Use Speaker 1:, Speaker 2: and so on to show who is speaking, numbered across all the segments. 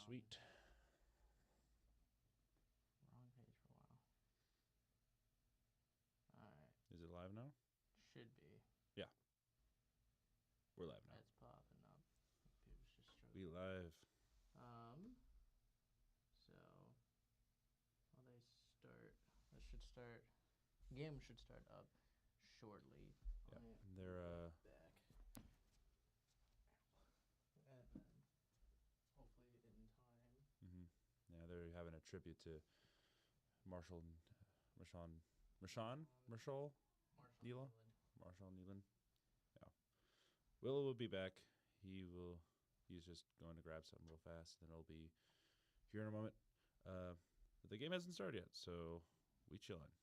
Speaker 1: Sweet.
Speaker 2: Wrong page for a while. All right.
Speaker 1: Is it live now?
Speaker 2: Should be.
Speaker 1: We're live now.
Speaker 2: It's popping up. Computer's just
Speaker 1: We
Speaker 2: struggling.
Speaker 1: live.
Speaker 2: So, well, they start. This should start. Game should start up shortly.
Speaker 1: Yeah,
Speaker 2: I
Speaker 1: they're
Speaker 2: back. And then hopefully in time.
Speaker 1: Yeah, they're having a tribute to Marshall Neal.
Speaker 2: Marshall Newland.
Speaker 1: Marshall Nealon. Yeah. Will will be back. He's just going to grab something real fast, then it'll be here in a moment. But the game hasn't started yet, so we chillin'.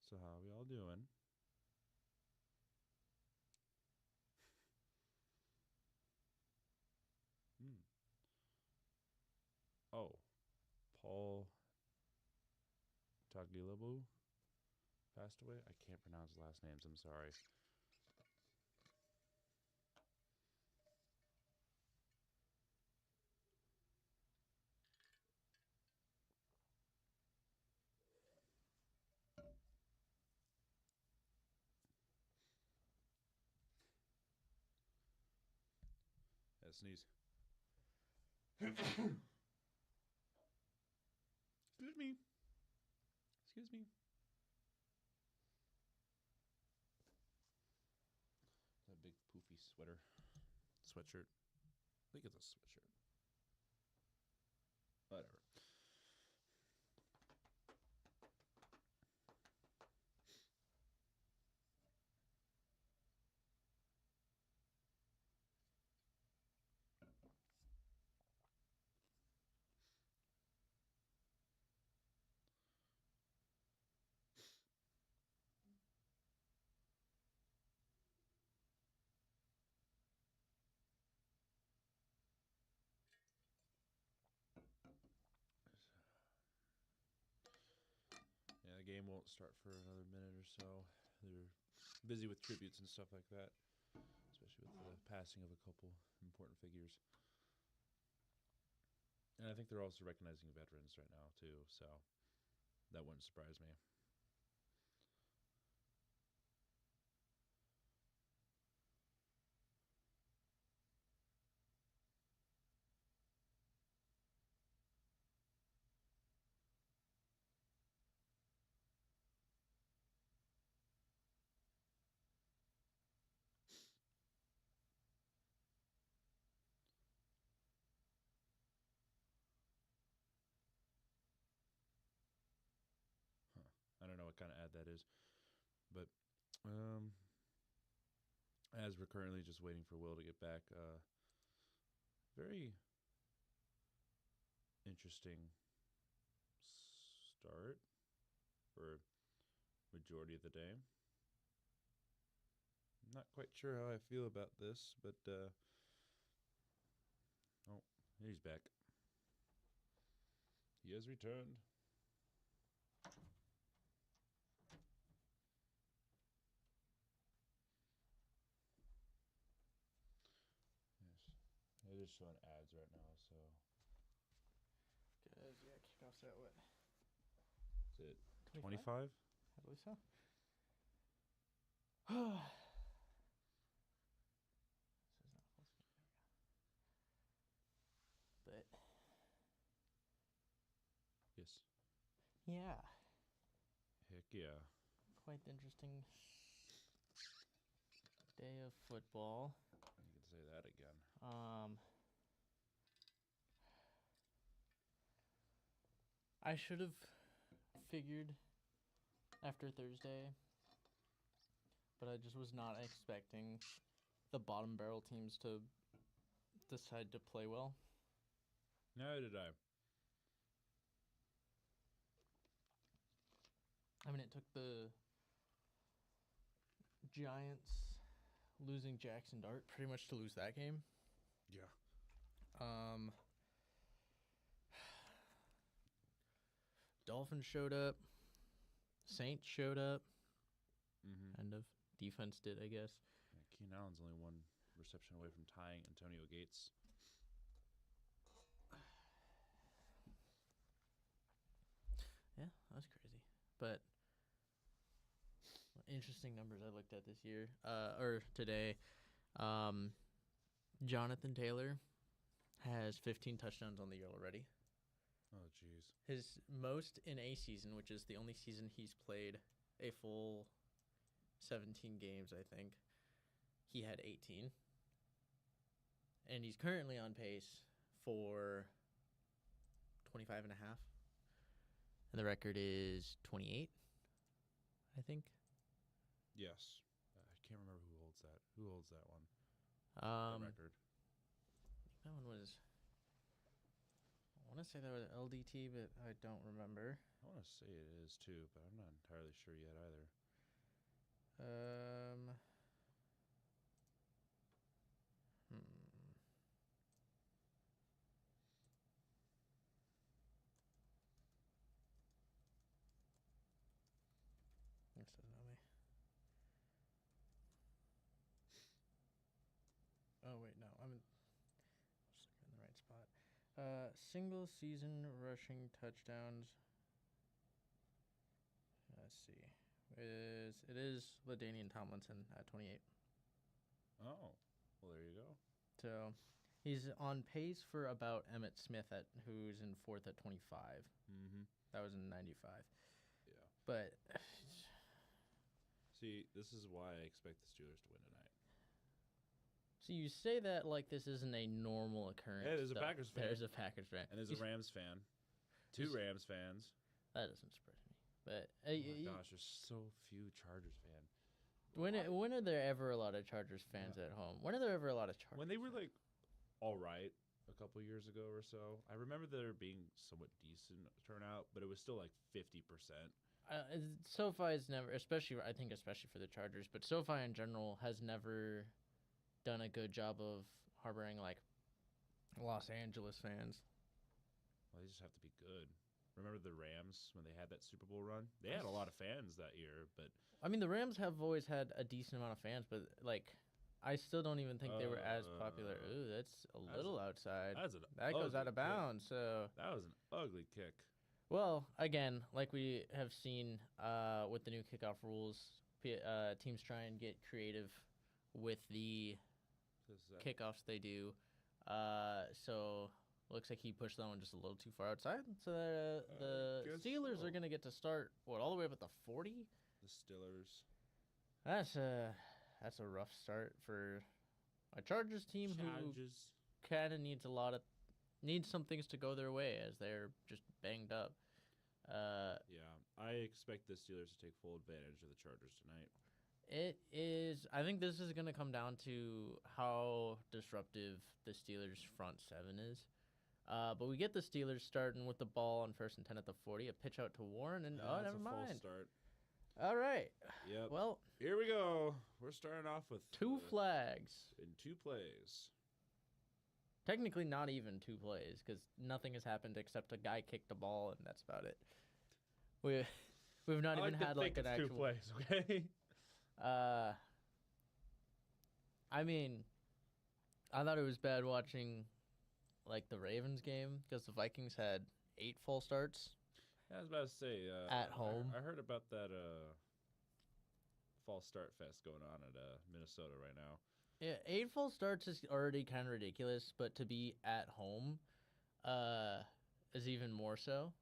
Speaker 1: So how we all doing? Oh, Paul Tagliabue passed away. I can't pronounce last names. I'm sorry. Yeah, sneeze. Excuse me. Excuse me. That big poofy sweatshirt. I think it's a sweatshirt. Whatever. Yeah, the game won't start for another minute or so. They're busy with tributes and stuff like that, especially with the passing of a couple important figures. And I think they're also recognizing veterans right now, too, so that wouldn't surprise me. I don't know what kind of ad that is, but as we're currently just waiting for Will to get back, very interesting start for majority of the day. Not quite sure how I feel about this, but oh, he's back. He has returned. Yes, they're just showing ads right now, so.
Speaker 2: Cause yeah, kickoff's at what?
Speaker 1: Is it 25?
Speaker 2: I believe so. This is not full screen. But
Speaker 1: Yes.
Speaker 2: yeah,
Speaker 1: Heck yeah.
Speaker 2: quite interesting day of football.
Speaker 1: You can say that again.
Speaker 2: I should have figured after Thursday, but I just was not expecting the bottom barrel teams to decide to play well.
Speaker 1: Neither did I.
Speaker 2: I mean, it took the Giants losing Jackson Dart pretty much to lose that game.
Speaker 1: Yeah.
Speaker 2: Dolphins showed up. Saints showed up.
Speaker 1: Mm-hmm.
Speaker 2: Kind of. defense did, I guess.
Speaker 1: Yeah, Keenan Allen's only one reception away from tying Antonio Gates.
Speaker 2: Yeah, that's crazy. But interesting numbers I looked at this year, or today. Jonathan Taylor has 15 touchdowns on the year already.
Speaker 1: Oh, jeez.
Speaker 2: His most in a season, which is the only season he's played a full 17 games, I think. He had 18. And he's currently on pace for 25 and a half. And the record is 28, I think.
Speaker 1: Yes. I can't remember who holds that. Who holds that one?
Speaker 2: That
Speaker 1: Record.
Speaker 2: That one was... I want to say that was LDT, but I don't remember.
Speaker 1: I want to say it is too, but I'm not entirely sure yet either.
Speaker 2: This doesn't know me. Oh wait, no, I'm in the right spot. Single season rushing touchdowns. Let's see. It is LaDainian Tomlinson at 28.
Speaker 1: Oh, well, there you go.
Speaker 2: So he's on pace for about Emmitt Smith, who's in fourth at 25.
Speaker 1: Mm-hmm.
Speaker 2: That was in 95.
Speaker 1: Yeah.
Speaker 2: But
Speaker 1: see, this is why I expect the Steelers to win tonight.
Speaker 2: So you say that like this isn't a normal occurrence.
Speaker 1: Yeah, there's a Packers fan.
Speaker 2: There's a Packers fan.
Speaker 1: And there's a Rams fan. Two Rams fans.
Speaker 2: That doesn't surprise me. But
Speaker 1: oh my gosh, there's so few Chargers fans.
Speaker 2: When are there ever a lot of Chargers fans at home? When are there ever a lot of Chargers?
Speaker 1: When they were like all right a couple years ago or so, I remember there being somewhat decent turnout, but it was still like 50%.
Speaker 2: SoFi is never, especially for the Chargers, but SoFi in general has never done a good job of harboring like Los Angeles fans.
Speaker 1: Well, they just have to be good. Remember the Rams when they had that Super Bowl run? They had a lot of fans that year, but
Speaker 2: I mean the Rams have always had a decent amount of fans, but like I still don't even think they were as popular. Ooh, that's a little outside. That goes out of bounds. So
Speaker 1: that was an ugly kick.
Speaker 2: Well, again, like we have seen with the new kickoff rules, teams try and get creative with the kickoffs they do. So looks like he pushed that one just a little too far outside. So the Steelers are going to get to start, all the way up at the 40?
Speaker 1: The Steelers.
Speaker 2: That's a rough start for a Chargers team who kind of needs some things to go their way as they're just banged up.
Speaker 1: Yeah, I expect the Steelers to take full advantage of the Chargers tonight.
Speaker 2: It is. I think this is going to come down to how disruptive the Steelers' front seven is. But we get the Steelers starting with the ball on 1st and 10 at the 40, a pitch out to Warren, and never mind.
Speaker 1: Full start.
Speaker 2: All right.
Speaker 1: Yep.
Speaker 2: Well,
Speaker 1: here we go. We're starting off with
Speaker 2: 2 flags
Speaker 1: in 2 plays.
Speaker 2: Technically, not even 2 plays because nothing has happened except a guy kicked the ball, and that's about it. We've not even had like an actual
Speaker 1: 2 plays. Okay.
Speaker 2: I mean, I thought it was bad watching like the Ravens game because the Vikings had 8 full starts.
Speaker 1: Yeah, I was about to say
Speaker 2: at home.
Speaker 1: I heard about that false start fest going on at Minnesota right now.
Speaker 2: Yeah, 8 full starts is already kind of ridiculous, but to be at home is even more so.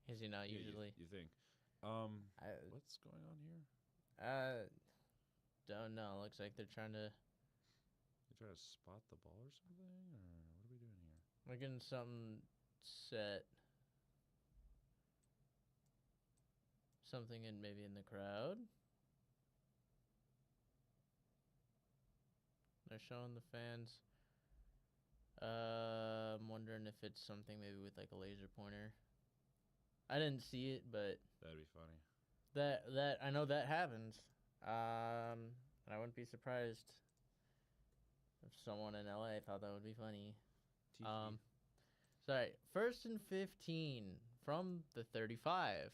Speaker 2: Is he not usually?
Speaker 1: You think? What's going on here?
Speaker 2: Don't know. Looks like they're trying to.
Speaker 1: They try to spot the ball or something, or what are we doing here?
Speaker 2: We're getting something set. Something maybe in the crowd. They're showing the fans. I'm wondering if it's something maybe with like a laser pointer. I didn't see it, but
Speaker 1: that'd be funny.
Speaker 2: That I know that happens. And I wouldn't be surprised if someone in LA thought that would be funny. Sorry, 1st and 15 from the 35.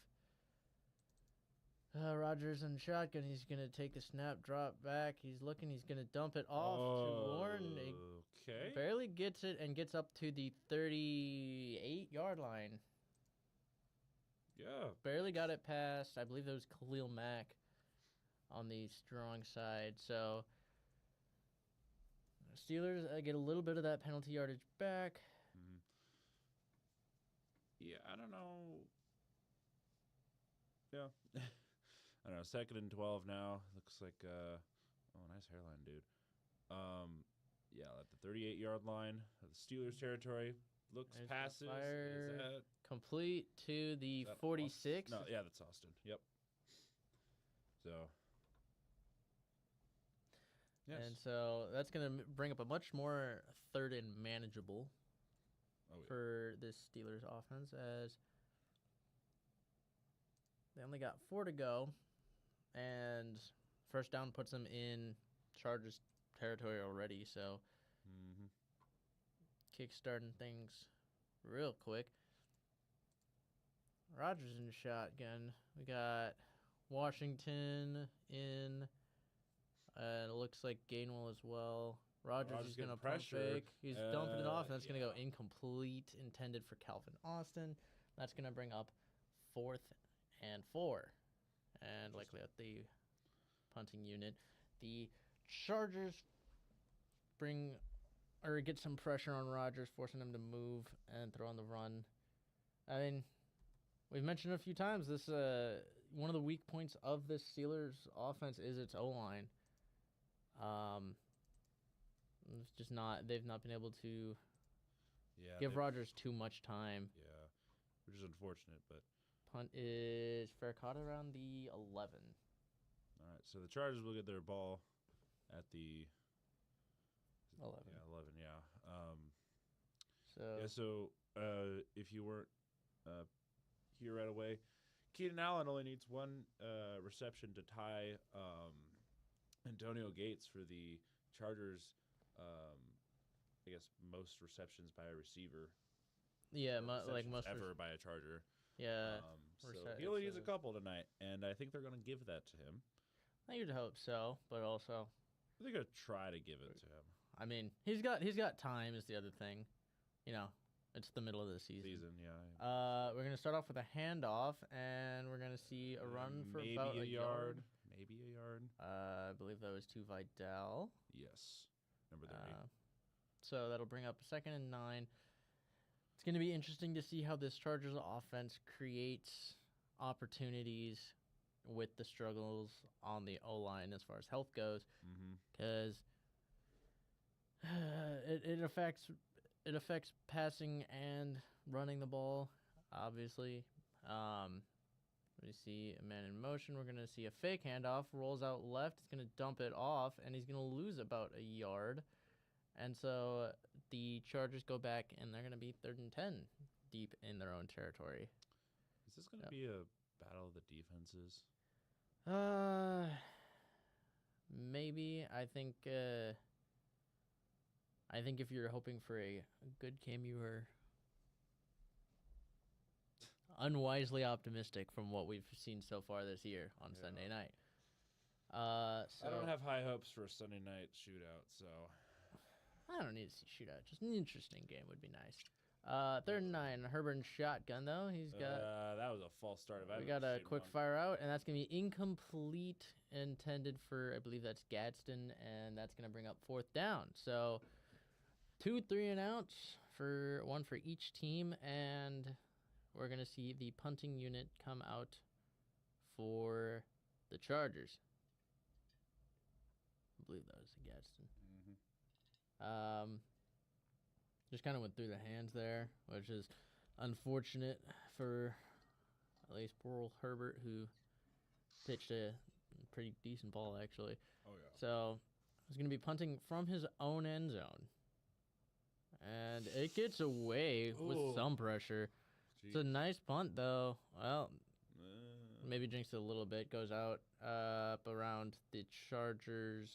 Speaker 2: Rogers in shotgun. He's going to take the snap, drop back. He's looking. He's going to dump it off to Warren.
Speaker 1: Okay.
Speaker 2: Barely gets it and gets up to the 38-yard line.
Speaker 1: Yeah.
Speaker 2: Barely got it past. I believe that was Khalil Mack on the strong side. So Steelers get a little bit of that penalty yardage back.
Speaker 1: Mm. Yeah, I don't know. Yeah. I don't know. 2nd and 12 now. Looks like nice hairline, dude. Yeah, at the 38-yard line of the Steelers territory. Looks
Speaker 2: There's
Speaker 1: passes.
Speaker 2: fire.
Speaker 1: Is that
Speaker 2: Complete to the 46.
Speaker 1: No, yeah, that's Austin. Yep. So. Yes.
Speaker 2: And so that's going to bring up a much more 3rd and manageable for this Steelers offense, as they only got 4 to go, and first down puts them in Chargers territory already. So kick-starting things real quick. Rodgers in shotgun. We got Washington in. It looks like Gainwell as well. Rodgers is going to pump fake. He's dumping it off, and that's going to go incomplete, intended for Calvin Austin. That's going to bring up 4th and 4, and likely at the punting unit. The Chargers get some pressure on Rodgers, forcing him to move and throw on the run. I mean, we've mentioned a few times this. One of the weak points of this Steelers offense is its O-line. It's just not. They've not been able to give Rodgers too much time.
Speaker 1: Yeah, which is unfortunate, but
Speaker 2: punt is fair caught around the 11.
Speaker 1: All right, so the Chargers will get their ball at the
Speaker 2: 11.
Speaker 1: Yeah, 11. Yeah.
Speaker 2: So
Speaker 1: So if you weren't here right away, Keenan Allen only needs one reception to tie Antonio Gates for the Chargers. I guess most receptions by a receiver.
Speaker 2: Yeah, like most
Speaker 1: ever by a Charger.
Speaker 2: Yeah.
Speaker 1: So he only needs a couple tonight, and I think they're going to give that to him.
Speaker 2: I would hope so, but also
Speaker 1: they're going to try to give it to him.
Speaker 2: I mean, he's got time is the other thing. You know, it's the middle of the season.
Speaker 1: Yeah.
Speaker 2: We're going to start off with a handoff, and we're going to see a run for about a yard.
Speaker 1: Maybe a yard.
Speaker 2: I believe that was to Vidal.
Speaker 1: Yes. Number 30.
Speaker 2: So that'll bring up 2nd and 9. It's going to be interesting to see how this Chargers offense creates opportunities with the struggles on the O-line as far as health goes, because it affects passing and running the ball, obviously. We see a man in motion. We're going to see a fake handoff, rolls out left. He's going to dump it off, and he's going to lose about a yard. And so the Chargers go back, and they're going to be 3rd and 10 deep in their own territory.
Speaker 1: Is this going to be a battle of the defenses?
Speaker 2: Maybe. I think if you're hoping for a good game, you are unwisely optimistic from what we've seen so far this year on Sunday night. So
Speaker 1: I don't have high hopes for a Sunday night shootout, so
Speaker 2: I don't need to see shootout. Just an interesting game would be nice. 3rd and 9. Herbert and shotgun though. He's got
Speaker 1: that was a false start.
Speaker 2: We got a quick fire out, and that's gonna be incomplete, intended for I believe that's Gadsden, and that's gonna bring up 4th down. So 2 3-and-outs for one for each team, and we're gonna see the punting unit come out for the Chargers. I believe that was Gadsden. Just kind of went through the hands there, which is unfortunate for at least poor old Herbert, who pitched a pretty decent ball, actually.
Speaker 1: Oh, yeah.
Speaker 2: So he's going to be punting from his own end zone. And it gets away with some pressure.
Speaker 1: Jeez.
Speaker 2: It's a nice punt, though. Well, maybe jinxed it a little bit. Goes out up around the Chargers.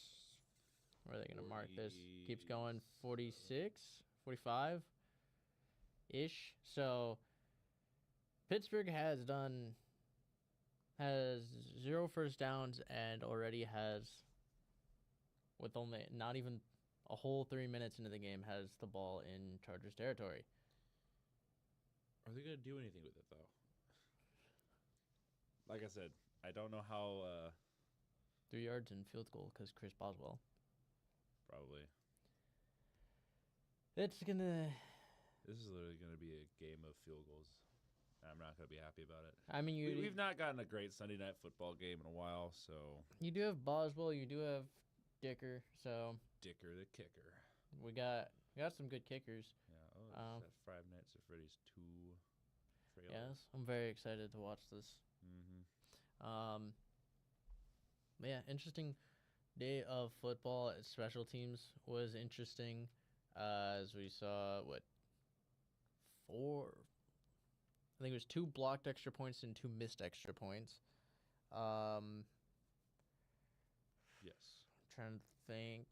Speaker 2: Where are they going to mark this? Keeps going 46, 45-ish. So Pittsburgh has has 0 first downs and already has, with only not even a whole 3 minutes into the game, has the ball in Chargers territory.
Speaker 1: Are they going to do anything with it, though? Like I said, I don't know how.
Speaker 2: 3 yards and field goal because Chris Boswell.
Speaker 1: Probably.
Speaker 2: It's going to...
Speaker 1: This is literally going to be a game of field goals. I'm not going to be happy about it.
Speaker 2: I mean,
Speaker 1: we've not gotten a great Sunday night football game in a while, so.
Speaker 2: You do have Boswell, you do have Dicker, so.
Speaker 1: Dicker the kicker.
Speaker 2: We got some good kickers.
Speaker 1: Yeah. Oh, that Five Nights at Freddy's 2 trailer.
Speaker 2: Yes, I'm very excited to watch this.
Speaker 1: Mm-hmm.
Speaker 2: Yeah, interesting day of football. Special teams was interesting, as we saw I think it was 2 blocked extra points and 2 missed extra points.
Speaker 1: Yes.
Speaker 2: I'm trying to think.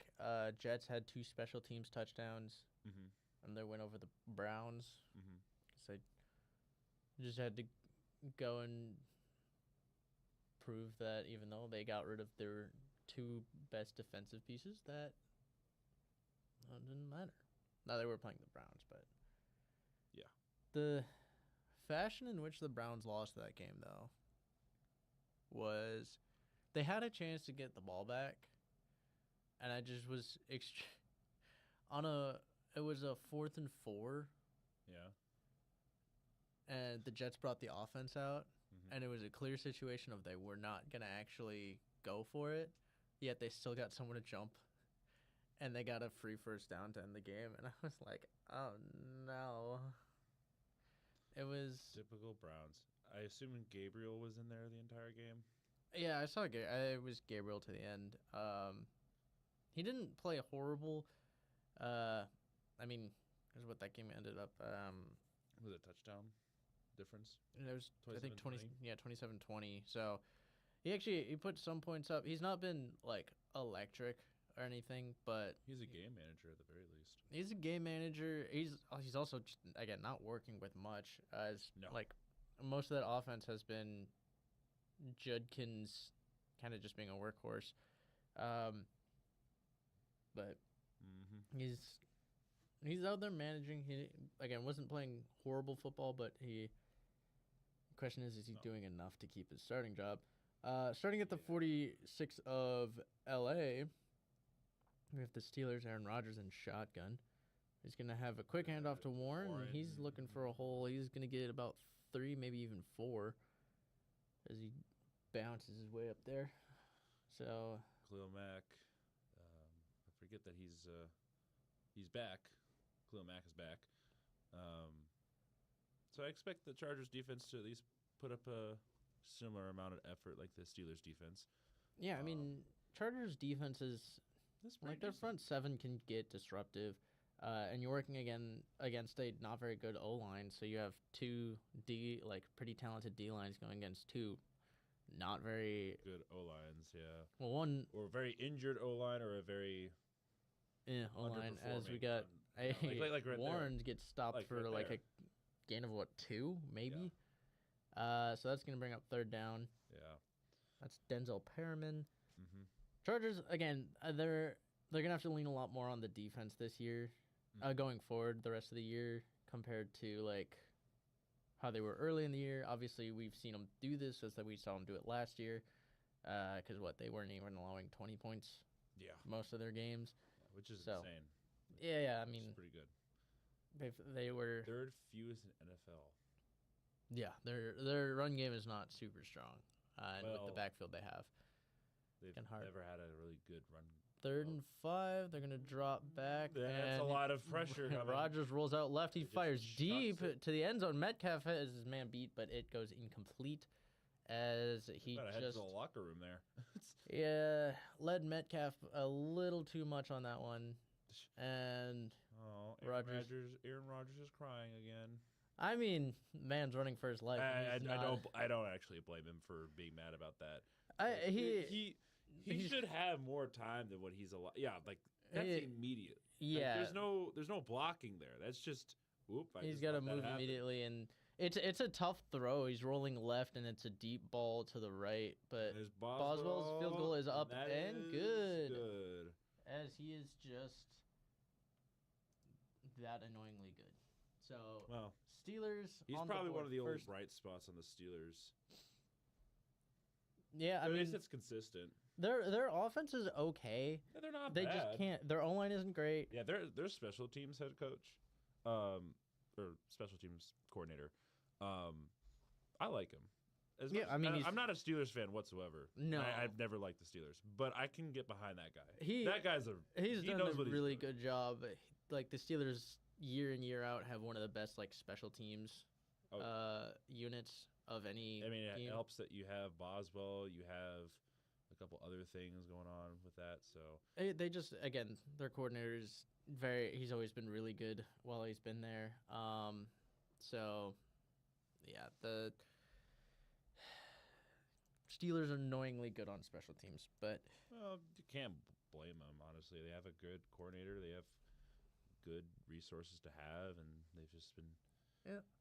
Speaker 2: Jets had 2 special teams touchdowns, and their win over the Browns. So they just had to go and prove that even though they got rid of their 2 best defensive pieces, that didn't matter. Now they were playing the Browns, but
Speaker 1: yeah,
Speaker 2: the fashion in which the Browns lost that game, though, was they had a chance to get the ball back, and I just was it was a 4th and 4.
Speaker 1: Yeah.
Speaker 2: And the Jets brought the offense out, and it was a clear situation of they were not going to actually go for it, yet they still got someone to jump, and they got a free first down to end the game, and I was like, oh, no. It was...
Speaker 1: Typical Browns. I assume Gabriel was in there the entire game?
Speaker 2: Yeah, I saw it was Gabriel to the end. He didn't play horrible. I mean, here's what that game ended up...
Speaker 1: was it a touchdown difference?
Speaker 2: It was, I think, 27-20. So he put some points up. He's not been, like, electric or anything, but...
Speaker 1: He's a game manager at the very least.
Speaker 2: He's a game manager. He's also, just, again, not working with much. Like, most of that offense has been Judkins kind of just being a workhorse. But he's out there managing. He, again, wasn't playing horrible football, but the question is he doing enough to keep his starting job? Starting at the 46 of L.A., we have the Steelers, Aaron Rodgers, in shotgun. He's going to have a quick handoff to Warren. He's looking for a hole. He's going to get about 3, maybe even 4, as he bounces his way up there. So
Speaker 1: Khalil Mack, I forget that he's back. Khalil Mack is back. So I expect the Chargers defense to at least put up a similar amount of effort like the Steelers defense.
Speaker 2: Yeah, I mean, Chargers defense is like their front 7 can get disruptive. And you're working against a not very good O-line, so you have 2 pretty talented D-lines going against 2 not very
Speaker 1: good O-lines, yeah.
Speaker 2: Well, one
Speaker 1: or a very injured O-line or a very
Speaker 2: O-line, as we got
Speaker 1: like right
Speaker 2: Warren gets stopped
Speaker 1: like
Speaker 2: for
Speaker 1: right
Speaker 2: a gain of 2 maybe. Yeah. So that's gonna bring up 3rd down.
Speaker 1: Yeah,
Speaker 2: that's Denzel Perriman. Chargers again, they're gonna have to lean a lot more on the defense this year, going forward the rest of the year compared to like how they were early in the year. Obviously, we've seen them do this as that we saw them do it last year, because they weren't even allowing 20 points.
Speaker 1: Yeah,
Speaker 2: most of their games,
Speaker 1: which is insane.
Speaker 2: Yeah. I mean,
Speaker 1: it's pretty good.
Speaker 2: They were
Speaker 1: 3rd fewest in NFL.
Speaker 2: Yeah, their run game is not super strong, and with the backfield they have,
Speaker 1: they've never had a really good run.
Speaker 2: 3rd and 5, they're gonna drop back.
Speaker 1: That's a lot of pressure.
Speaker 2: Rodgers rolls out left. He fires deep to the end zone. Metcalf has his man beat, but it goes incomplete as he
Speaker 1: head to the locker room there.
Speaker 2: Yeah, led Metcalf a little too much on that one, and
Speaker 1: Aaron Rodgers is crying again.
Speaker 2: I mean, man's running for his life.
Speaker 1: I don't actually blame him for being mad about that. He should have more time than what he's allowed. Yeah, like that's immediate.
Speaker 2: Yeah,
Speaker 1: like, there's no blocking there. That's just
Speaker 2: he's got to move immediately, and It's a tough throw. He's rolling left, and it's a deep ball to the right. But
Speaker 1: There's
Speaker 2: Boswell's field goal is up
Speaker 1: that
Speaker 2: and
Speaker 1: is
Speaker 2: good.
Speaker 1: good.
Speaker 2: As he is just that annoyingly good. So,
Speaker 1: Well,
Speaker 2: Steelers.
Speaker 1: he's
Speaker 2: on
Speaker 1: probably
Speaker 2: the
Speaker 1: one
Speaker 2: board
Speaker 1: of the only
Speaker 2: first.
Speaker 1: bright spots on the Steelers.
Speaker 2: Yeah, I
Speaker 1: At
Speaker 2: mean,
Speaker 1: least it's consistent.
Speaker 2: their offense is okay.
Speaker 1: Yeah, they're not
Speaker 2: They
Speaker 1: bad.
Speaker 2: just can't. Their O line isn't great.
Speaker 1: Yeah, their special teams head coach, or special teams coordinator. I like him.
Speaker 2: Yeah, I mean,
Speaker 1: I'm not a Steelers fan whatsoever.
Speaker 2: No.
Speaker 1: I've never liked the Steelers, but I can get behind that guy.
Speaker 2: He's
Speaker 1: he
Speaker 2: done
Speaker 1: knows
Speaker 2: a
Speaker 1: what he's
Speaker 2: really
Speaker 1: doing.
Speaker 2: good job. Like the Steelers, year in year out, have one of the best like special teams units of any.
Speaker 1: I mean, it
Speaker 2: team.
Speaker 1: helps that you have Boswell, you have a couple other things going on with that. So
Speaker 2: They just again their coordinator is he's always been really good while he's been there. So yeah, the Steelers are annoyingly good on special teams, but
Speaker 1: you can't blame them. Honestly, they have a good coordinator. They have good resources to have, and they've just been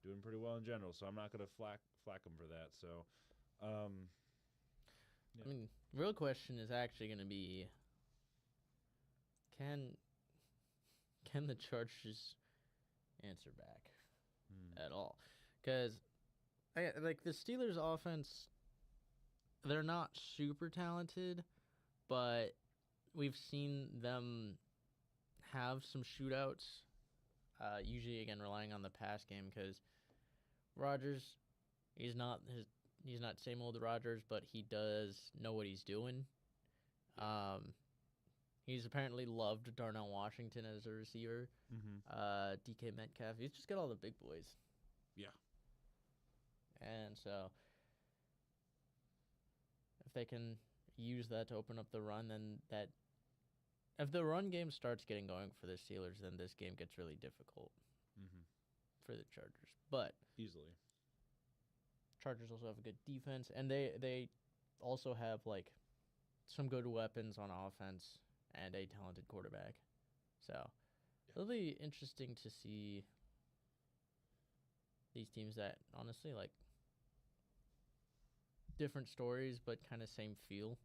Speaker 1: doing pretty well in general. So I'm not gonna flack them for that. So,
Speaker 2: I mean, real question is actually going to be can the Chargers answer back at all? Because like the Steelers' offense, they're not super talented, but we've seen them have some shootouts. Usually, again, relying on the pass game because Rodgers, he's not same old Rodgers, but he does know what he's doing. He's apparently loved Darnell Washington as a receiver. DK Metcalf, he's just got all the big boys.
Speaker 1: Yeah.
Speaker 2: And so if they can use that to open up the run, then if the run game starts getting going for the Steelers, then this game gets really difficult for the Chargers. But
Speaker 1: easily.
Speaker 2: Chargers also have a good defense, and they also have like some good weapons on offense and a talented quarterback. So it'll be interesting to see these teams that honestly like different stories but kind of same feel.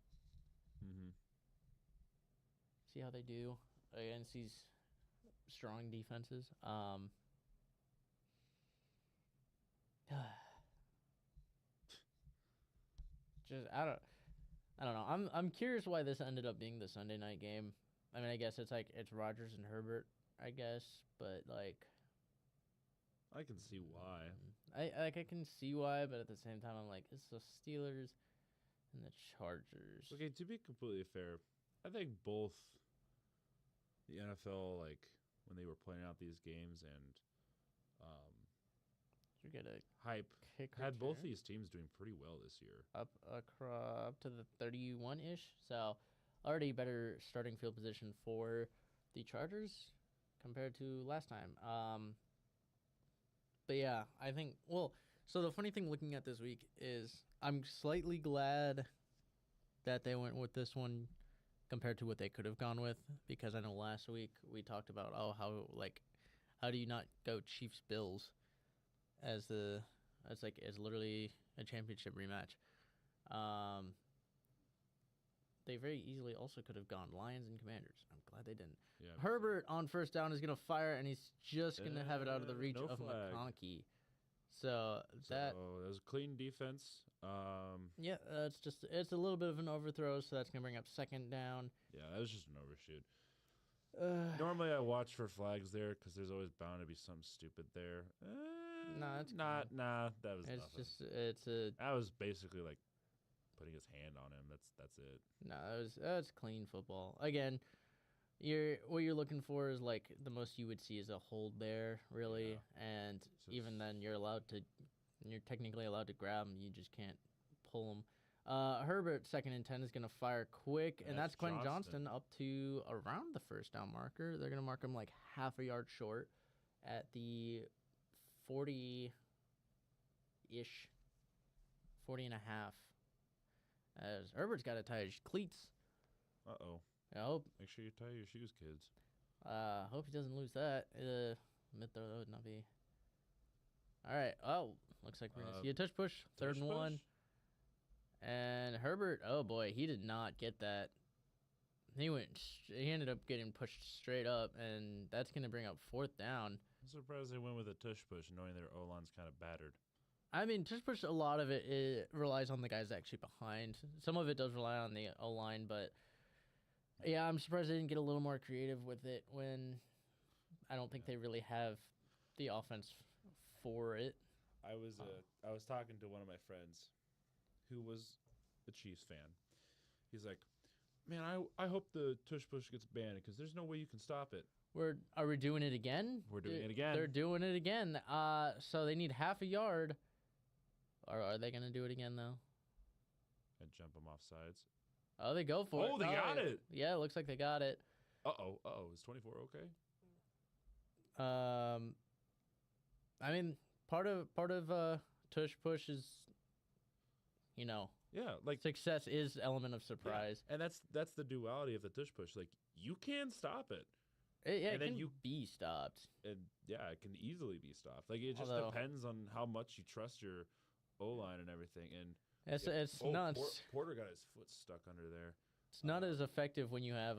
Speaker 2: See how they do against these strong defenses. Just I don't know. I'm curious why this ended up being the Sunday night game. I mean, I guess it's Rodgers and Herbert, I guess, but like
Speaker 1: I can see why.
Speaker 2: I can see why, but at the same time I'm like it's the Steelers and the Chargers.
Speaker 1: Okay, to be completely fair, I think both the NFL, like when they were playing out these games and
Speaker 2: you get a
Speaker 1: hype,
Speaker 2: kick
Speaker 1: had both
Speaker 2: return
Speaker 1: these teams doing pretty well this year.
Speaker 2: up to the 31-ish. So already better starting field position for the Chargers compared to last time. But yeah, I think so the funny thing looking at this week is I'm slightly glad that they went with this one compared to what they could have gone with, because I know last week we talked about how do you not go Chiefs Bills as literally a championship rematch. They very easily also could have gone Lions and Commanders. I'm glad they didn't.
Speaker 1: Yeah.
Speaker 2: Herbert on first down is going to fire, and he's just going to have it out of the reach
Speaker 1: no
Speaker 2: of
Speaker 1: flag.
Speaker 2: McConkey. So that
Speaker 1: was clean defense.
Speaker 2: yeah, it's a little bit of an overthrow, so that's going to bring up second down.
Speaker 1: Yeah, that was just an overshoot. Normally I watch for flags there because there's always bound to be something stupid there.
Speaker 2: It's
Speaker 1: That was nothing. That was basically like putting his hand on him. That's it.
Speaker 2: No, that's clean football. Again, what you're looking for is like the most you would see is a hold there, really, and
Speaker 1: So
Speaker 2: even then you're technically allowed to grab him. You just can't pull him. Herbert, 2nd and 10, is going to fire quick, and that's Quentin Johnston up to around the first down marker. They're going to mark him like half a yard short at the 40-ish, 40 and a half. As Herbert's got to tie his cleats.
Speaker 1: Uh-oh.
Speaker 2: I hope.
Speaker 1: Make sure you tie your shoes, kids.
Speaker 2: Hope he doesn't lose that. Mid throw, that would not be All right. Oh, looks like we're gonna see a tush push. Third and 1. And Herbert, oh boy, he did not get that. He ended up getting pushed straight up, and that's gonna bring up 4th down.
Speaker 1: I'm surprised they went with a tush push, knowing their O-line's kind of battered.
Speaker 2: I mean, tush push, a lot of it relies on the guys actually behind. Some of it does rely on the O-line, but yeah, I'm surprised they didn't get a little more creative with it when I don't think they really have the offense for it.
Speaker 1: I was talking to one of my friends who was a Chiefs fan. He's like, man, I hope the tush push gets banned because there's no way you can stop it.
Speaker 2: Are we doing it again?
Speaker 1: We're doing it again.
Speaker 2: They're doing it again. So they need half a yard. Or are they going to do it again, though?
Speaker 1: And jump them off sides.
Speaker 2: Oh, they go for it.
Speaker 1: Oh, they got it.
Speaker 2: Yeah, it looks like they got it.
Speaker 1: Uh-oh. Is 24 okay?
Speaker 2: I mean, part of tush push is,
Speaker 1: Yeah, like
Speaker 2: success is element of surprise.
Speaker 1: Yeah. And that's the duality of the tush push. Like, you can stop it.
Speaker 2: It can be stopped.
Speaker 1: And yeah, it can easily be stopped. Like, it just depends on how much you trust your O-line and everything. And
Speaker 2: it's not.
Speaker 1: Porter got his foot stuck under there.
Speaker 2: It's not as effective when you have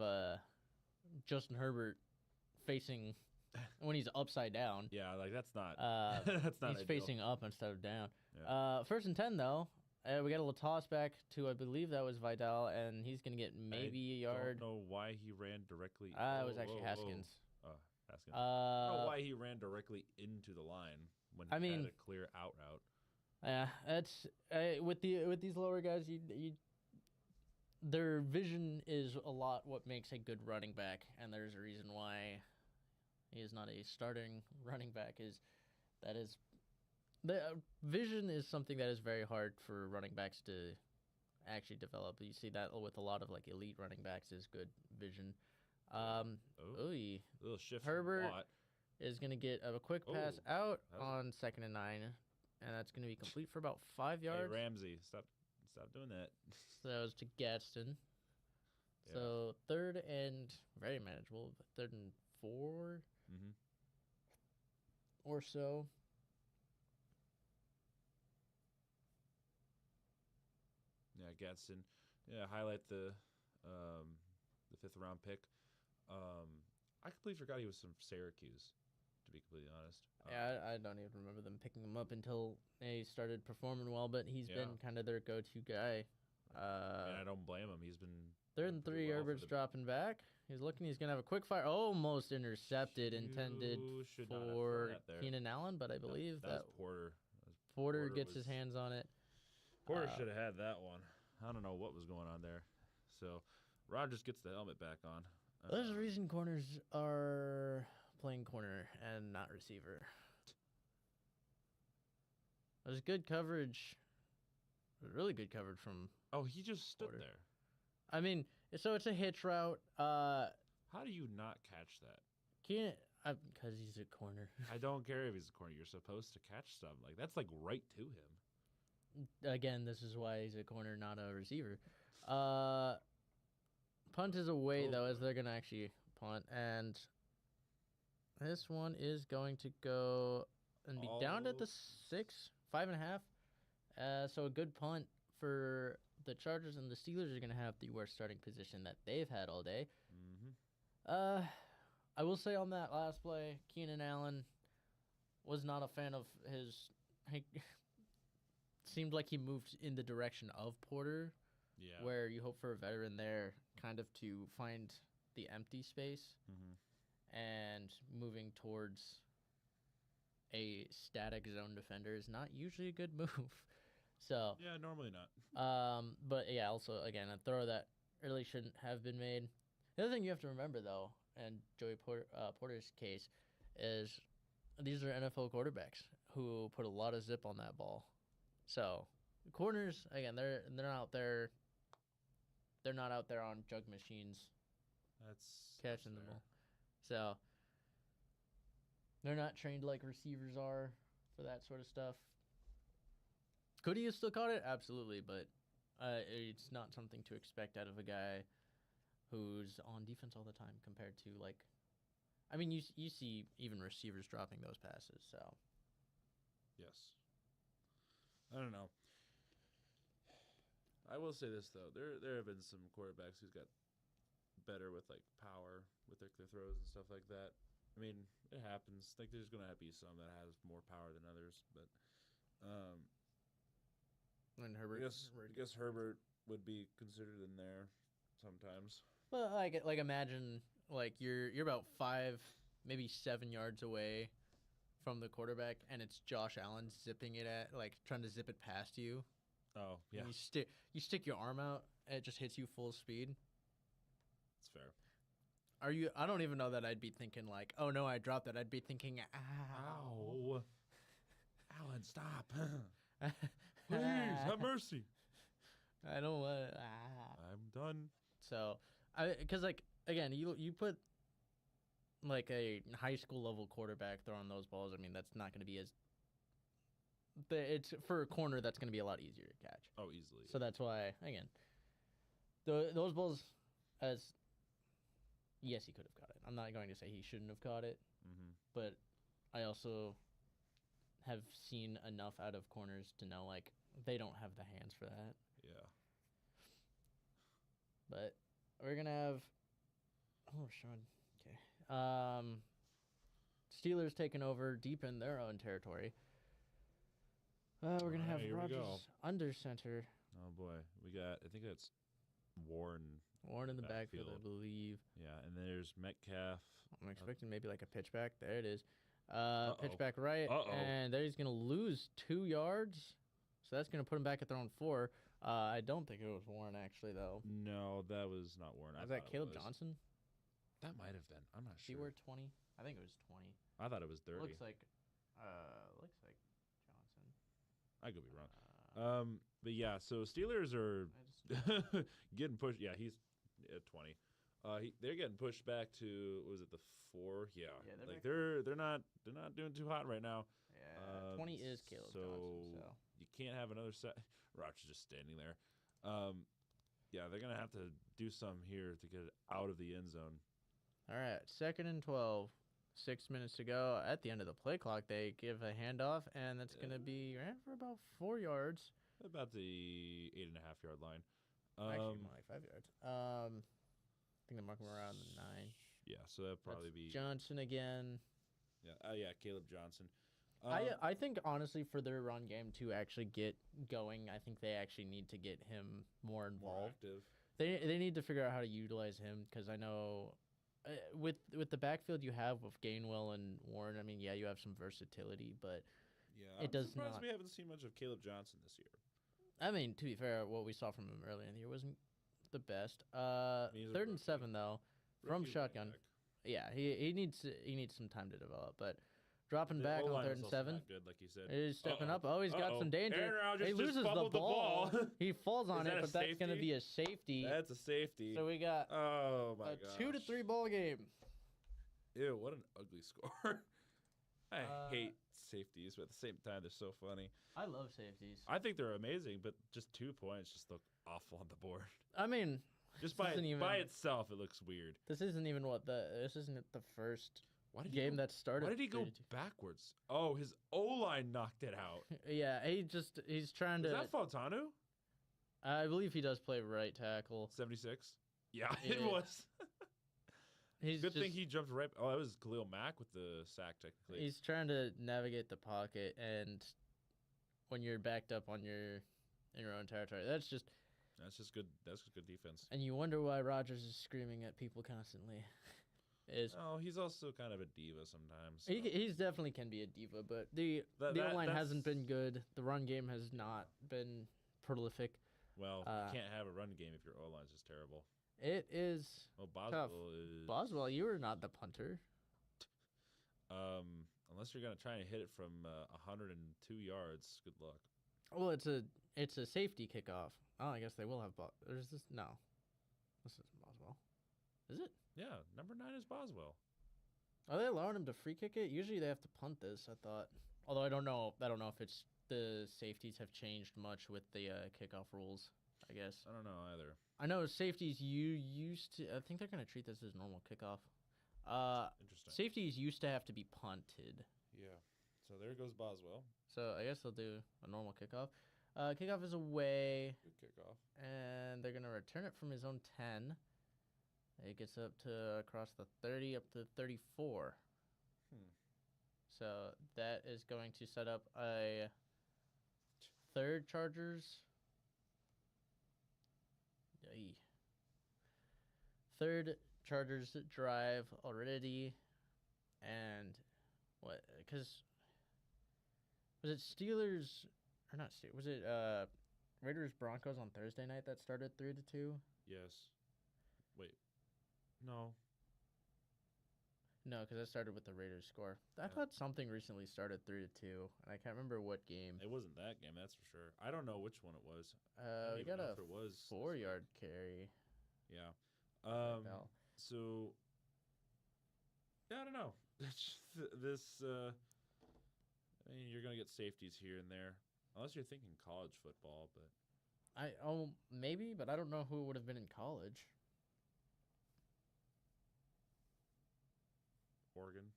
Speaker 2: Justin Herbert facing when he's upside down.
Speaker 1: Yeah, like that's not.
Speaker 2: That's
Speaker 1: not.
Speaker 2: He's
Speaker 1: ideal.
Speaker 2: facing up instead of down.
Speaker 1: Yeah.
Speaker 2: 1st and 10 though. We got a little toss back to, I believe that was Vidal, and he's gonna get maybe a yard.
Speaker 1: I don't know why he ran directly.
Speaker 2: It was actually Haskins.
Speaker 1: Haskins. I don't know why he ran directly into the line when he had a clear out route.
Speaker 2: Yeah, that's with these lower guys. Their vision is a lot what makes a good running back, and there's a reason why he is not a starting running back. The vision is something that is very hard for running backs to actually develop. You see that with a lot of like elite running backs is good vision.
Speaker 1: Little shift.
Speaker 2: Herbert is going to get a quick pass out on 2nd and 9, and that's going to be complete for about 5 yards.
Speaker 1: Hey, Ramsey, stop doing that.
Speaker 2: So that was to Gadsden. Yeah. So 3rd and very manageable, 3rd and 4 or so.
Speaker 1: Yeah, Gadsden. Yeah, highlight the 5th round pick. I completely forgot he was from Syracuse, to be completely honest.
Speaker 2: Yeah, I don't even remember them picking him up until they started performing well, but he's been kind of their go-to guy.
Speaker 1: And I don't blame him. He's been
Speaker 2: 3rd and 3, Herbert's dropping back. He's looking. He's going to have a quick fire. Almost intercepted, intended for Keenan Allen, but I believe that
Speaker 1: Porter.
Speaker 2: Porter gets his hands on it.
Speaker 1: Porter should have had that one. I don't know what was going on there. So Rodgers gets the helmet back on.
Speaker 2: There's a reason corners are playing corner and not receiver. There's good coverage. Really good coverage from.
Speaker 1: Oh, he just stood
Speaker 2: Porter.
Speaker 1: there.
Speaker 2: I mean, so it's a hitch route.
Speaker 1: How do you not catch that?
Speaker 2: Because he's a corner.
Speaker 1: I don't care if he's a corner. You're supposed to catch stuff. Like, that's like right to him.
Speaker 2: Again, this is why he's a corner, not a receiver. Punt is away, though, as they're going to actually punt. And this one is going to go and be down at the 5.5. So a good punt for the Chargers, and the Steelers are going to have the worst starting position that they've had all day. I will say on that last play, Keenan Allen was not a fan of his. He seemed like he moved in the direction of Porter, where you hope for a veteran there kind of to find the empty space, and moving towards a static zone defender is not usually a good move. So
Speaker 1: yeah, normally not.
Speaker 2: But yeah, also again, a throw that really shouldn't have been made. The other thing you have to remember, though, and Joey Porter's case, is these are NFL quarterbacks who put a lot of zip on that ball. So corners, again, they're not out there. They're not out there on jug machines.
Speaker 1: That's
Speaker 2: catching the ball. So they're not trained like receivers are for that sort of stuff. Could he have still caught it? Absolutely, but it's not something to expect out of a guy who's on defense all the time compared to, like, I mean, you see even receivers dropping those passes, so.
Speaker 1: Yes. I don't know. I will say this though, there have been some quarterbacks who's got better with like power with their throws and stuff like that. I mean, it happens. Like there's gonna be some that has more power than others, but
Speaker 2: And
Speaker 1: I
Speaker 2: Herbert.
Speaker 1: guess Herbert would be considered in there sometimes.
Speaker 2: Well, like imagine like you're about 5, maybe 7 yards away from the quarterback, and it's Josh Allen zipping it at like trying to zip it past you.
Speaker 1: Oh yeah,
Speaker 2: And you stick your arm out, and it just hits you full speed.
Speaker 1: that's fair.
Speaker 2: Are you? I don't even know that I'd be thinking like, oh no, I dropped it. I'd be thinking, ow.
Speaker 1: Ow. Alan, stop. Please, have mercy.
Speaker 2: I don't want.
Speaker 1: I'm done.
Speaker 2: So, because like again, you put like a high school level quarterback throwing those balls. I mean, that's not going to be as. It's for a corner that's going to be a lot easier to catch.
Speaker 1: Oh, easily.
Speaker 2: So that's why again, those balls, as yes, he could have caught it. I'm not going to say he shouldn't have caught it, but I also have seen enough out of corners to know like they don't have the hands for that.
Speaker 1: Yeah.
Speaker 2: But we're gonna have Sean. Okay. Steelers taking over deep in their own territory. We're gonna have
Speaker 1: here we go.
Speaker 2: Rodgers under center.
Speaker 1: Oh boy, we got. I think that's Warren.
Speaker 2: Warren in the backfield, I believe.
Speaker 1: Yeah, and there's Metcalf.
Speaker 2: I'm expecting maybe like a pitchback. There it is.
Speaker 1: Uh-oh.
Speaker 2: Pitchback right, and there he's gonna lose 2 yards. So that's gonna put him back at their own 4. I don't think it was Warren actually though.
Speaker 1: No, that was not Warren.
Speaker 2: Was that Caleb Johnson?
Speaker 1: That might have been. I'm not sure.
Speaker 2: He wore 20. I think it was 20.
Speaker 1: I thought it was 30.
Speaker 2: Looks like Johnson.
Speaker 1: I could be wrong. But yeah, so Steelers are getting pushed. Yeah, he's at 20. They're getting pushed back to was it the 4? Yeah, like they're not doing too hot right now.
Speaker 2: Yeah, 20 is Caleb Johnson. So
Speaker 1: you can't have another set. Roch's just standing there. Yeah, they're gonna have to do some here to get it out of the end zone.
Speaker 2: All right, 2nd and 12. 6 minutes to go. At the end of the play clock, they give a handoff, and that's going to be ran for about 4 yards.
Speaker 1: About the 8.5 yard line.
Speaker 2: Actually, more like 5 yards. I think they're marking around the 9.
Speaker 1: Yeah, so that'd probably be
Speaker 2: Johnson again.
Speaker 1: Yeah, yeah, Caleb Johnson.
Speaker 2: I think honestly for their run game to actually get going, I think they actually need to get him more involved.
Speaker 1: More active.
Speaker 2: They need to figure out how to utilize him because I know. With the backfield you have with Gainwell and Warren, I mean, yeah, you have some versatility, but
Speaker 1: yeah,
Speaker 2: it does
Speaker 1: surprised
Speaker 2: not.
Speaker 1: We haven't seen much of Caleb Johnson this year.
Speaker 2: I mean, to be fair, what we saw from him earlier in the year wasn't the best. 3rd and 7 though, from shotgun. Yeah, he needs some time to develop, but dropping back on 3rd and 7.
Speaker 1: Good, like you said.
Speaker 2: He's stepping up. Oh, he's got some danger. He loses the ball. He falls on it, but that's going to be a safety.
Speaker 1: That's a safety.
Speaker 2: So we got
Speaker 1: a
Speaker 2: 2-3 ball game.
Speaker 1: Ew, what an ugly score. I hate safeties, but at the same time, they're so funny.
Speaker 2: I love safeties.
Speaker 1: I think they're amazing, but just 2 points just look awful on the board.
Speaker 2: I mean,
Speaker 1: just by itself, it looks weird.
Speaker 2: This isn't the first game that started.
Speaker 1: Why did he go backwards? Oh, his O-line knocked it out.
Speaker 2: Yeah, he's trying to.
Speaker 1: Is that Fautanu?
Speaker 2: I believe he does play right tackle.
Speaker 1: 76? Yeah, it was. Good thing he jumped right. Oh, that was Khalil Mack with the sack, technically.
Speaker 2: He's trying to navigate the pocket, and when you're backed up in your own territory, that's just
Speaker 1: good. That's just good defense.
Speaker 2: And you wonder why Rodgers is screaming at people constantly.
Speaker 1: He's also kind of a diva sometimes.
Speaker 2: So. He's definitely can be a diva, but the O-line hasn't been good. The run game has not been prolific.
Speaker 1: Well, you can't have a run game if your O-line's just terrible.
Speaker 2: It is.
Speaker 1: Well, Boswell is.
Speaker 2: Boswell, you are not the punter.
Speaker 1: Unless you're gonna try and hit it from 102 yards. Good luck.
Speaker 2: Well, it's a safety kickoff. Oh, I guess they will have. There's this. No, this isn't Boswell. Is it?
Speaker 1: Yeah, number 9 is Boswell.
Speaker 2: Are they allowing him to free kick it? Usually they have to punt this. I thought. Although I don't know if it's the safeties have changed much with the kickoff rules. I guess.
Speaker 1: I don't know either.
Speaker 2: I know safeties used to. I think they're gonna treat this as normal kickoff.
Speaker 1: Interesting.
Speaker 2: Safeties used to have to be punted.
Speaker 1: Yeah. So there goes Boswell.
Speaker 2: So I guess they'll do a normal kickoff. Kickoff is away,
Speaker 1: Good kickoff.
Speaker 2: and they're going to return it from his own 10. It gets up to across the 30, up to 34. So that is going to set up a third Chargers. Yay. Third Chargers drive already. And what? Because was it Steelers or not Steelers? Was it Raiders Broncos on Thursday night that started 3-2?
Speaker 1: Yes. Wait. No.
Speaker 2: No, because that started with the Raiders score. I thought something recently started 3-2, and I can't remember what game.
Speaker 1: It wasn't that game, that's for sure. I don't know which one it was.
Speaker 2: We got a
Speaker 1: it was
Speaker 2: 4-yard carry.
Speaker 1: Yeah. So yeah, I don't know. I mean, you're gonna get safeties here and there, unless you're thinking college football. But
Speaker 2: Maybe, but I don't know who would have been in college.
Speaker 1: Oregon.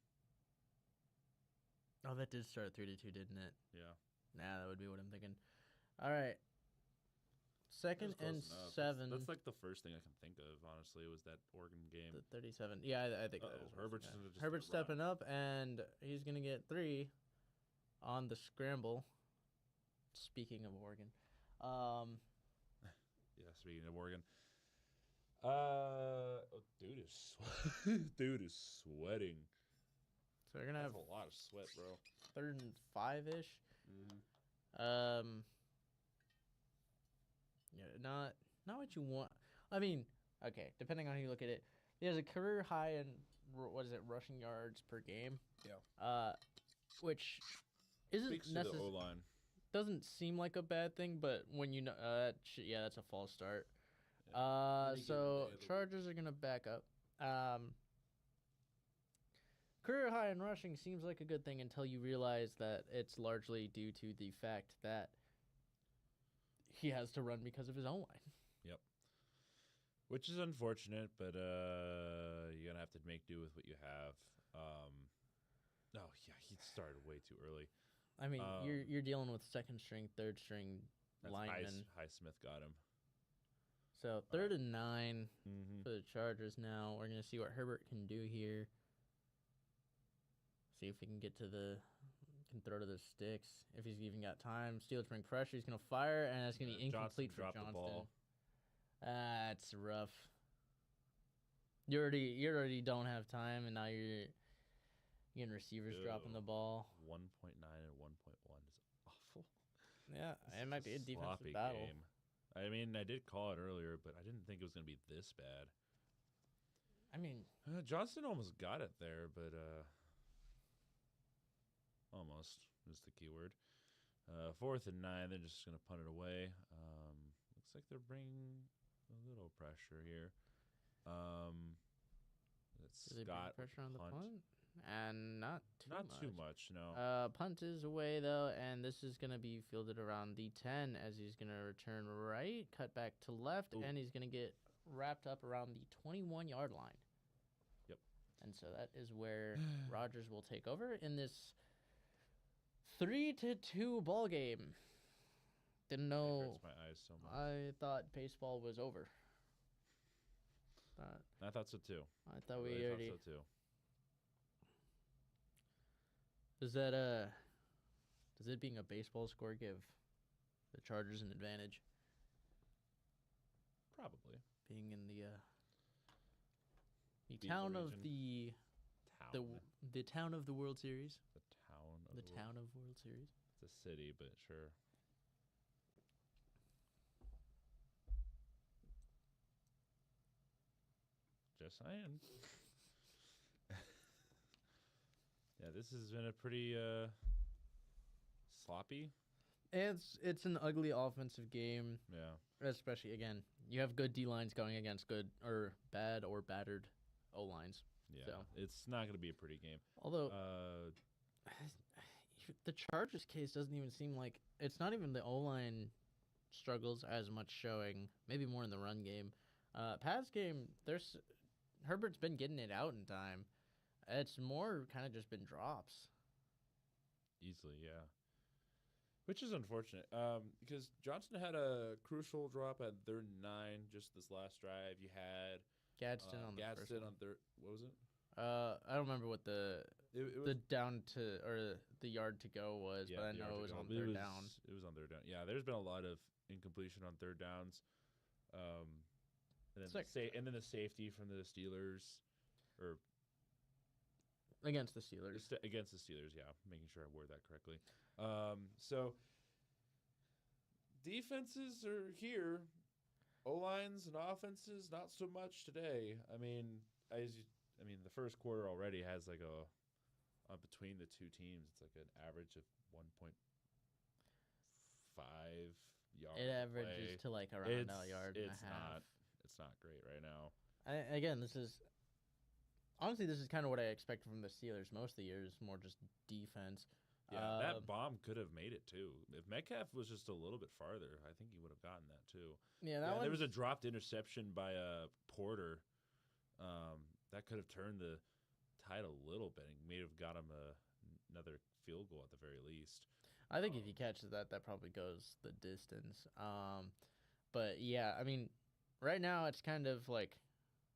Speaker 2: Oh, that did start 3-2, didn't it?
Speaker 1: Yeah.
Speaker 2: Nah, that would be what I'm thinking. All right. Second and
Speaker 1: enough.
Speaker 2: 7.
Speaker 1: That's like the first thing I can think of, honestly, was that Oregon game.
Speaker 2: The 37. Yeah, I think that is. Herbert's stepping up, and he's going to get 3 on the scramble. Speaking of Oregon.
Speaker 1: Yeah, speaking of Oregon. Dude is sweating.
Speaker 2: So we're going to have
Speaker 1: a lot of sweat, bro.
Speaker 2: 3rd and 5-ish.
Speaker 1: Mm-hmm.
Speaker 2: Yeah, not what you want. I mean, okay, depending on how you look at it, he has a career high in rushing yards per game.
Speaker 1: Yeah.
Speaker 2: Which isn't necessarily
Speaker 1: O-line.
Speaker 2: Doesn't seem like a bad thing, but when you know, that's a false start.
Speaker 1: Yeah.
Speaker 2: So Chargers are gonna back up. Career high in rushing seems like a good thing until you realize that it's largely due to the fact that he has to run because of his own line.
Speaker 1: Yep. Which is unfortunate, but you're gonna have to make do with what you have. He started way too early.
Speaker 2: I mean, you're dealing with second string, third string linemen.
Speaker 1: Highsmith got him.
Speaker 2: So 3rd and 9 for the Chargers now. We're gonna see what Herbert can do here. See if he can can throw to the sticks. If he's even got time. Steelers bring pressure. He's gonna fire, and it's gonna be incomplete for Johnston. The ball. That's rough. You already don't have time, and now you're getting receivers dropping the ball.
Speaker 1: 1.9 and 1.1 is awful.
Speaker 2: Yeah, it might be a defensive battle.
Speaker 1: Game. I mean, I did call it earlier, but I didn't think it was going to be this bad.
Speaker 2: I mean,
Speaker 1: Johnston almost got it there, but almost is the key word. 4th and 9, they're just going to punt it away. Looks like they're bringing a little pressure here. Scott
Speaker 2: pressure on the punt, and not
Speaker 1: too much. No.
Speaker 2: Punt is away though, and this is going to be fielded around the 10 as he's going to return right, cut back to left, and he's going to get wrapped up around the 21-yard line.
Speaker 1: Yep.
Speaker 2: And so that is where Rodgers will take over in this 3-2 ball game. Didn't know.
Speaker 1: It hurts my eyes so much.
Speaker 2: I thought baseball was over.
Speaker 1: I thought so too.
Speaker 2: I thought we
Speaker 1: really
Speaker 2: already.
Speaker 1: thought so too.
Speaker 2: Does it being a baseball score give the Chargers an advantage?
Speaker 1: Probably.
Speaker 2: Being in the town of the town of the World Series.
Speaker 1: The
Speaker 2: town of World Series.
Speaker 1: It's a city, but sure. Just saying. Yeah, this has been a pretty sloppy.
Speaker 2: It's an ugly offensive game.
Speaker 1: Yeah.
Speaker 2: Especially, again, you have good D-lines going against good or bad or battered O-lines.
Speaker 1: Yeah,
Speaker 2: so.
Speaker 1: It's not going to be a pretty game.
Speaker 2: Although, the Chargers case doesn't even seem like... It's not even the O-line struggles as much showing. Maybe more in the run game. Pass game, Herbert's been getting it out in time. It's more kind of just been drops.
Speaker 1: Easily, yeah. which is unfortunate. Because Johnson had a crucial drop at 3rd and 9 just this last drive. You had
Speaker 2: Gadsden on the first
Speaker 1: Gadsden
Speaker 2: one.
Speaker 1: on third. What was it?
Speaker 2: I don't remember what the
Speaker 1: It
Speaker 2: the
Speaker 1: was
Speaker 2: down to or the yard to go was, but I
Speaker 1: the
Speaker 2: know
Speaker 1: yard
Speaker 2: it was
Speaker 1: to go.
Speaker 2: on third down.
Speaker 1: It was on third down. Yeah, there's been a lot of incompletion on third downs. And then and then the safety from the Steelers, or
Speaker 2: Against the Steelers.
Speaker 1: Against the Steelers, yeah. Making sure I word that correctly. So defenses are here. O-lines and offenses, not so much today. I mean, the first quarter already has like between the two teams, it's like an average of 1.5 yards.
Speaker 2: It averages to like around a yard and a half.
Speaker 1: It's not great right now.
Speaker 2: Again, this is kind of what I expected from the Steelers most of the year. Is more just defense.
Speaker 1: Yeah, that bomb could have made it too. If Metcalf was just a little bit farther, I think he would have gotten that too.
Speaker 2: Yeah,
Speaker 1: there was a dropped interception by Porter. That could have turned the tide a little bit and may have got him another field goal at the very least.
Speaker 2: I think if he catches that probably goes the distance. But yeah, I mean, right now it's kind of like,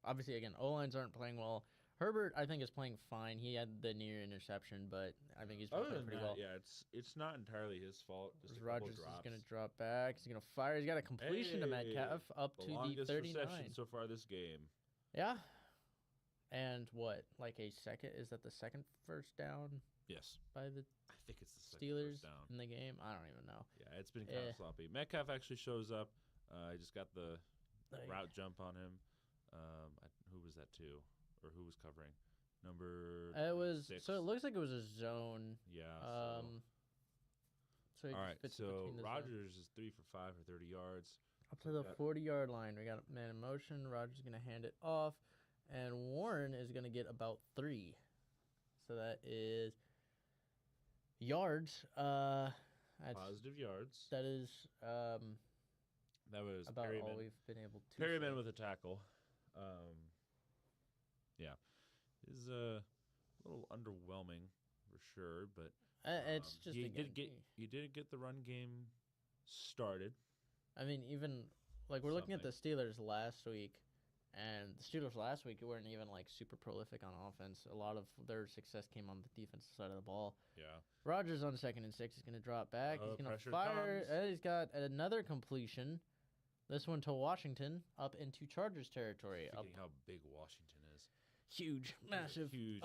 Speaker 2: obviously, again, O-lines aren't playing well. Herbert, I think, is playing fine. He had the near interception, but I think he's playing pretty well.
Speaker 1: Yeah, it's not entirely his fault.
Speaker 2: Rodgers is going to drop back. He's going to fire. He's got a completion to Metcalf up to the 39.
Speaker 1: Reception so far this game.
Speaker 2: Yeah. And what? Like a second? Is that the second first down?
Speaker 1: Yes.
Speaker 2: By the
Speaker 1: I think it's the
Speaker 2: Steelers
Speaker 1: second first down
Speaker 2: in the game? I don't even know.
Speaker 1: Yeah, it's been kind of sloppy. Metcalf actually shows up. I just got the route jump on him. Who was that to? Or who was covering? Number
Speaker 2: It was
Speaker 1: 6.
Speaker 2: So it looks like it was a zone.
Speaker 1: Yeah.
Speaker 2: So
Speaker 1: all right. So Rodgers is 3 for 5 for 30 yards.
Speaker 2: Up to the 40-yard line. We got a man in motion. Rodgers is going to hand it off, and Warren is going to get about 3. So that is yards.
Speaker 1: Positive yards.
Speaker 2: That is
Speaker 1: that was
Speaker 2: about
Speaker 1: Perryman.
Speaker 2: all we've been able to.
Speaker 1: Perryman with a tackle. Yeah, is a little underwhelming for sure, but
Speaker 2: it's just
Speaker 1: he did get the run game started.
Speaker 2: I mean, even like we're looking at the Steelers last week, and the Steelers last week weren't even like super prolific on offense. A lot of their success came on the defensive side of the ball.
Speaker 1: Yeah,
Speaker 2: Rodgers on 2nd and 6 is going to drop back. He's going to fire. He's got another completion. This one to Washington up into Chargers territory.
Speaker 1: Thinking how big Washington is.
Speaker 2: Huge, massive.
Speaker 1: Huge.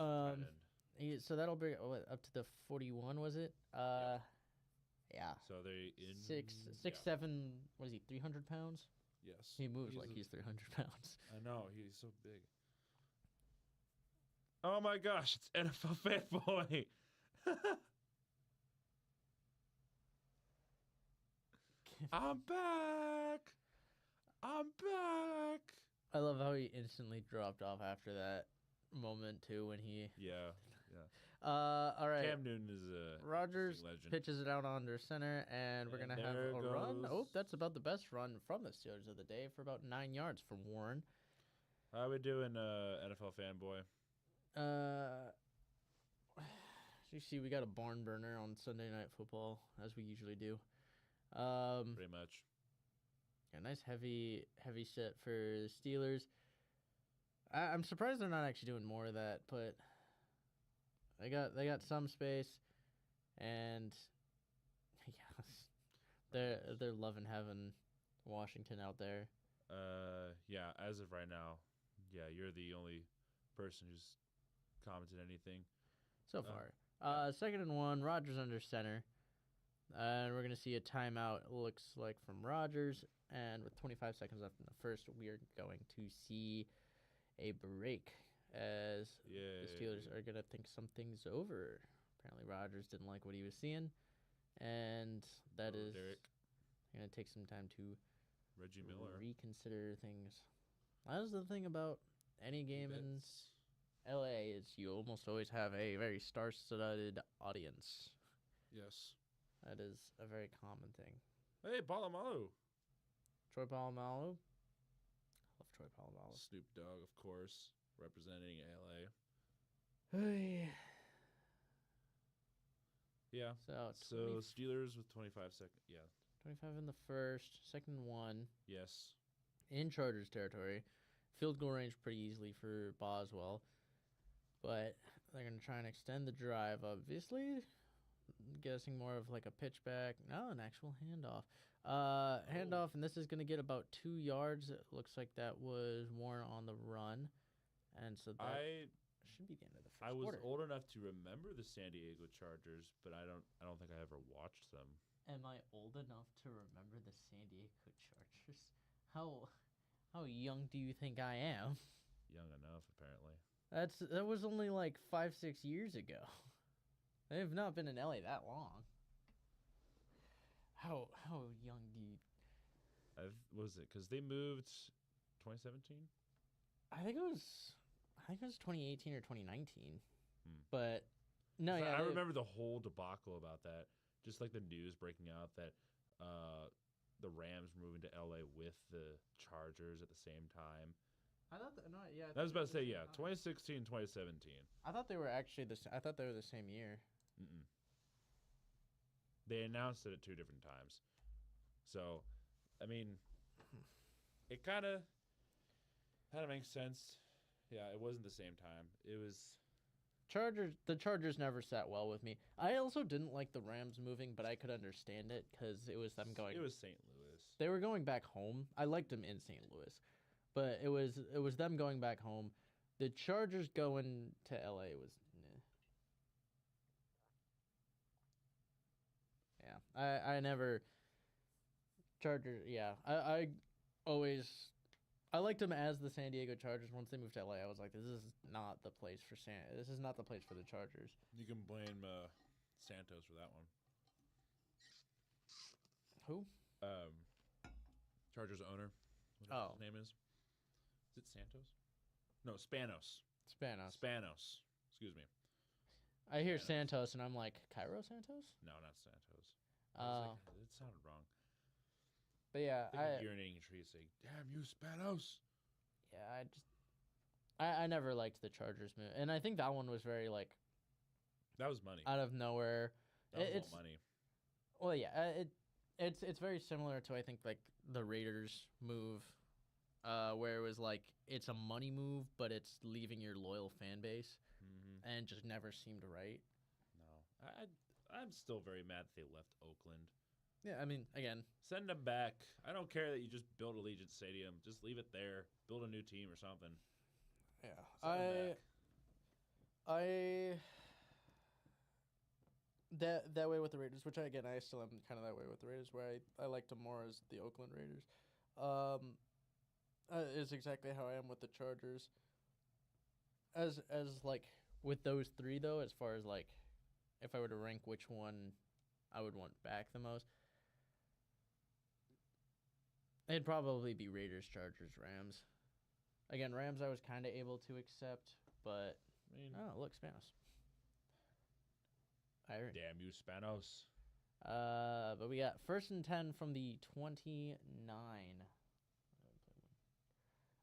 Speaker 2: So that'll bring up to the 41, was it? Yeah.
Speaker 1: So they in
Speaker 2: 7. What is he? 300 pounds?
Speaker 1: Yes.
Speaker 2: He moves like he's 300 pounds.
Speaker 1: I know, he's so big. Oh my gosh! It's NFL Fanboy. I'm back.
Speaker 2: I love how he instantly dropped off after that moment too when he.
Speaker 1: Yeah.
Speaker 2: All right.
Speaker 1: Cam Newton is a
Speaker 2: Rodgers
Speaker 1: legend.
Speaker 2: pitches it out under center, and we're gonna have a run. Oh, that's about the best run from the Steelers of the day for about 9 yards from Warren.
Speaker 1: How we doing, NFL Fanboy?
Speaker 2: You see, we got a barn burner on Sunday Night Football, as we usually do.
Speaker 1: Pretty much.
Speaker 2: A nice heavy set for the Steelers. I'm surprised they're not actually doing more of that, but they got some space, and yes, they're loving having Washington out there.
Speaker 1: Yeah, as of right now, yeah, you're the only person who's commented anything
Speaker 2: so far. 2nd and 1, Rodgers under center. And we're going to see a timeout, looks like, from Rodgers. And with 25 seconds left in the first, we're going to see a break as the Steelers are going to think something's over. Apparently Rodgers didn't like what he was seeing. And that is going to take some time to
Speaker 1: Reggie Miller
Speaker 2: reconsider things. That's the thing about any game in LA is you almost always have a very star-studded audience.
Speaker 1: Yes.
Speaker 2: That is a very common thing.
Speaker 1: Hey, Polamalu.
Speaker 2: Troy Polamalu. Love Troy Polamalu.
Speaker 1: Snoop Dogg, of course, representing LA.
Speaker 2: Hey.
Speaker 1: Yeah.
Speaker 2: So,
Speaker 1: So Steelers with 25 seconds. Yeah.
Speaker 2: 25 in the first, second and 1
Speaker 1: Yes.
Speaker 2: in Chargers territory. Field goal range pretty easily for Boswell. But they're going to try and extend the drive, obviously. I'm guessing more of like a pitchback. No, an actual handoff. Handoff, and this is going to get about 2 yards. It looks like that was Warren on the run. And so that should be the end of the first
Speaker 1: I was
Speaker 2: quarter.
Speaker 1: old enough to remember the San Diego Chargers, but I don't think I ever watched them.
Speaker 2: Am I old enough to remember the San Diego Chargers? How young do you think I am?
Speaker 1: Young enough, apparently.
Speaker 2: That was only like 5-6 years ago. They have not been in LA that long. How young do you?
Speaker 1: What was it? Because they moved 2017.
Speaker 2: I think it was 2018 or 2019. But no, yeah,
Speaker 1: I remember the whole debacle about that. Just like the news breaking out that the Rams were moving to LA with the Chargers at the same time.
Speaker 2: I thought that, no, yeah.
Speaker 1: I was about to say 2016, 2017.
Speaker 2: I thought they were actually I thought they were the same year.
Speaker 1: Mm-mm. They announced it at 2 different times. So, I mean, it kind of makes sense. Yeah, it wasn't the same time. It was
Speaker 2: The Chargers never sat well with me. I also didn't like the Rams moving, but I could understand it because it was them going.
Speaker 1: It was St. Louis.
Speaker 2: They were going back home. I liked them in St. Louis, but it was them going back home. The Chargers going to LA was. Yeah, I never. Chargers. Yeah, I always. I liked them as the San Diego Chargers. Once they moved to LA, I was like, this is not the place for This is not the place for the Chargers.
Speaker 1: You can blame Santos for that one.
Speaker 2: Who?
Speaker 1: Chargers owner. What his name is? Is it Santos? No, Spanos. Spanos. Excuse me.
Speaker 2: I hear Santos, and I'm like, Cairo Santos?
Speaker 1: No, not Santos. It sounded wrong.
Speaker 2: But yeah,
Speaker 1: I urinating a tree saying, "Damn you, Spanos!"
Speaker 2: Yeah, I never liked the Chargers move, and I think that one was very like.
Speaker 1: That was money.
Speaker 2: Out of nowhere.
Speaker 1: It's money.
Speaker 2: Well, yeah, it's very similar to I think like the Raiders move, where it was like it's a money move, but it's leaving your loyal fan base, and just never seemed right.
Speaker 1: No, I'm still very mad that they left Oakland.
Speaker 2: Yeah, I mean, again,
Speaker 1: send them back. I don't care that you just built Allegiant Stadium. Just leave it there. Build a new team or something.
Speaker 2: Yeah, that way with the Raiders, which I still am kind of that way with the Raiders, where I liked them more as the Oakland Raiders. Is exactly how I am with the Chargers. As like with those three though, as far as like if I were to rank which one I would want back the most, it'd probably be Raiders, Chargers, Rams. Again, Rams I was kind of able to accept, but look, Spanos.
Speaker 1: Damn you, Spanos.
Speaker 2: But we got 1st and 10 from the 29.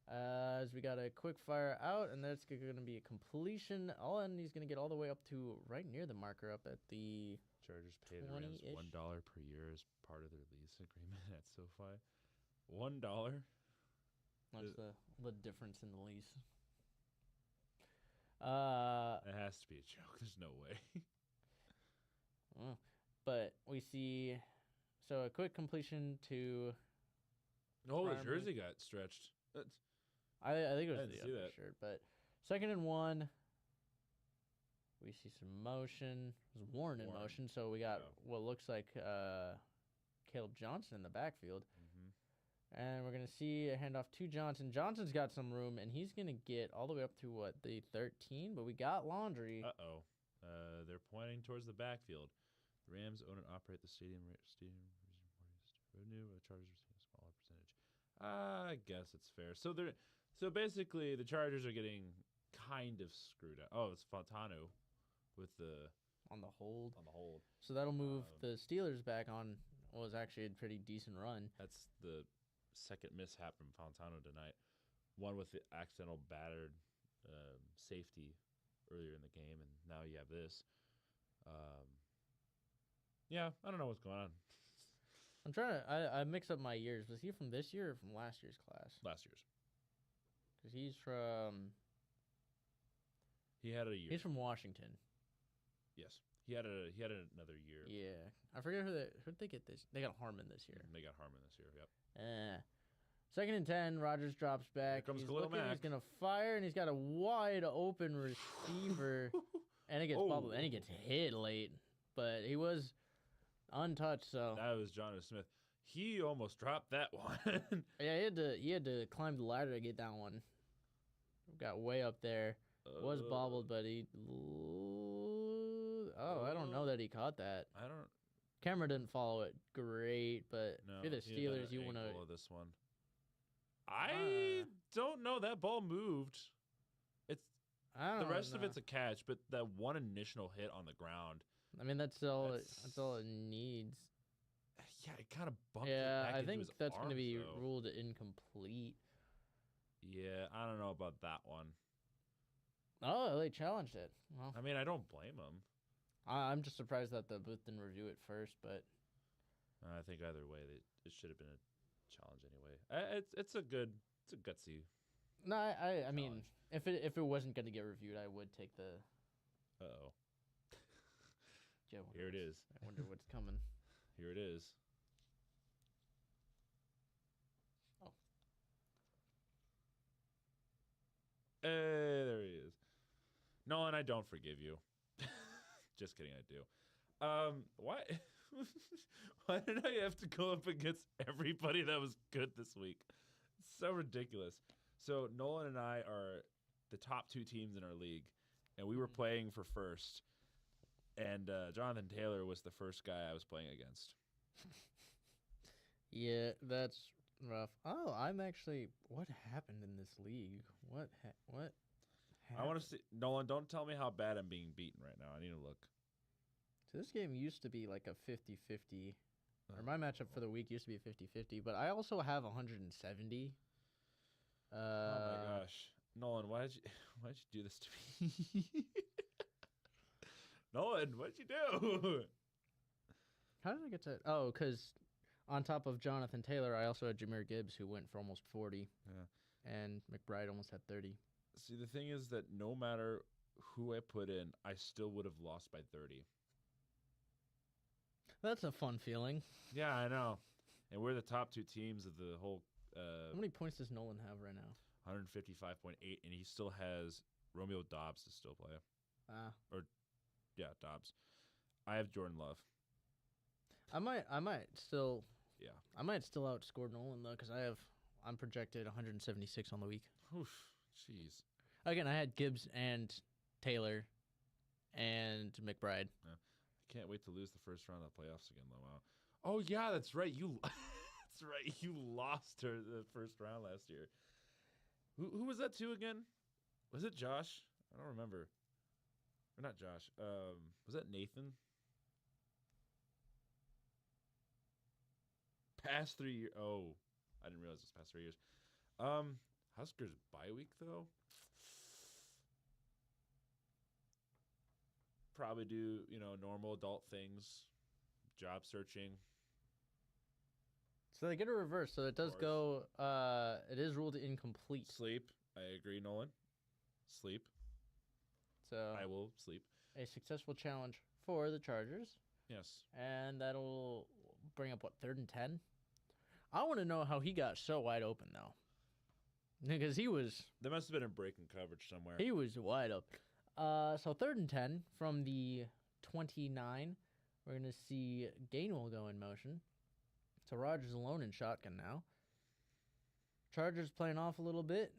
Speaker 2: As we got a quick fire out, and that's going to be a completion. And he's going to get all the way up to right near the marker, up at the
Speaker 1: Chargers pay the Rams $1 per year as part of their lease agreement at SoFi. $1.
Speaker 2: What's the difference in the lease?
Speaker 1: It has to be a joke. There's no way.
Speaker 2: But we see, so a quick completion to.
Speaker 1: Oh, the jersey got stretched.
Speaker 2: I think it was the other shirt, but 2nd and 1. We see some motion. It was Warren in motion, so we got what looks like Caleb Johnson in the backfield. And we're going to see a handoff to Johnson. Johnson's got some room, and he's going to get all the way up to, the 13? But we got Laundry.
Speaker 1: Uh-oh. They're pointing towards the backfield. The Rams own and operate the stadium revenue. Chargers receive a smaller percentage. I guess it's fair. So basically, the Chargers are getting kind of screwed up. Oh, it's Fontano with the...
Speaker 2: On the hold. So
Speaker 1: So
Speaker 2: that'll move the Steelers back on what was actually a pretty decent run.
Speaker 1: That's the second mishap from Fontano tonight. One with the accidental battered safety earlier in the game, and now you have this. Yeah, I don't know what's going on.
Speaker 2: I'm trying to. I mix up my years. Was he from this year or from last year's class?
Speaker 1: Last year's.
Speaker 2: Because he's from.
Speaker 1: He had a year.
Speaker 2: He's from Washington.
Speaker 1: Yes, he had another year.
Speaker 2: Yeah, I forget who'd they get this. They got Harmon this year.
Speaker 1: They got Harmon this year. Yep.
Speaker 2: 2nd and 10. Rogers drops back.
Speaker 1: Here comes
Speaker 2: He's
Speaker 1: Khalil
Speaker 2: looking,
Speaker 1: Mack.
Speaker 2: He's gonna fire, and he's got a wide open receiver, and it gets bubbled, and he gets hit late, but he was untouched. So
Speaker 1: that was Jonathan Smith. He almost dropped that one.
Speaker 2: yeah, he had to climb the ladder to get that one. Got way up there. Was bobbled, but he. Oh, I don't know that he caught that.
Speaker 1: I don't.
Speaker 2: Camera didn't follow it great, but
Speaker 1: No,
Speaker 2: if you're the Steelers, you want to.
Speaker 1: This one. I don't know. That ball moved. It's the rest of it's a catch, but that one initial hit on the ground.
Speaker 2: I mean, that's all. That's all it needs.
Speaker 1: Yeah, it kind of bumped.
Speaker 2: Yeah,
Speaker 1: it back
Speaker 2: I
Speaker 1: into
Speaker 2: think
Speaker 1: his
Speaker 2: that's going to
Speaker 1: arms,
Speaker 2: be
Speaker 1: though.
Speaker 2: ruled incomplete.
Speaker 1: Yeah, I don't know about that one.
Speaker 2: Oh, they challenged it. Well,
Speaker 1: I mean, I don't blame them.
Speaker 2: I'm just surprised that the booth didn't review it first, but
Speaker 1: I think either way, it should have been a challenge anyway. It's a gutsy.
Speaker 2: no, I mean,
Speaker 1: challenge.
Speaker 2: if it wasn't going to get reviewed, I would take the.
Speaker 1: Uh-oh.
Speaker 2: Yeah,
Speaker 1: Here it is.
Speaker 2: I wonder what's coming.
Speaker 1: Here it is.
Speaker 2: Oh.
Speaker 1: Hey, there he is. Nolan, I don't forgive you. Just kidding, I do. Why? Why did I have to go up against everybody that was good this week? It's so ridiculous. So Nolan and I are the top 2 teams in our league, and we were playing for first. And Jonathan Taylor was the first guy I was playing against.
Speaker 2: Yeah, that's rough. Oh, I'm actually. What happened in this league? What? What?
Speaker 1: I want to see. Nolan, don't tell me how bad I'm being beaten right now. I need to look.
Speaker 2: So this game used to be like a 50-50. Or my matchup for the week used to be 50-50, but I also have 170.
Speaker 1: Oh my gosh, Nolan, why'd you do this to me? Nolan, what'd you do?
Speaker 2: How did I get to? Oh, because on top of Jonathan Taylor, I also had Jahmyr Gibbs, who went for almost 40.
Speaker 1: Yeah.
Speaker 2: And McBride almost had 30.
Speaker 1: See, the thing is that no matter who I put in, I still would have lost by 30.
Speaker 2: That's a fun feeling.
Speaker 1: Yeah, I know. And we're the top 2 teams of the whole.
Speaker 2: How many points does Nolan have right now?
Speaker 1: 155.8, and he still has Romeo Dobbs to still play. Yeah, Dobbs. I have Jordan Love.
Speaker 2: I might still.
Speaker 1: Yeah.
Speaker 2: I might still outscore Nolan though, because I'm projected 176 on the week.
Speaker 1: Oof, jeez.
Speaker 2: Again, I had Gibbs and Taylor, and McBride.
Speaker 1: Yeah. I can't wait to lose the first round of the playoffs again, though. Wow. Oh yeah, that's right. That's right. You lost her the first round last year. Who was that to again? Was it Josh? I don't remember. Or not Josh. Was that Nathan? Past 3 years. Oh, I didn't realize it was past 3 years. Huskers bye week though. Probably do normal adult things, job searching.
Speaker 2: So they get a reverse. So it does go. It is ruled incomplete.
Speaker 1: Sleep. I agree, Nolan. Sleep.
Speaker 2: So
Speaker 1: I will sleep.
Speaker 2: A successful challenge for the Chargers.
Speaker 1: Yes.
Speaker 2: And that'll bring up what, 3rd and 10? I want to know how he got so wide open though. Because he was.
Speaker 1: There must have been a break in coverage somewhere.
Speaker 2: He was wide open. So 3rd and 10 from the 29. We're gonna see Gainwell go in motion. So Rodgers alone in shotgun now. Chargers playing off a little bit.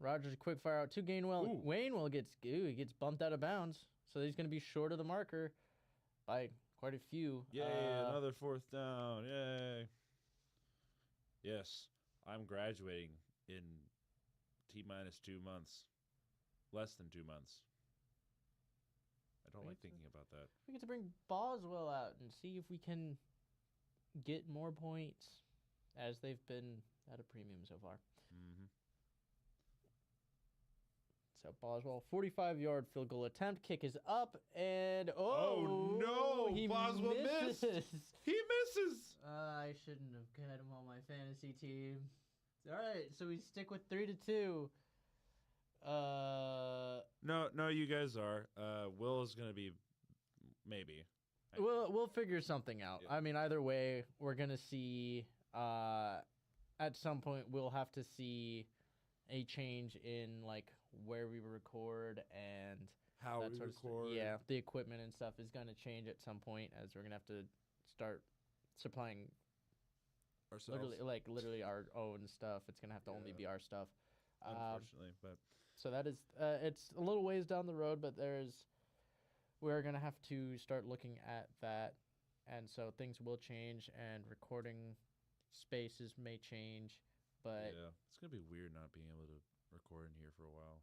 Speaker 2: Rodgers quick fire out to Gainwell.
Speaker 1: Ooh.
Speaker 2: Gainwell gets bumped out of bounds. So he's going to be short of the marker by quite a few.
Speaker 1: Yay, another 4th down. Yay. Yes, I'm graduating in T-minus 2 months. Less than 2 months. I don't like thinking about that.
Speaker 2: We get to bring Boswell out and see if we can get more points, as they've been at a premium so far.
Speaker 1: Mm-hmm.
Speaker 2: So Boswell, 45-yard field goal attempt. Kick is up, and
Speaker 1: Oh, no!
Speaker 2: he
Speaker 1: Boswell missed.
Speaker 2: misses.
Speaker 1: He misses.
Speaker 2: I shouldn't have had him on my fantasy team. All right, so we stick with 3-2.
Speaker 1: No, you guys are. Will is gonna be maybe.
Speaker 2: We'll figure something out.
Speaker 1: Yeah.
Speaker 2: I mean, either way, we're gonna see. At some point, we'll have to see a change in like where we record and
Speaker 1: How
Speaker 2: that
Speaker 1: we
Speaker 2: sort
Speaker 1: record.
Speaker 2: of yeah, the equipment and stuff is gonna change at some point as we're gonna have to start supplying
Speaker 1: Ourselves.
Speaker 2: literally our own stuff. It's gonna have to only
Speaker 1: Yeah.
Speaker 2: be our stuff.
Speaker 1: Unfortunately, but
Speaker 2: So that is it's a little ways down the road, but we're gonna have to start looking at that, and so things will change and recording spaces may change, but
Speaker 1: yeah, it's gonna be weird not being able to record in here for a while.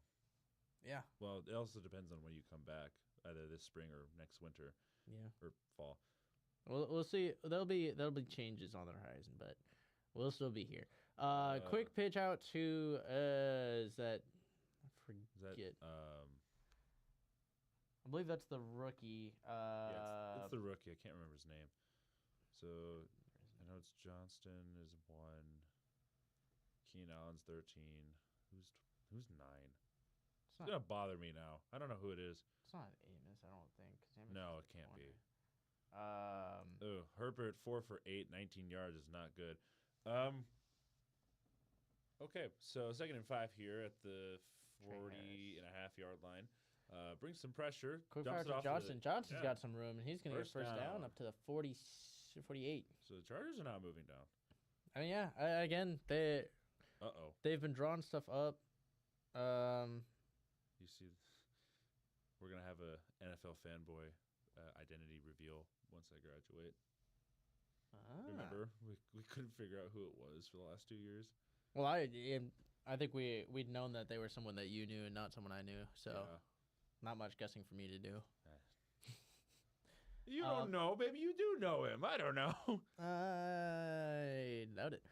Speaker 2: yeah,
Speaker 1: Well, it also depends on when you come back, either this spring or next winter
Speaker 2: yeah.
Speaker 1: or fall.
Speaker 2: We'll see. There'll be changes on the horizon, but we'll still be here. Quick pitch out to is that I
Speaker 1: Is that
Speaker 2: forget. I believe that's the rookie.
Speaker 1: yeah, it's the rookie. I can't remember his name. So I know it's Johnston is 1. Keenan Allen's 13. Who's 9? It's gonna bother me now. I don't know who it is.
Speaker 2: It's not Amos, I don't think. 'Cause Amos
Speaker 1: No,
Speaker 2: is
Speaker 1: it can't be.
Speaker 2: 20.
Speaker 1: Herbert 4 for 8, 19 yards is not good. Okay, so 2nd and 5 here at the 40.5-yard line. Brings some pressure.
Speaker 2: Quick
Speaker 1: dumps
Speaker 2: fire
Speaker 1: it
Speaker 2: to
Speaker 1: off
Speaker 2: Johnson. Johnson's
Speaker 1: yeah.
Speaker 2: got some room, and he's going to get
Speaker 1: First
Speaker 2: first down
Speaker 1: down.
Speaker 2: up to the 40, 48.
Speaker 1: So the Chargers are not moving down.
Speaker 2: I mean, yeah. Again,
Speaker 1: Uh-oh.
Speaker 2: they've been drawing stuff up.
Speaker 1: You see, we're going to have a NFL fanboy identity reveal once I graduate. Remember, we couldn't figure out who it was for the last 2 years.
Speaker 2: Well, I think we'd known that they were someone that you knew and not someone I knew, so
Speaker 1: Yeah.
Speaker 2: not much guessing for me to do.
Speaker 1: You don't know, baby. You do know him. I don't know.
Speaker 2: I doubt it.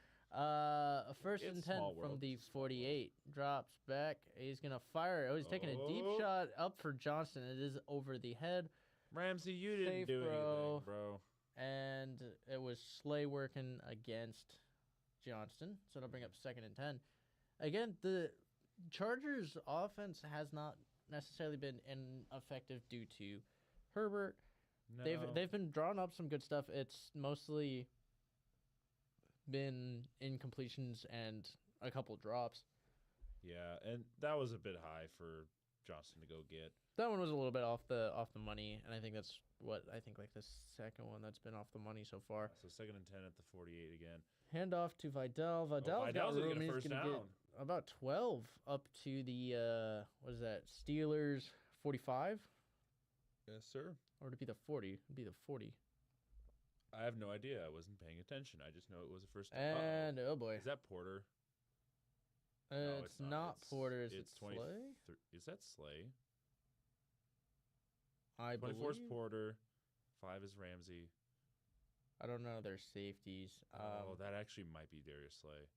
Speaker 2: First and
Speaker 1: It's
Speaker 2: 10
Speaker 1: small
Speaker 2: from
Speaker 1: world.
Speaker 2: the
Speaker 1: It's a small world.
Speaker 2: 48. Drops back. He's going to fire. Oh, he's taking a deep
Speaker 1: Oh.
Speaker 2: shot up for Johnston. It is over the head.
Speaker 1: Ramsey, you didn't
Speaker 2: Safe
Speaker 1: do
Speaker 2: throw.
Speaker 1: anything, bro.
Speaker 2: And it was Slay working against Johnston. So it'll bring up 2nd and 10. Again, the Chargers' offense has not necessarily been ineffective due to Herbert.
Speaker 1: No.
Speaker 2: They've been drawing up some good stuff. It's mostly been incompletions and a couple drops.
Speaker 1: Yeah, and that was a bit high for Johnston to go get.
Speaker 2: That one was a little bit off the money, and I think that's what like the second one that's been off the money so far.
Speaker 1: So 2nd and 10 at the 48 again.
Speaker 2: Hand off to Vidal. Vidal's got
Speaker 1: Vidal's gonna
Speaker 2: room.
Speaker 1: get a
Speaker 2: He's
Speaker 1: first
Speaker 2: gonna get
Speaker 1: down.
Speaker 2: about 12 up to the what is that? Steelers 45,
Speaker 1: Yes, sir.
Speaker 2: or to be the 40? It'd be the 40.
Speaker 1: I have no idea. I wasn't paying attention. I just know it was a first down.
Speaker 2: And oh boy,
Speaker 1: Is that Porter? No,
Speaker 2: it's not Porter. Is it
Speaker 1: it's 20
Speaker 2: Slay?
Speaker 1: Is that Slay?
Speaker 2: I
Speaker 1: 24 is
Speaker 2: believe.
Speaker 1: Porter. 5 is Ramsey.
Speaker 2: I don't know their safeties.
Speaker 1: That actually might be Darius Slay.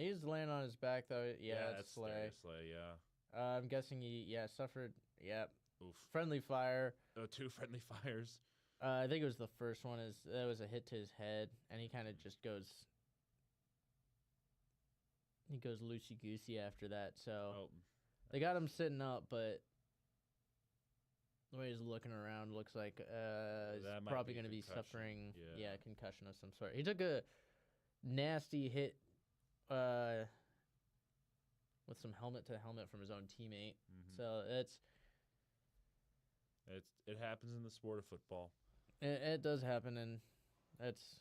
Speaker 2: He's laying on his back though. Yeah,
Speaker 1: that's
Speaker 2: it's Slay.
Speaker 1: Darius Slay, yeah.
Speaker 2: I'm guessing he suffered. Yeah,
Speaker 1: Oof.
Speaker 2: friendly fire.
Speaker 1: Oh, 2 friendly fires.
Speaker 2: I think it was the first one. That was a hit to his head, and he kind of just goes. He goes loosey goosey after that. So
Speaker 1: Oh,
Speaker 2: they got him sitting up, but the way he's looking around looks like he's
Speaker 1: that might
Speaker 2: probably
Speaker 1: be
Speaker 2: going to be
Speaker 1: concussion.
Speaker 2: suffering.
Speaker 1: Yeah.
Speaker 2: Concussion of some sort. He took a nasty hit with some helmet to helmet from his own teammate.
Speaker 1: mhm.
Speaker 2: So
Speaker 1: It happens in the sport of football.
Speaker 2: it does happen, and that's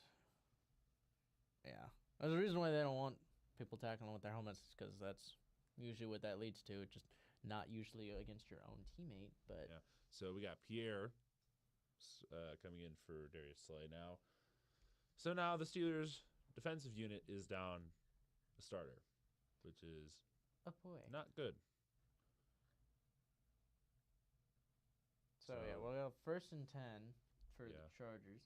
Speaker 2: there's a reason why they don't want people tackling with their helmets, because that's usually what that leads to. It's just not usually against your own teammate, but
Speaker 1: Yeah. So we got Pierre coming in for Darius Slay now. So now the Steelers' defensive unit is down a starter, which is
Speaker 2: oh boy.
Speaker 1: not good.
Speaker 2: So we'll go 1st and 10 for
Speaker 1: Yeah.
Speaker 2: the Chargers.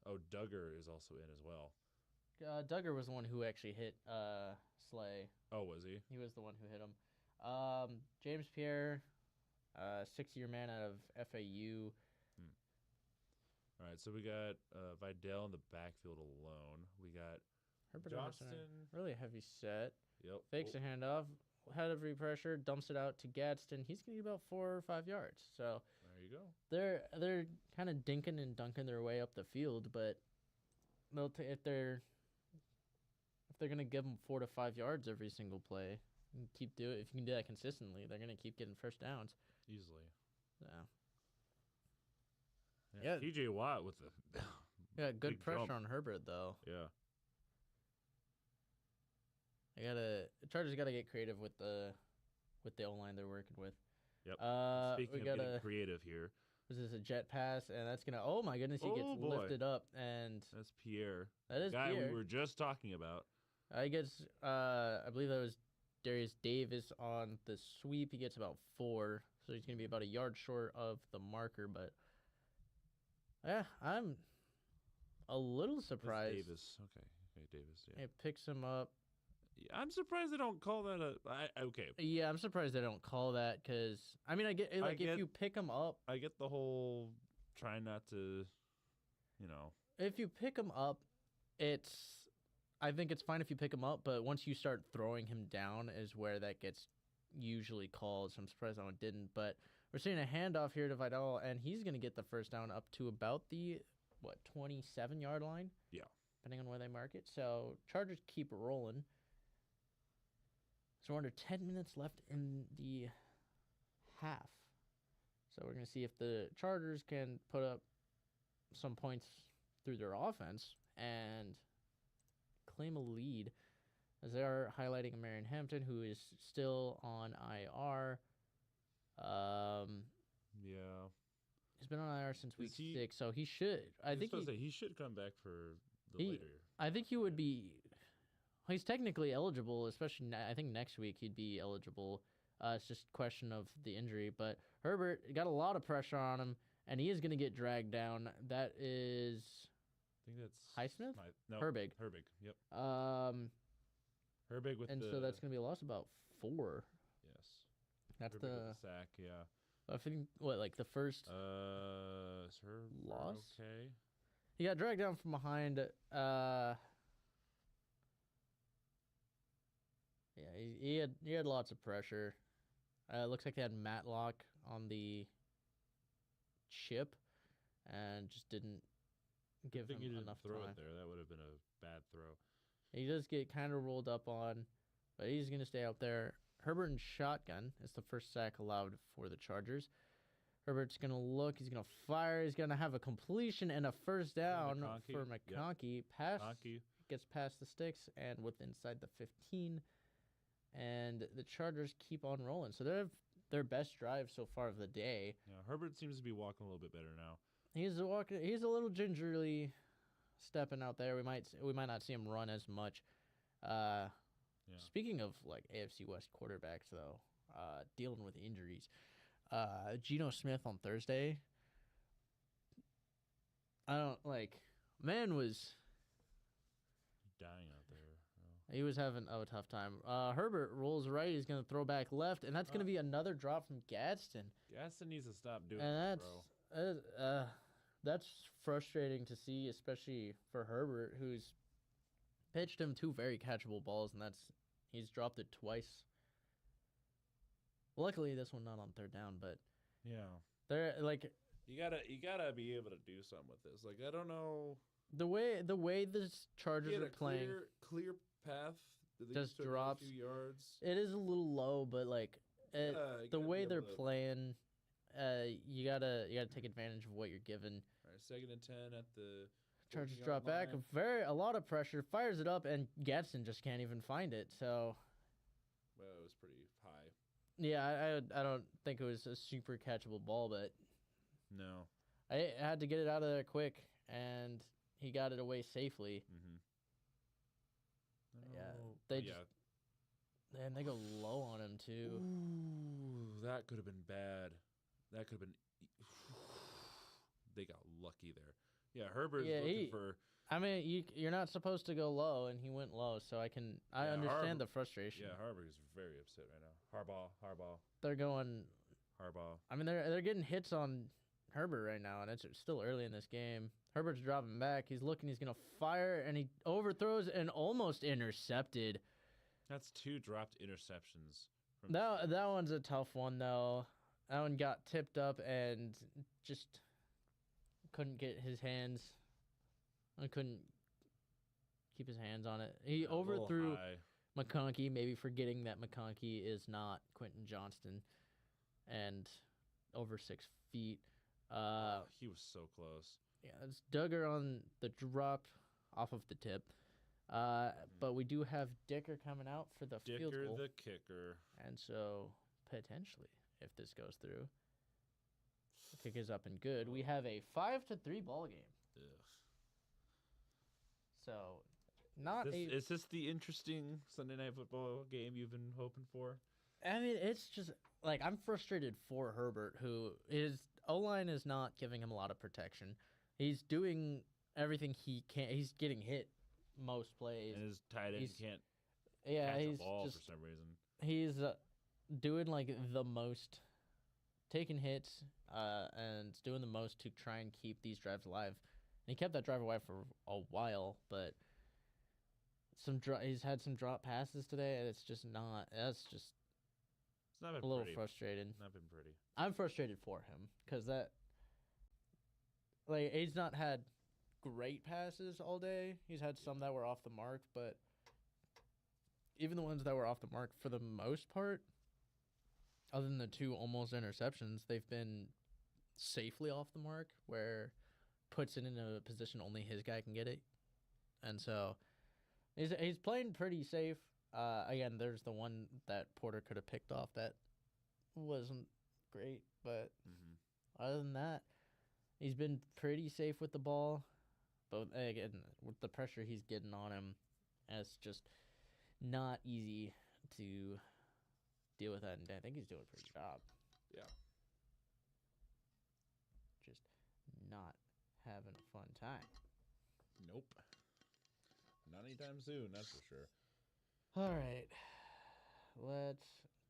Speaker 1: Oh, Duggar is also in as well.
Speaker 2: Duggar was the one who actually hit Slay.
Speaker 1: Oh, was he?
Speaker 2: He was the one who hit him. James Pierre, 6-year man out of FAU.
Speaker 1: All right, so we got Vidal in the backfield alone. We got
Speaker 2: Herbert Emerson,
Speaker 1: Johnston.
Speaker 2: really heavy set.
Speaker 1: Yep.
Speaker 2: Fakes a handoff, head of pressure, dumps it out to Gadsden. He's gonna get about 4 or 5 yards. So
Speaker 1: There you go.
Speaker 2: they're kind of dinking and dunking their way up the field, but they'll if they're gonna give them 4 to 5 yards every single play, and keep do it. If you can do that consistently, they're gonna keep getting first downs.
Speaker 1: Easily.
Speaker 2: Yeah.
Speaker 1: TJ Watt with the
Speaker 2: Yeah, good
Speaker 1: big
Speaker 2: pressure
Speaker 1: jump.
Speaker 2: on Herbert though.
Speaker 1: Yeah.
Speaker 2: The Chargers gotta get creative with the O line they're working with.
Speaker 1: Yep.
Speaker 2: We
Speaker 1: Speaking of
Speaker 2: got
Speaker 1: getting creative here,
Speaker 2: this is a jet pass, and that's gonna. Oh my goodness, he
Speaker 1: Oh,
Speaker 2: gets
Speaker 1: boy.
Speaker 2: lifted up, and
Speaker 1: that's Pierre.
Speaker 2: that is
Speaker 1: Guy
Speaker 2: Pierre.
Speaker 1: we were just talking about.
Speaker 2: I guess I believe that was Darius Davis on the sweep. He gets about 4, so he's gonna be about a yard short of the marker. But yeah, I'm a little
Speaker 1: That's
Speaker 2: surprised.
Speaker 1: Davis. Okay, Davis. Yeah.
Speaker 2: It picks him up.
Speaker 1: Yeah, I'm surprised they don't call that a. Okay,
Speaker 2: Yeah, I'm surprised they don't call that because I mean I get like
Speaker 1: get-
Speaker 2: if you pick him up,
Speaker 1: I get the whole trying not to,
Speaker 2: if you pick him up, I think it's fine if you pick him up, but once you start throwing him down is where that gets usually called. So I'm surprised that one didn't. But we're seeing a handoff here to Vidal, and he's going to get the first down up to about the 27-yard line.
Speaker 1: Yeah.
Speaker 2: Depending on where they mark it. So Chargers keep rolling. So we're under 10 minutes left in the half. So we're going to see if the Chargers can put up some points through their offense and claim a lead, as they are highlighting Marion Hampton, who is still on IR.
Speaker 1: Yeah.
Speaker 2: He's been on IR since week
Speaker 1: Is he-
Speaker 2: 6, so he should. I think
Speaker 1: he should come back for the later.
Speaker 2: I think he would be. He's technically eligible, especially I think next week he'd be eligible. It's just a question of the injury. But Herbert got a lot of pressure on him, and he is going to get dragged down. That is
Speaker 1: I think that's
Speaker 2: Highsmith?
Speaker 1: No,
Speaker 2: Herbig.
Speaker 1: Herbig. Yep. Herbig with
Speaker 2: and
Speaker 1: the.
Speaker 2: so that's going to be a loss of about 4.
Speaker 1: Yes.
Speaker 2: That's
Speaker 1: Herbig with the sack. Yeah.
Speaker 2: I think like the first
Speaker 1: Sir.
Speaker 2: loss.
Speaker 1: Okay.
Speaker 2: He got dragged down from behind. Yeah, he had lots of pressure. It looks like they had Matlock on the chip, and just didn't give
Speaker 1: I think
Speaker 2: him
Speaker 1: he didn't
Speaker 2: enough
Speaker 1: throw
Speaker 2: time.
Speaker 1: it there. That would have been a bad throw.
Speaker 2: He does get kind of rolled up on, but he's going to stay out there. Herbert in shotgun is the first sack allowed for the Chargers. Herbert's going to look. He's going to fire. He's going to have a completion and a first down
Speaker 1: McConkey.
Speaker 2: for McConkey.
Speaker 1: Yep.
Speaker 2: Pass
Speaker 1: Hockey.
Speaker 2: gets past the sticks and with inside the 15. And the Chargers keep on rolling. So they have their best drive so far of the day.
Speaker 1: Yeah, Herbert seems to be walking a little bit better now.
Speaker 2: He's a little gingerly stepping out there. We might not see him run as much.
Speaker 1: Yeah.
Speaker 2: Speaking of like AFC West quarterbacks though, dealing with injuries. Geno Smith on Thursday. Man was
Speaker 1: Dying out there.
Speaker 2: he was having a tough time. Herbert rolls right. He's gonna throw back left, and that's gonna be another drop from Gadsden.
Speaker 1: Gaston needs to stop doing
Speaker 2: And
Speaker 1: that, bro.
Speaker 2: that's frustrating to see, especially for Herbert, who's pitched him 2 very catchable balls, and he's dropped it twice. Luckily, this one not on 3rd down, but
Speaker 1: Yeah.
Speaker 2: they're like
Speaker 1: You gotta be able to do something with this. Like, I don't know.
Speaker 2: the way the Chargers
Speaker 1: Get
Speaker 2: are
Speaker 1: a
Speaker 2: playing.
Speaker 1: clear path. They
Speaker 2: Just
Speaker 1: took a
Speaker 2: drops.
Speaker 1: few yards.
Speaker 2: It is a little low, but like
Speaker 1: You
Speaker 2: the
Speaker 1: gotta
Speaker 2: way
Speaker 1: be
Speaker 2: they're
Speaker 1: able to-
Speaker 2: playing, you gotta take advantage of what you're given.
Speaker 1: All right, 2nd and 10 at the
Speaker 2: Chargers
Speaker 1: 14-yard
Speaker 2: drop back,
Speaker 1: line.
Speaker 2: a lot of pressure, fires it up, and Gadsden just can't even find it. So
Speaker 1: Well, it was pretty high.
Speaker 2: yeah, I don't think it was a super catchable ball, but
Speaker 1: No.
Speaker 2: I had to get it out of there quick, and he got it away safely.
Speaker 1: Mm-hmm.
Speaker 2: Yeah,
Speaker 1: Yeah.
Speaker 2: And they go low on him too.
Speaker 1: Ooh, that could have been bad. That could have been. They got lucky there. Yeah, Herbert's
Speaker 2: Yeah,
Speaker 1: looking for.
Speaker 2: I mean, you're not supposed to go low, and he went low, so I
Speaker 1: Yeah,
Speaker 2: understand the frustration.
Speaker 1: Yeah, Harbaugh is very upset right now. Harbaugh.
Speaker 2: They're going.
Speaker 1: Harbaugh.
Speaker 2: I mean, they're getting hits on Herbert right now, and it's still early in this game. Herbert's dropping back. He's looking. He's gonna fire, and he overthrows and almost intercepted.
Speaker 1: That's 2 dropped interceptions.
Speaker 2: That one's a tough one though. That one got tipped up and just couldn't get his hands. I couldn't keep his hands on it. He overthrew McConkey, maybe forgetting that McConkey is not Quentin Johnston, and over 6 feet.
Speaker 1: He was so close.
Speaker 2: Yeah, it's Duggar on the drop off of the tip. But we do have Dicker coming out for the field goal.
Speaker 1: Dicker the kicker.
Speaker 2: And so, potentially, if this goes through, the kick is up and good. We have a 5-3 ball game.
Speaker 1: Ugh.
Speaker 2: So, not
Speaker 1: Is this the interesting Sunday Night Football game you've been hoping for?
Speaker 2: I mean, it's just, like, I'm frustrated for Herbert, who his O-line is not giving him a lot of protection. He's doing everything he can. He's getting hit most plays.
Speaker 1: And his tight end can't
Speaker 2: catch
Speaker 1: a ball for some reason.
Speaker 2: He's doing like the most, taking hits, and doing the most to try and keep these drives alive. And he kept that drive alive for a while, but he's had some drop passes today, and it's just not. That's just
Speaker 1: It's not been
Speaker 2: a little
Speaker 1: pretty.
Speaker 2: frustrating.
Speaker 1: Not been pretty.
Speaker 2: I'm frustrated for him because he's not had great passes all day. He's had some that were off the mark, but even the ones that were off the mark, for the most part, other than the 2 almost interceptions, they've been safely off the mark, where puts it in a position only his guy can get it. And so he's playing pretty safe. Again, there's the one that Porter could have picked off that wasn't great, but other than that, he's been pretty safe with the ball. But again, with the pressure he's getting on him, it's just not easy to deal with that. And I think he's doing a pretty good job.
Speaker 1: Yeah.
Speaker 2: Just not having a fun time.
Speaker 1: Nope. Not anytime soon, that's for sure.
Speaker 2: All right.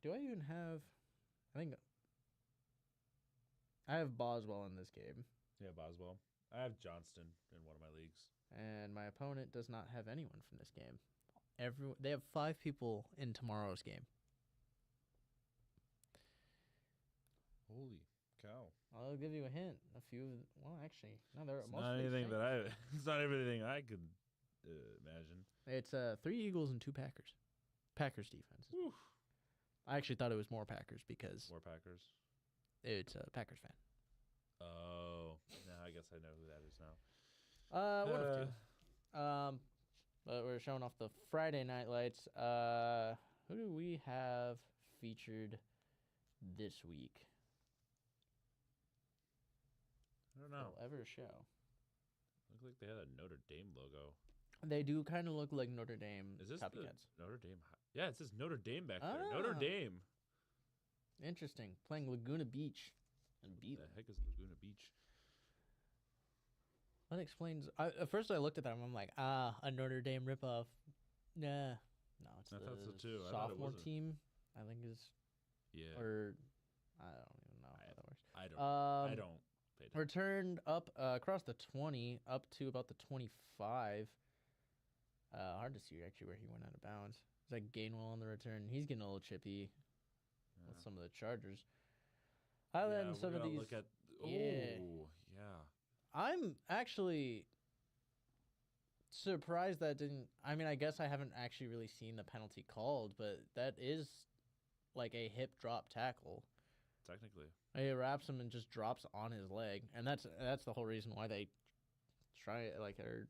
Speaker 2: Do I even have... I have Boswell in this game.
Speaker 1: Yeah, Boswell. I have Johnston in one of my leagues.
Speaker 2: And my opponent does not have anyone from this game. They have 5 people in tomorrow's game.
Speaker 1: Holy cow.
Speaker 2: I'll give you a hint. Actually, no, they're
Speaker 1: It's not anything that I... It's not everything I could imagine.
Speaker 2: It's 3 Eagles and 2 Packers. Packers defense.
Speaker 1: Whew.
Speaker 2: I actually thought it was more Packers because...
Speaker 1: More Packers?
Speaker 2: It's a Packers fan.
Speaker 1: Oh. Now I guess I know who that is now.
Speaker 2: One of 2. But we're showing off the Friday night lights. Who do we have featured this week?
Speaker 1: I don't know.
Speaker 2: They'll ever show.
Speaker 1: Look like they had a Notre Dame logo.
Speaker 2: They do kind of look like Notre Dame
Speaker 1: Is this
Speaker 2: copycats.
Speaker 1: Notre Dame? Yeah, it says Notre Dame back there.
Speaker 2: Ah.
Speaker 1: Notre Dame.
Speaker 2: Interesting. Playing Laguna Beach and beat
Speaker 1: What
Speaker 2: them.
Speaker 1: the heck is Laguna Beach?
Speaker 2: That explains. At first, I looked at them. I'm like, a Notre Dame ripoff. Nah, no, it's
Speaker 1: I
Speaker 2: the
Speaker 1: thought so too. I thought it
Speaker 2: sophomore
Speaker 1: wasn't.
Speaker 2: team. I think is
Speaker 1: Yeah.
Speaker 2: or I don't even know how that works.
Speaker 1: I don't pay attention.
Speaker 2: Returned up across the 20, up to about the 25. Hard to see actually where he went out of bounds. It's like Gainwell on the return. He's getting a little chippy with some of the Chargers. Highlighting some of these.
Speaker 1: Look at,
Speaker 2: yeah. I'm actually surprised that didn't. I mean, I guess I haven't actually really seen the penalty called, but that is like a hip drop tackle.
Speaker 1: Technically.
Speaker 2: He wraps him and just drops on his leg, and that's the whole reason why they are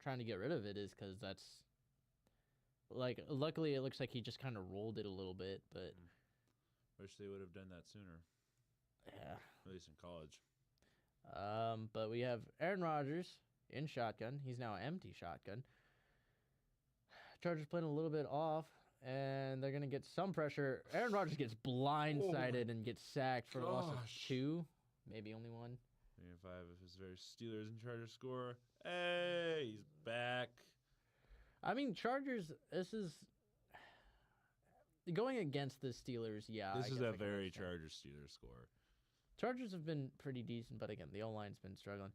Speaker 2: trying to get rid of it, is because that's like, luckily it looks like he just kind of rolled it a little bit, but
Speaker 1: wish they would have done that sooner.
Speaker 2: Yeah.
Speaker 1: At least in college.
Speaker 2: But we have Aaron Rodgers in shotgun. He's now empty shotgun. Chargers playing a little bit off, and they're going to get some pressure. Aaron Rodgers gets blindsided and gets sacked for a loss of 2, maybe only 1.
Speaker 1: 5 of his very Steelers and Chargers score. Hey, he's back.
Speaker 2: I mean, Chargers. This is going against the Steelers. Yeah,
Speaker 1: This
Speaker 2: I
Speaker 1: is
Speaker 2: guess
Speaker 1: a
Speaker 2: I can
Speaker 1: very
Speaker 2: understand.
Speaker 1: Chargers Steelers score.
Speaker 2: Chargers have been pretty decent, but again, the O-line's been struggling.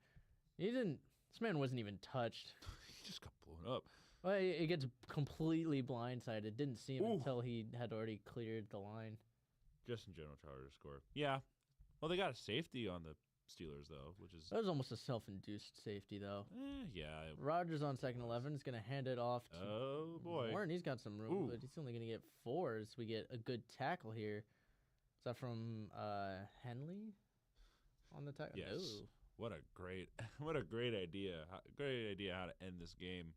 Speaker 2: This man wasn't even touched.
Speaker 1: He just got blown up.
Speaker 2: Well, he gets completely blindsided. Didn't see him
Speaker 1: Ooh.
Speaker 2: until he had already cleared the line.
Speaker 1: Just in general, Chargers score. Yeah. Well, they got a safety on the Steelers, though, which is...
Speaker 2: That was almost a self-induced safety, though.
Speaker 1: yeah.
Speaker 2: Rodgers on 2nd 11 is going to hand it off to
Speaker 1: Oh, boy.
Speaker 2: Warren. He's got some room,
Speaker 1: Ooh.
Speaker 2: but he's only going to get 4 as we get a good tackle here. Is that from Henley on the tackle?
Speaker 1: Yes.
Speaker 2: No.
Speaker 1: What a great idea. Great idea how to end this game.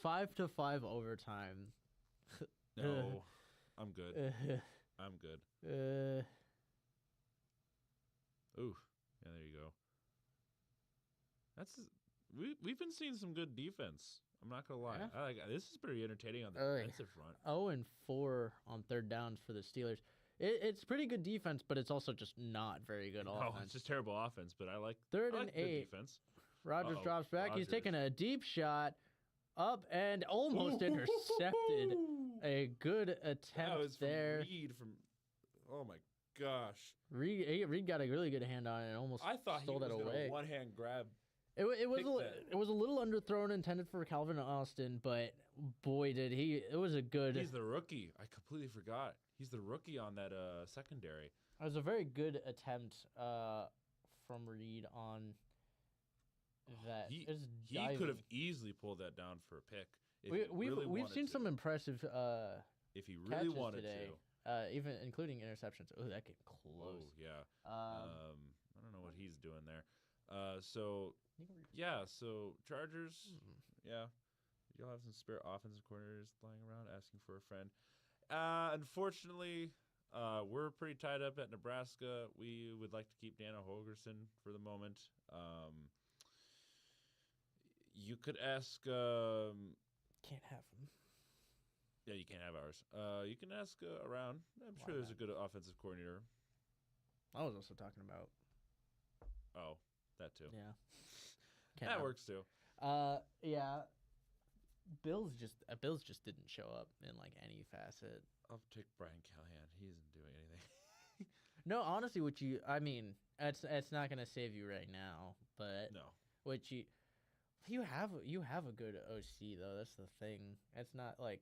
Speaker 2: 5-5 overtime.
Speaker 1: No. I'm good. I'm good. Ooh. Yeah, there you go. We've been seeing some good defense. I'm not gonna lie.
Speaker 2: Yeah.
Speaker 1: This is pretty entertaining on the defensive front.
Speaker 2: 0-4 on 3rd downs for the Steelers. It's pretty good defense, but it's also just not very good offense.
Speaker 1: No, it's just terrible offense, but I like
Speaker 2: 3rd
Speaker 1: I
Speaker 2: and
Speaker 1: like good
Speaker 2: 8.
Speaker 1: defense.
Speaker 2: Rodgers drops back. He's
Speaker 1: Rodgers.
Speaker 2: taking a deep shot up and almost intercepted. A good attempt
Speaker 1: That was from
Speaker 2: there.
Speaker 1: Reed from. Oh my gosh!
Speaker 2: Reed got a really good hand on it and almost
Speaker 1: I thought
Speaker 2: stole
Speaker 1: he was
Speaker 2: that
Speaker 1: gonna
Speaker 2: away.
Speaker 1: one-hand grab.
Speaker 2: It was
Speaker 1: pick that.
Speaker 2: it was a little underthrown, intended for Calvin Austin, but boy did he! It was a good.
Speaker 1: He's the rookie. I completely forgot. He's the rookie on that secondary.
Speaker 2: It was a very good attempt from Reed on that.
Speaker 1: He
Speaker 2: It was
Speaker 1: he
Speaker 2: diving.
Speaker 1: could have easily pulled that down for a pick. If he
Speaker 2: We've
Speaker 1: really
Speaker 2: we've
Speaker 1: wanted
Speaker 2: seen
Speaker 1: to.
Speaker 2: some impressive
Speaker 1: If he really
Speaker 2: catches
Speaker 1: wanted
Speaker 2: today,
Speaker 1: to.
Speaker 2: even including interceptions. Oh, that came close.
Speaker 1: Oh yeah.
Speaker 2: Um,
Speaker 1: I don't know what he's doing there. So yeah. So Chargers. Yeah. You'll have some spare offensive coordinators lying around asking for a friend. Unfortunately, we're pretty tied up at Nebraska. We would like to keep Dana Holgerson for the moment. You could ask.
Speaker 2: Can't have him.
Speaker 1: Yeah, you can't have ours. You can ask around. I'm
Speaker 2: Why
Speaker 1: sure there's
Speaker 2: not?
Speaker 1: a good offensive coordinator.
Speaker 2: I was also talking about.
Speaker 1: Oh, that too.
Speaker 2: Yeah.
Speaker 1: That works too.
Speaker 2: Yeah. Bills just didn't show up in like any facet.
Speaker 1: I'll take Brian Callahan. He isn't doing anything.
Speaker 2: No, honestly, it's not gonna save you right now, but
Speaker 1: No.
Speaker 2: you have a good OC though. That's the thing. It's not like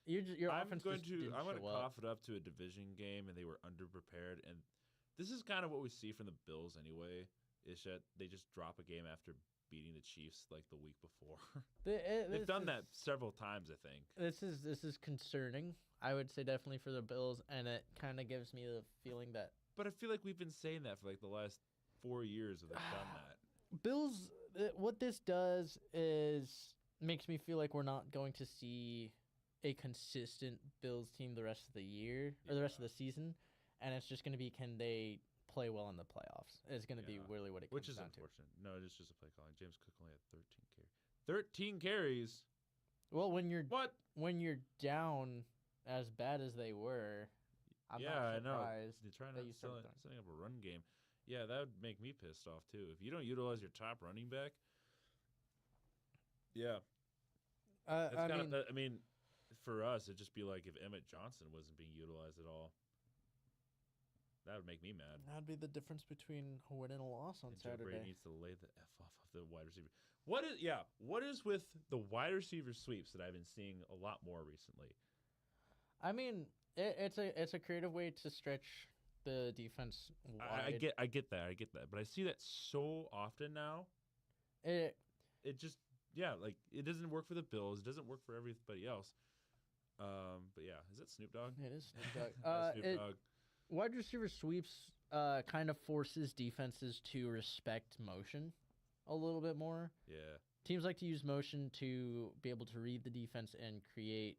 Speaker 2: your offense just didn't
Speaker 1: I'm going to
Speaker 2: show up.
Speaker 1: cough it up to a division game, and they were underprepared. And this is kind of what we see from the Bills anyway. Is that they just drop a game after beating the Chiefs like the week before. They've done that several times, I think.
Speaker 2: This is concerning. I would say definitely for the Bills, and it kind of gives me the feeling that
Speaker 1: But I feel like we've been saying that for like the last 4 years that they've done that.
Speaker 2: Bills. What this does is makes me feel like we're not going to see a consistent Bills team the rest of the year or the rest of the season, and it's just going to be can they play well in the playoffs? It's going to be really what it comes
Speaker 1: Which is
Speaker 2: down
Speaker 1: unfortunate. No, it's just a play calling. James Cook only had 13 carries. 13 carries.
Speaker 2: to. Well, when you're down as bad as they were, I'm not
Speaker 1: I know.
Speaker 2: surprised
Speaker 1: They're trying
Speaker 2: that
Speaker 1: to
Speaker 2: you started throwing.
Speaker 1: setting up a run game. Yeah, that would make me pissed off too. If you don't utilize your top running back, yeah. I mean, for us, it'd just be like if Emmett Johnson wasn't being utilized at all. That would make me mad.
Speaker 2: That'd be the difference between a win and a loss on
Speaker 1: And Joe Brady
Speaker 2: Saturday.
Speaker 1: needs to lay the F off of the wide receiver. What is with the wide receiver sweeps that I've been seeing a lot more recently?
Speaker 2: I mean, it's a creative way to stretch the defense wide.
Speaker 1: I get that, but I see that so often now.
Speaker 2: It
Speaker 1: It just like it doesn't work for the Bills. It doesn't work for everybody else. But yeah, is that Snoop Dogg?
Speaker 2: It is Snoop Dogg.
Speaker 1: That's Snoop Dogg.
Speaker 2: Wide receiver sweeps kind of forces defenses to respect motion a little bit more.
Speaker 1: Yeah.
Speaker 2: Teams like to use motion to be able to read the defense and create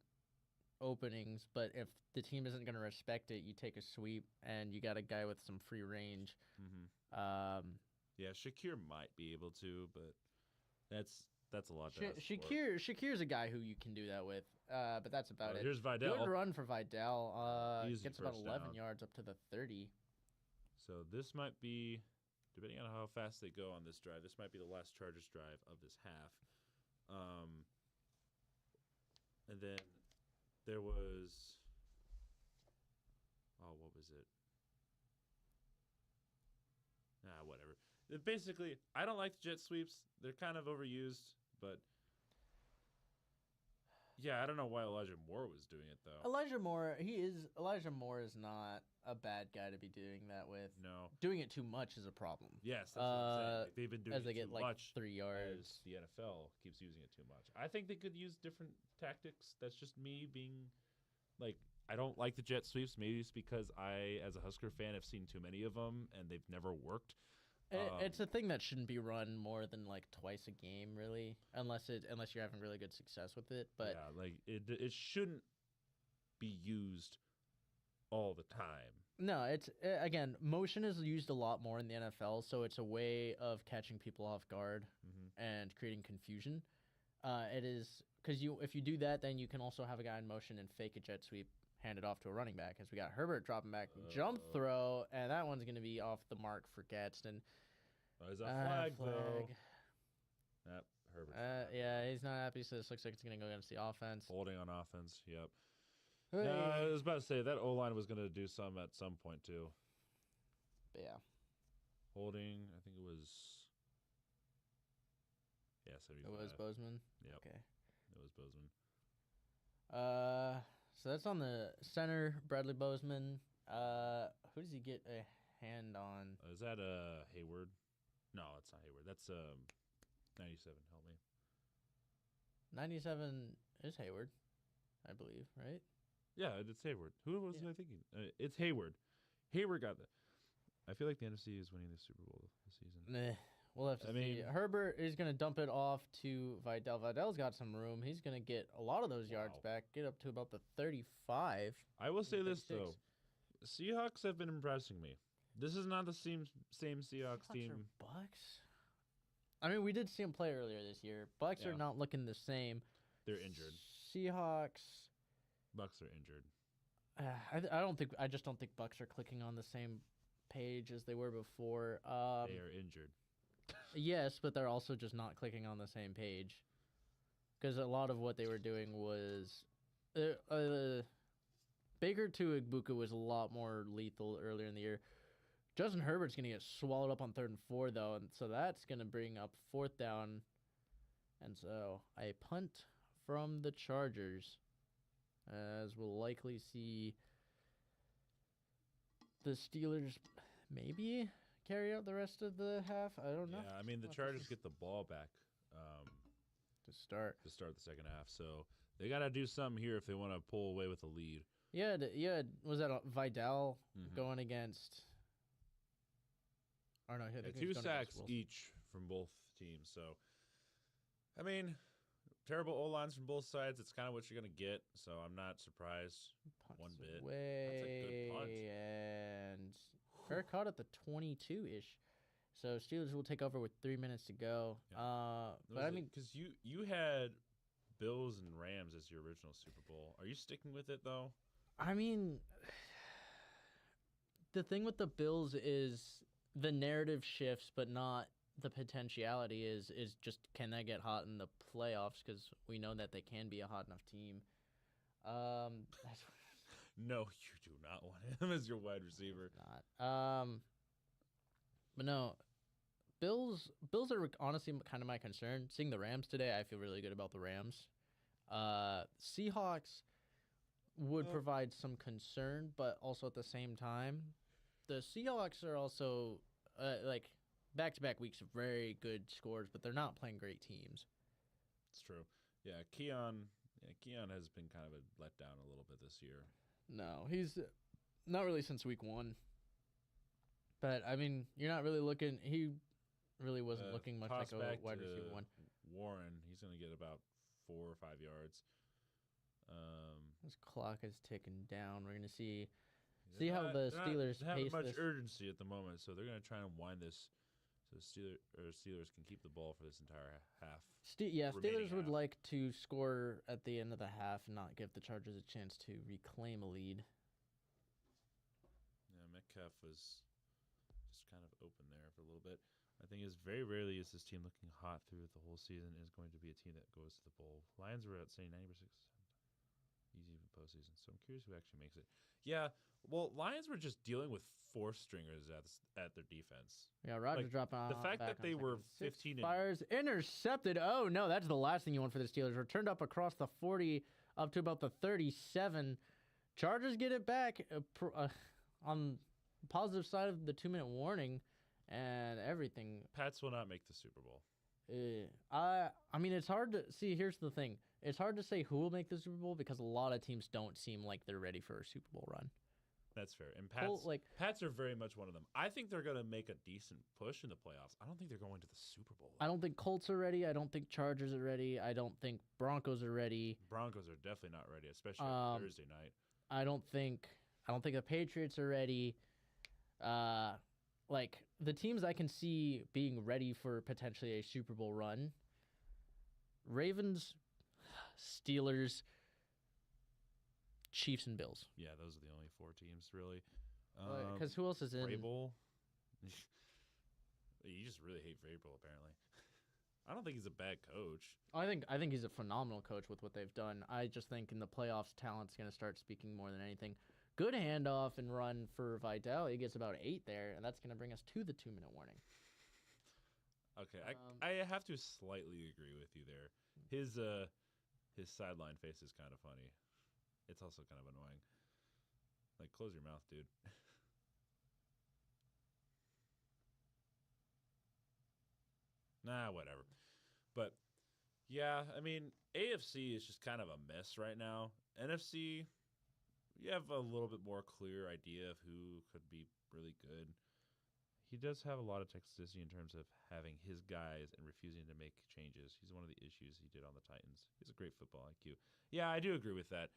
Speaker 2: openings, but if the team isn't going to respect it, you take a sweep and you got a guy with some free range.
Speaker 1: Mm-hmm. Yeah, Shakir might be able to, but that's a lot.
Speaker 2: Shakir's a guy who you can do that with, but that's about it.
Speaker 1: Here's Vidal.
Speaker 2: Good run for Vidal.
Speaker 1: Easy
Speaker 2: Gets about
Speaker 1: first
Speaker 2: 11
Speaker 1: down.
Speaker 2: yards up to the 30.
Speaker 1: So this might be, depending on how fast they go on this drive, this might be the last Chargers drive of this half. And then there was, what was it? Whatever. Basically, I don't like the jet sweeps. They're kind of overused, but yeah, I don't know why Elijah Moore was doing it though.
Speaker 2: Elijah Moore is not a bad guy to be doing that with.
Speaker 1: No.
Speaker 2: Doing it too much is a problem.
Speaker 1: Yes, that's what I'm saying. Like, they've been doing
Speaker 2: as they
Speaker 1: it
Speaker 2: get
Speaker 1: too
Speaker 2: like
Speaker 1: much
Speaker 2: 3 yards.
Speaker 1: as the NFL keeps using it too much. I think they could use different tactics. That's just me being like, I don't like the jet sweeps. Maybe it's because I, as a Husker fan, have seen too many of them and they've never worked.
Speaker 2: It's a thing that shouldn't be run more than like twice a game, really, unless you're having really good success with it. But
Speaker 1: yeah, like it shouldn't be used all the time.
Speaker 2: No, it's again, motion is used a lot more in the NFL, so it's a way of catching people off guard and creating confusion. It is because if you do that, then you can also have a guy in motion and fake a jet sweep, hand it off to a running back. As we got Herbert dropping back, jump throw, and that one's going to be off the mark for Gadsden.
Speaker 1: There's a flag, though. Yep, Herbert.
Speaker 2: Yeah, he's not happy, so this looks like it's going to go against the offense.
Speaker 1: Holding on offense, yep.
Speaker 2: Hey.
Speaker 1: No, I was about to say, that O-line was going to do some at some point, too.
Speaker 2: But yeah.
Speaker 1: Holding, I think it was... Yeah, 75.
Speaker 2: It was Bozeman?
Speaker 1: Yep.
Speaker 2: Okay.
Speaker 1: It was Bozeman.
Speaker 2: So that's on the center, Bradley Bozeman. Who does he get a hand on?
Speaker 1: Is that Hayward? No, it's not Hayward. That's 97. Help me.
Speaker 2: 97 is Hayward, I believe, right?
Speaker 1: Yeah, it's Hayward. Who was I thinking? It's Hayward. Hayward got that. I feel like the NFC is winning the Super Bowl this season.
Speaker 2: Nah, we'll have to see. Herbert is going to dump it off to Vidal. Vidal's got some room. He's going to get a lot of those yards back, get up to about the 35.
Speaker 1: I will say this, though. Seahawks have been impressing me. This is not the same Seahawks team.
Speaker 2: Bucks? I mean, we did see them play earlier this year. Bucks are not looking the same.
Speaker 1: They're injured.
Speaker 2: Seahawks.
Speaker 1: Bucks are injured.
Speaker 2: I just don't think Bucks are clicking on the same page as they were before.
Speaker 1: They are injured.
Speaker 2: Yes, but they're also just not clicking on the same page. Because a lot of what they were doing was... Baker to Igbuka was a lot more lethal earlier in the year. Justin Herbert's going to get swallowed up on 3rd and 4, though, and so that's going to bring up 4th down. And so a punt from the Chargers, as we'll likely see the Steelers maybe carry out the rest of the half. I don't know.
Speaker 1: Yeah, I mean, the Chargers get the ball back
Speaker 2: to start
Speaker 1: the second half, so they got to do something here if they want to pull away with a lead.
Speaker 2: Yeah, was that Vidal going against... Or no,
Speaker 1: 2 sacks each from both teams. So, I mean, terrible O-lines from both sides. It's kind of what you're going to get. So I'm not surprised one bit. That's a good punt.
Speaker 2: And fair caught at the 22-ish. So Steelers will take over with 3 minutes to go. Yeah. But I mean,
Speaker 1: because you had Bills and Rams as your original Super Bowl. Are you sticking with it though?
Speaker 2: I mean, the thing with the Bills is the narrative shifts, but not the potentiality. Is just, can they get hot in the playoffs? Because we know that they can be a hot enough team.
Speaker 1: No, you do not want him as your wide receiver.
Speaker 2: Not. But no, Bills are honestly kind of my concern. Seeing the Rams today, I feel really good about the Rams. Seahawks would provide some concern, but also at the same time, the Seahawks are also like back-to-back weeks of very good scores, but they're not playing great teams.
Speaker 1: It's true. Yeah, Keon has been kind of a letdown a little bit this year.
Speaker 2: No, he's not really since week 1. But I mean, you're not really looking. He really wasn't looking much like a wide receiver 1.
Speaker 1: Warren, he's going to get about 4 or 5 yards.
Speaker 2: This clock is ticking down. We're going to see how the Steelers
Speaker 1: pace
Speaker 2: this.
Speaker 1: Much urgency at the moment, so they're going to try and wind this so Steelers can keep the ball for this entire half.
Speaker 2: Steelers would like to score at the end of the half and not give the Chargers a chance to reclaim a lead.
Speaker 1: Yeah, Metcalf was kind of open there for a little bit. I think is very rarely is this team looking hot through the whole season is going to be a team that goes to the bowl. Lions were at saying 90% easy in postseason, so I'm curious who actually makes it. Yeah, well, Lions were just dealing with fourth stringers at their defense.
Speaker 2: Yeah, Rodgers dropping
Speaker 1: The fact that they were 15 and
Speaker 2: fires intercepted. Oh no, that's the last thing you want for the Steelers. Returned up across the 40 up to about the 37. Chargers get it back on the positive side of the 2-minute warning and everything.
Speaker 1: Pats will not make the Super Bowl.
Speaker 2: I mean, it's hard to see. Here's the thing: it's hard to say who will make the Super Bowl because a lot of teams don't seem like they're ready for a Super Bowl run.
Speaker 1: That's fair. And Pats are very much one of them. I think they're going to make a decent push in the playoffs. I don't think they're going to the Super Bowl.
Speaker 2: I don't think Colts are ready. I don't think Chargers are ready. I don't think Broncos are ready.
Speaker 1: Broncos are definitely not ready, especially on Thursday night.
Speaker 2: I don't think the Patriots are ready. Like the teams I can see being ready for potentially a Super Bowl run: Ravens, Steelers, Chiefs, and Bills.
Speaker 1: Yeah, those are the only 4 teams really.
Speaker 2: Because who else is in?
Speaker 1: Vrabel. You just really hate Vrabel, apparently. I don't think he's a bad coach.
Speaker 2: I think he's a phenomenal coach with what they've done. I just think in the playoffs, talent's going to start speaking more than anything. Good handoff and run for Vidal. He gets about 8 there, and that's going to bring us to the 2-minute warning.
Speaker 1: Okay, I have to slightly agree with you there. His sideline face is kind of funny. It's also kind of annoying. Like, close your mouth, dude. Nah, whatever. But, yeah, I mean, AFC is just kind of a mess right now. NFC, you have a little bit more clear idea of who could be really good. He does have a lot of toxicity in terms of having his guys and refusing to make changes. He's one of the issues he did on the Titans. He's a great football IQ. Yeah, I do agree with that.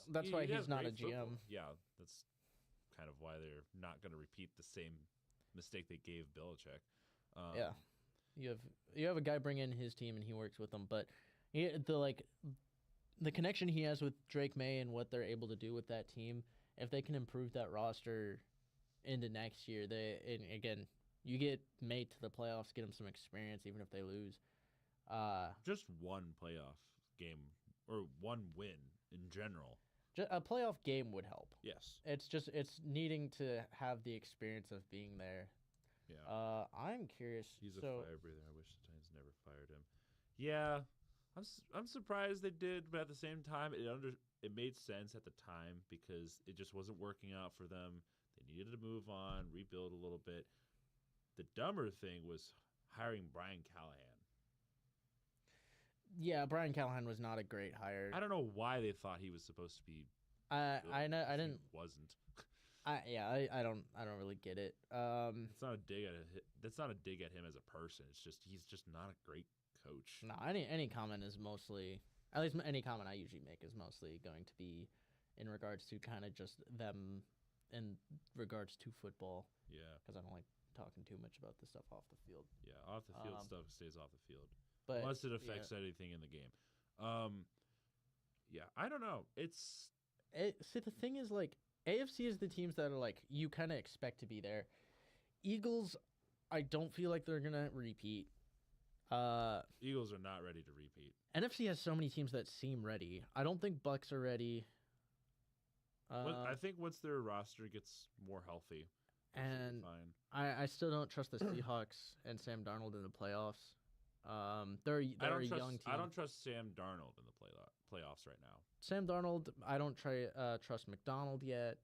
Speaker 2: That's why he's not a GM.
Speaker 1: Yeah, that's kind of why they're not going to repeat the same mistake they gave Belichick.
Speaker 2: Yeah, you have a guy bring in his team and he works with them, but the connection he has with Drake May and what they're able to do with that team, if they can improve that roster into next year, again, you get May to the playoffs, get them some experience, even if they lose.
Speaker 1: Just one playoff game or one win in general.
Speaker 2: A playoff game would help.
Speaker 1: Yes.
Speaker 2: It's needing to have the experience of being there.
Speaker 1: Yeah.
Speaker 2: I'm curious.
Speaker 1: He's a fire breather. I wish the Titans never fired him. Yeah. I'm surprised they did, but at the same time, it made sense at the time because it just wasn't working out for them. They needed to move on, rebuild a little bit. The dumber thing was hiring Brian Callahan.
Speaker 2: Yeah, Brian Callahan was not a great hire.
Speaker 1: I don't know why they thought he was supposed to be.
Speaker 2: I didn't.
Speaker 1: He wasn't.
Speaker 2: I don't really get it.
Speaker 1: It's not a dig at it. That's not a dig at him as a person. It's just he's just not a great coach.
Speaker 2: No, any comment is mostly, at least any comment I usually make is mostly going to be in regards to kind of just them in regards to football.
Speaker 1: Yeah.
Speaker 2: Because I don't like talking too much about the stuff off the field.
Speaker 1: Yeah, off the field stuff stays off the field.
Speaker 2: But
Speaker 1: unless it affects anything in the game. Yeah, I don't know.
Speaker 2: See, the thing is, like, AFC is the teams that are, like, you kind of expect to be there. Eagles, I don't feel like they're going to repeat.
Speaker 1: Eagles are not ready to repeat.
Speaker 2: NFC has so many teams that seem ready. I don't think Bucks are ready.
Speaker 1: I think once their roster gets more healthy,
Speaker 2: and
Speaker 1: fine.
Speaker 2: I still don't trust the Seahawks and Sam Darnold in the playoffs. They're a young team.
Speaker 1: I don't trust Sam Darnold in the playoffs right now.
Speaker 2: Sam Darnold, I don't trust McDonald yet.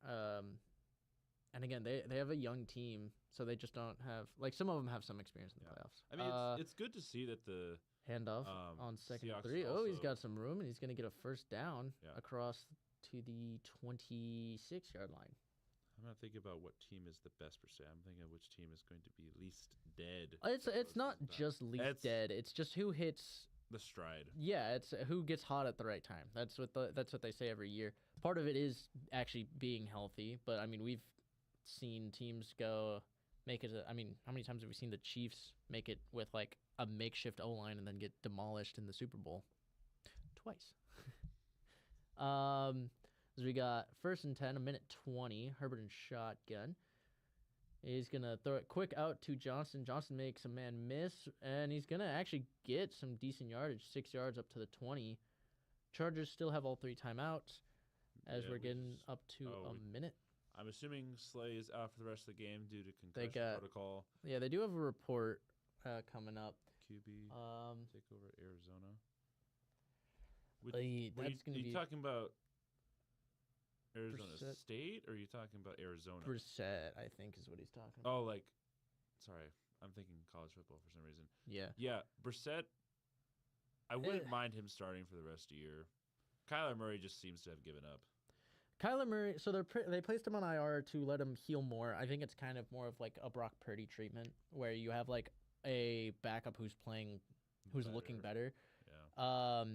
Speaker 2: And again, they have a young team, so they just don't have, like, some of them have some experience in the playoffs.
Speaker 1: I mean, it's good to see that the
Speaker 2: handoff on second
Speaker 1: Seahawks
Speaker 2: 3. Oh, he's got some room, and he's going to get a first down across to the 26-yard line.
Speaker 1: I'm not thinking about what team is the best per se. I'm thinking of which team is going to be least dead.
Speaker 2: It's not just least dead. It's just who hits
Speaker 1: the stride.
Speaker 2: Yeah, it's who gets hot at the right time. That's what they say every year. Part of it is actually being healthy, but I mean, we've seen teams make it. I mean, how many times have we seen the Chiefs make it with like a makeshift O-line and then get demolished in the Super Bowl? Twice. So we got 1st and 10, a minute 20. Herbert and shotgun. He's going to throw it quick out to Johnson. Johnson makes a man miss, and he's going to actually get some decent yardage, 6 yards up to the 20. Chargers still have all 3 timeouts as we're getting up to a minute.
Speaker 1: I'm assuming Slay is out for the rest of the game due to concussion protocol.
Speaker 2: Yeah, they do have a report coming up.
Speaker 1: QB take over Arizona.
Speaker 2: That's going to be
Speaker 1: talking about Arizona State, or are you talking about Arizona?
Speaker 2: Brissett, I think, is what he's talking about.
Speaker 1: Oh, sorry. I'm thinking college football for some reason.
Speaker 2: Yeah.
Speaker 1: Yeah, Brissett, I wouldn't mind him starting for the rest of the year. Kyler Murray just seems to have given up.
Speaker 2: Kyler Murray, so they placed him on IR to let him heal more. I think it's kind of more of like a Brock Purdy treatment, where you have like a backup who's looking better.
Speaker 1: Yeah.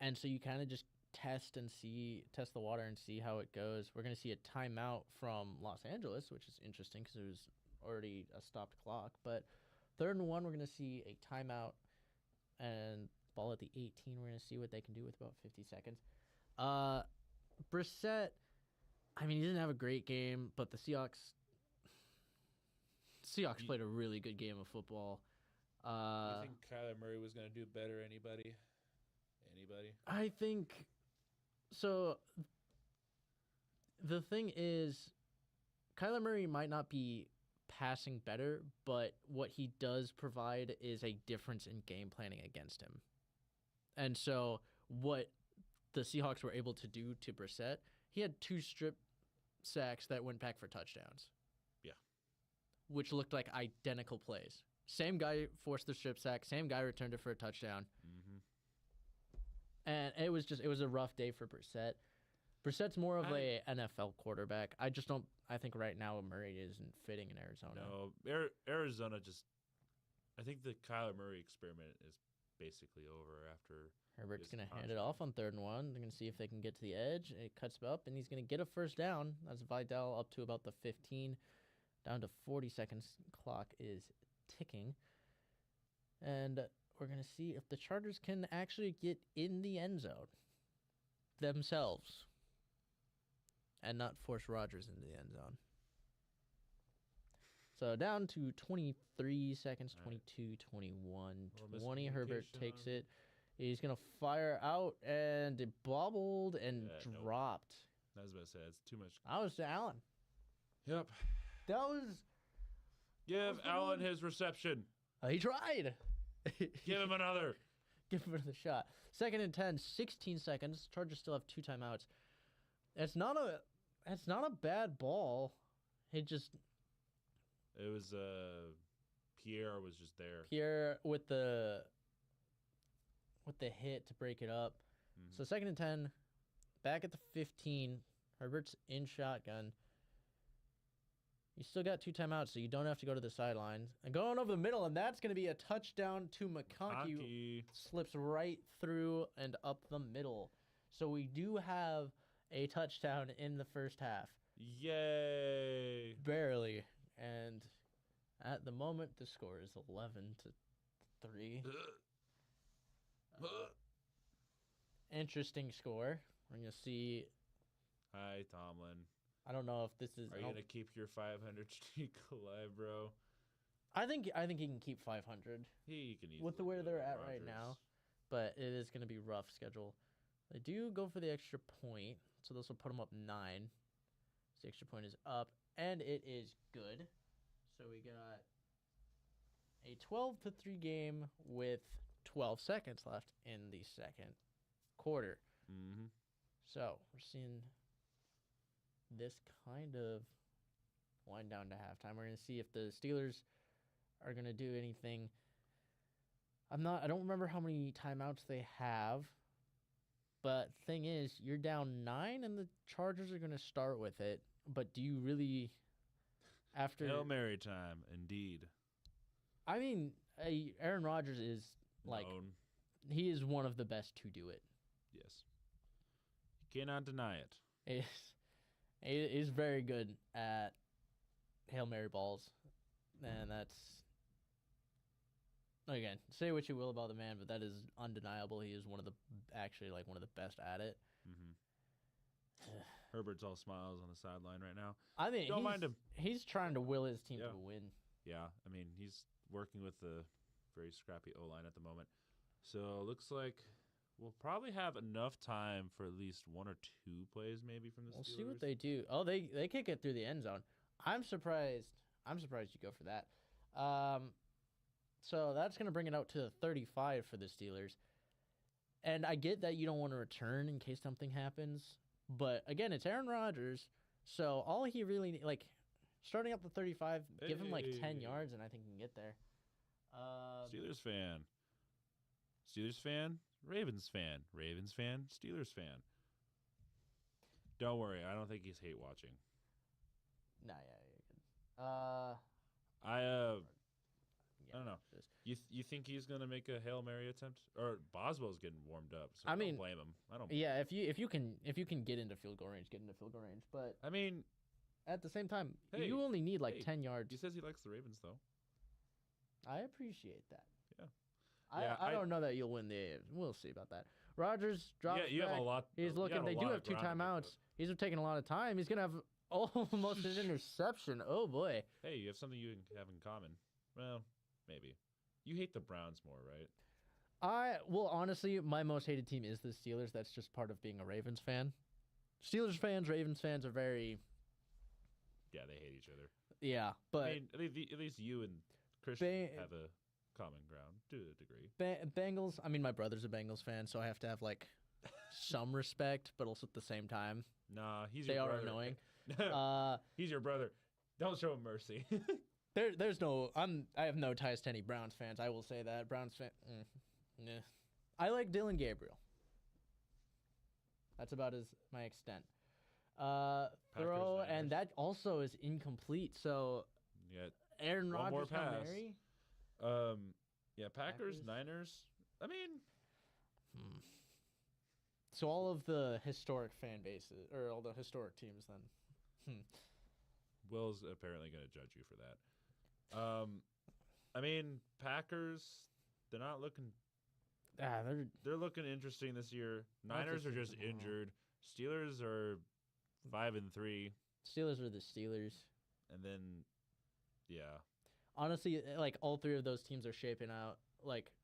Speaker 2: And so you kind of just test the water and see how it goes. We're going to see a timeout from Los Angeles, which is interesting because it was already a stopped clock. But 3rd and 1, we're going to see a timeout and ball at the 18. We're going to see what they can do with about 50 seconds. Brissett, I mean, he didn't have a great game, but the Seahawks played a really good game of football.
Speaker 1: You think Kyler Murray was going to do better? Anybody?
Speaker 2: I think so. The thing is, Kyler Murray might not be passing better, but what he does provide is a difference in game planning against him. And so what the Seahawks were able to do to Brissett, he had 2 strip sacks that went back for touchdowns.
Speaker 1: Yeah.
Speaker 2: Which looked like identical plays. Same guy forced the strip sack, same guy returned it for a touchdown.
Speaker 1: Mm-hmm.
Speaker 2: And it was a rough day for Brissett. Brissett's more of a NFL quarterback. I think right now Murray isn't fitting in Arizona.
Speaker 1: No, Arizona I think the Kyler Murray experiment is basically over after.
Speaker 2: Herbert's going to hand it off on 3rd and 1. They're going to see if they can get to the edge. It cuts up, and he's going to get a first down. That's Vidal up to about the 15. Down to 40 seconds. Clock is ticking. And we're going to see if the Chargers can actually get in the end zone themselves and not force Rodgers into the end zone. So down to 23 seconds, 22, 21, 20. Herbert takes it. He's going to fire out, and it bobbled and dropped.
Speaker 1: I was about to say, it's too much.
Speaker 2: I was to Allen.
Speaker 1: Yep.
Speaker 2: That was...
Speaker 1: Give Allen his reception.
Speaker 2: He tried.
Speaker 1: Give him another.
Speaker 2: Give him another shot. 2nd and 10, 16 seconds. Chargers still have 2 timeouts. It's not a bad ball. It was
Speaker 1: Pierre was just there.
Speaker 2: Pierre with the hit to break it up.
Speaker 1: Mm-hmm.
Speaker 2: So 2nd and 10, back at the 15. Herbert's in shotgun. You still got 2 timeouts, so you don't have to go to the sidelines. And going over the middle, and that's going to be a touchdown to McConkey. Slips right through and up the middle. So we do have a touchdown in the first half.
Speaker 1: Yay!
Speaker 2: Barely. And at the moment, the score is 11-3. Interesting score. We're going to see...
Speaker 1: Hi, Tomlin.
Speaker 2: I don't know if this is...
Speaker 1: Are you going to keep your 500 streak alive, bro?
Speaker 2: I think he can keep 500.
Speaker 1: He can easily.
Speaker 2: With the way they're at
Speaker 1: Rodgers.
Speaker 2: right now. But it is going to be rough schedule. They do go for the extra point, so this will put them up 9. So the extra point is up, and it is good. So we got a 12-3 game with 12 seconds left in the second quarter.
Speaker 1: Mm-hmm.
Speaker 2: So we're seeing this kind of wind down to halftime. We're going to see if the Steelers are going to do anything. I don't remember how many timeouts they have, but thing is, you're down 9 and the Chargers are going to start with it. But do you really, after
Speaker 1: Hail Mary time, indeed.
Speaker 2: I mean, Aaron Rodgers is he is one of the best to do it.
Speaker 1: Yes. You cannot deny it.
Speaker 2: He's very good at Hail Mary balls. And that's, again, say what you will about the man, but that is undeniable. He is one of the best at it.
Speaker 1: Mm-hmm. Herbert's all smiles on the sideline right now.
Speaker 2: I mean,
Speaker 1: Don't mind him.
Speaker 2: He's trying to will his team
Speaker 1: Yeah.
Speaker 2: to win.
Speaker 1: Yeah, I mean, he's working with a very scrappy O-line at the moment. So, looks like we'll probably have enough time for at least one or two plays maybe from the
Speaker 2: We'll
Speaker 1: Steelers.
Speaker 2: see what they do. Oh, they kick it through the end zone. I'm surprised you go for that. So that's going to bring it out to 35 for the Steelers. And I get that you don't want to return in case something happens. But, again, it's Aaron Rodgers. So all he really, starting up the 35, give him, 10 yards, and I think he can get there.
Speaker 1: Steelers fan. Steelers fan. Ravens fan. Ravens fan. Steelers fan. Don't worry. I don't think he's hate watching.
Speaker 2: Nah, yeah, you're good.
Speaker 1: I don't know. You think he's gonna make a Hail Mary attempt? Or Boswell's getting warmed up. So
Speaker 2: I
Speaker 1: I
Speaker 2: mean,
Speaker 1: don't blame him. I don't.
Speaker 2: Yeah, if you can get into field goal range, get into field goal range. But
Speaker 1: I mean,
Speaker 2: at the same time,
Speaker 1: Hey,
Speaker 2: you only need
Speaker 1: hey,
Speaker 2: 10 yards.
Speaker 1: he says he likes the Ravens though.
Speaker 2: I appreciate that.
Speaker 1: Yeah.
Speaker 2: I don't know that you'll win the AFC. We'll see about that. Rodgers drops
Speaker 1: you
Speaker 2: back.
Speaker 1: have a lot.
Speaker 2: He's
Speaker 1: you
Speaker 2: looking.
Speaker 1: got a
Speaker 2: They do
Speaker 1: lot
Speaker 2: have
Speaker 1: of
Speaker 2: 2
Speaker 1: ground to make
Speaker 2: timeouts.
Speaker 1: up.
Speaker 2: He's taking a lot of time. He's gonna have almost an interception. Oh boy.
Speaker 1: Hey, you have something you have in common. Well, maybe. You hate the Browns more, right?
Speaker 2: Well, honestly, my most hated team is the Steelers. That's just part of being a Ravens fan. Steelers fans, Ravens fans are very.
Speaker 1: Yeah, they hate each other.
Speaker 2: Yeah, but
Speaker 1: I mean, at least you and Christian have a common ground to a degree.
Speaker 2: Bengals. I mean, my brother's a Bengals fan, so I have to have some respect, but also at the same time,
Speaker 1: Nah,
Speaker 2: they
Speaker 1: your
Speaker 2: are
Speaker 1: brother.
Speaker 2: annoying.
Speaker 1: He's your brother. Don't show him mercy.
Speaker 2: There's no. I have no ties to any Browns fans. I will say that Browns fan. Nah. I like Dylan Gabriel. That's about my extent. Throw, and that also is incomplete. So
Speaker 1: Yeah.
Speaker 2: Aaron
Speaker 1: One more
Speaker 2: Rodgers, Hail
Speaker 1: pass.
Speaker 2: Mary?
Speaker 1: Yeah, Packers,
Speaker 2: Packers?
Speaker 1: Niners. I mean,
Speaker 2: So all of the historic fan bases, or all the historic teams, then.
Speaker 1: Will's apparently going to judge you for that. I mean, Packers, they're not looking. They're looking interesting this year. Niners are just injured. Steelers are 5-3,
Speaker 2: Steelers are the Steelers.
Speaker 1: and then, yeah,
Speaker 2: Honestly, all 3 of those teams are shaping out,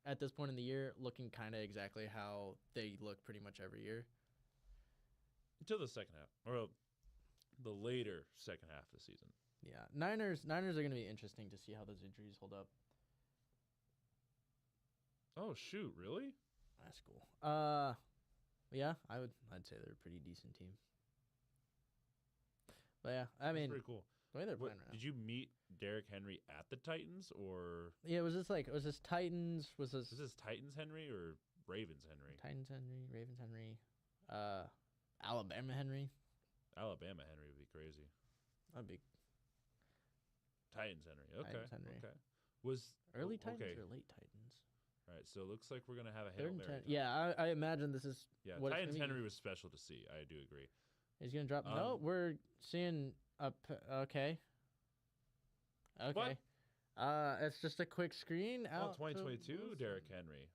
Speaker 2: at this point in the year, looking kind of exactly how they look pretty much every year.
Speaker 1: until the second half or the later second half of the season.
Speaker 2: Yeah, Niners are going to be interesting to see how those injuries hold up.
Speaker 1: Oh shoot! Really?
Speaker 2: That's cool. Yeah, I'd say they're a pretty decent team. But yeah, I mean,
Speaker 1: That's pretty cool.
Speaker 2: the way they're playing right now.
Speaker 1: Did you meet Derrick Henry at the Titans, or
Speaker 2: Yeah, was this Titans? Was this
Speaker 1: is this Titans Henry or Ravens Henry?
Speaker 2: Titans Henry, Ravens Henry, Alabama Henry?
Speaker 1: Alabama Henry would be crazy.
Speaker 2: That'd be
Speaker 1: Titans Henry. Okay.
Speaker 2: Titans Henry.
Speaker 1: Okay. Was
Speaker 2: early Titans
Speaker 1: okay.
Speaker 2: or late Titans?
Speaker 1: All right. So it looks like we're gonna have a
Speaker 2: 3rd
Speaker 1: Hail
Speaker 2: and
Speaker 1: Mary.
Speaker 2: 10. Yeah, I imagine this is.
Speaker 1: Yeah.
Speaker 2: what it's
Speaker 1: Titans
Speaker 2: gonna be.
Speaker 1: Henry was special to see. I do agree.
Speaker 2: He's gonna drop. No, we're seeing okay. Okay.
Speaker 1: What?
Speaker 2: It's just a quick screen
Speaker 1: Oh,
Speaker 2: out.
Speaker 1: 2022, Derrick Henry.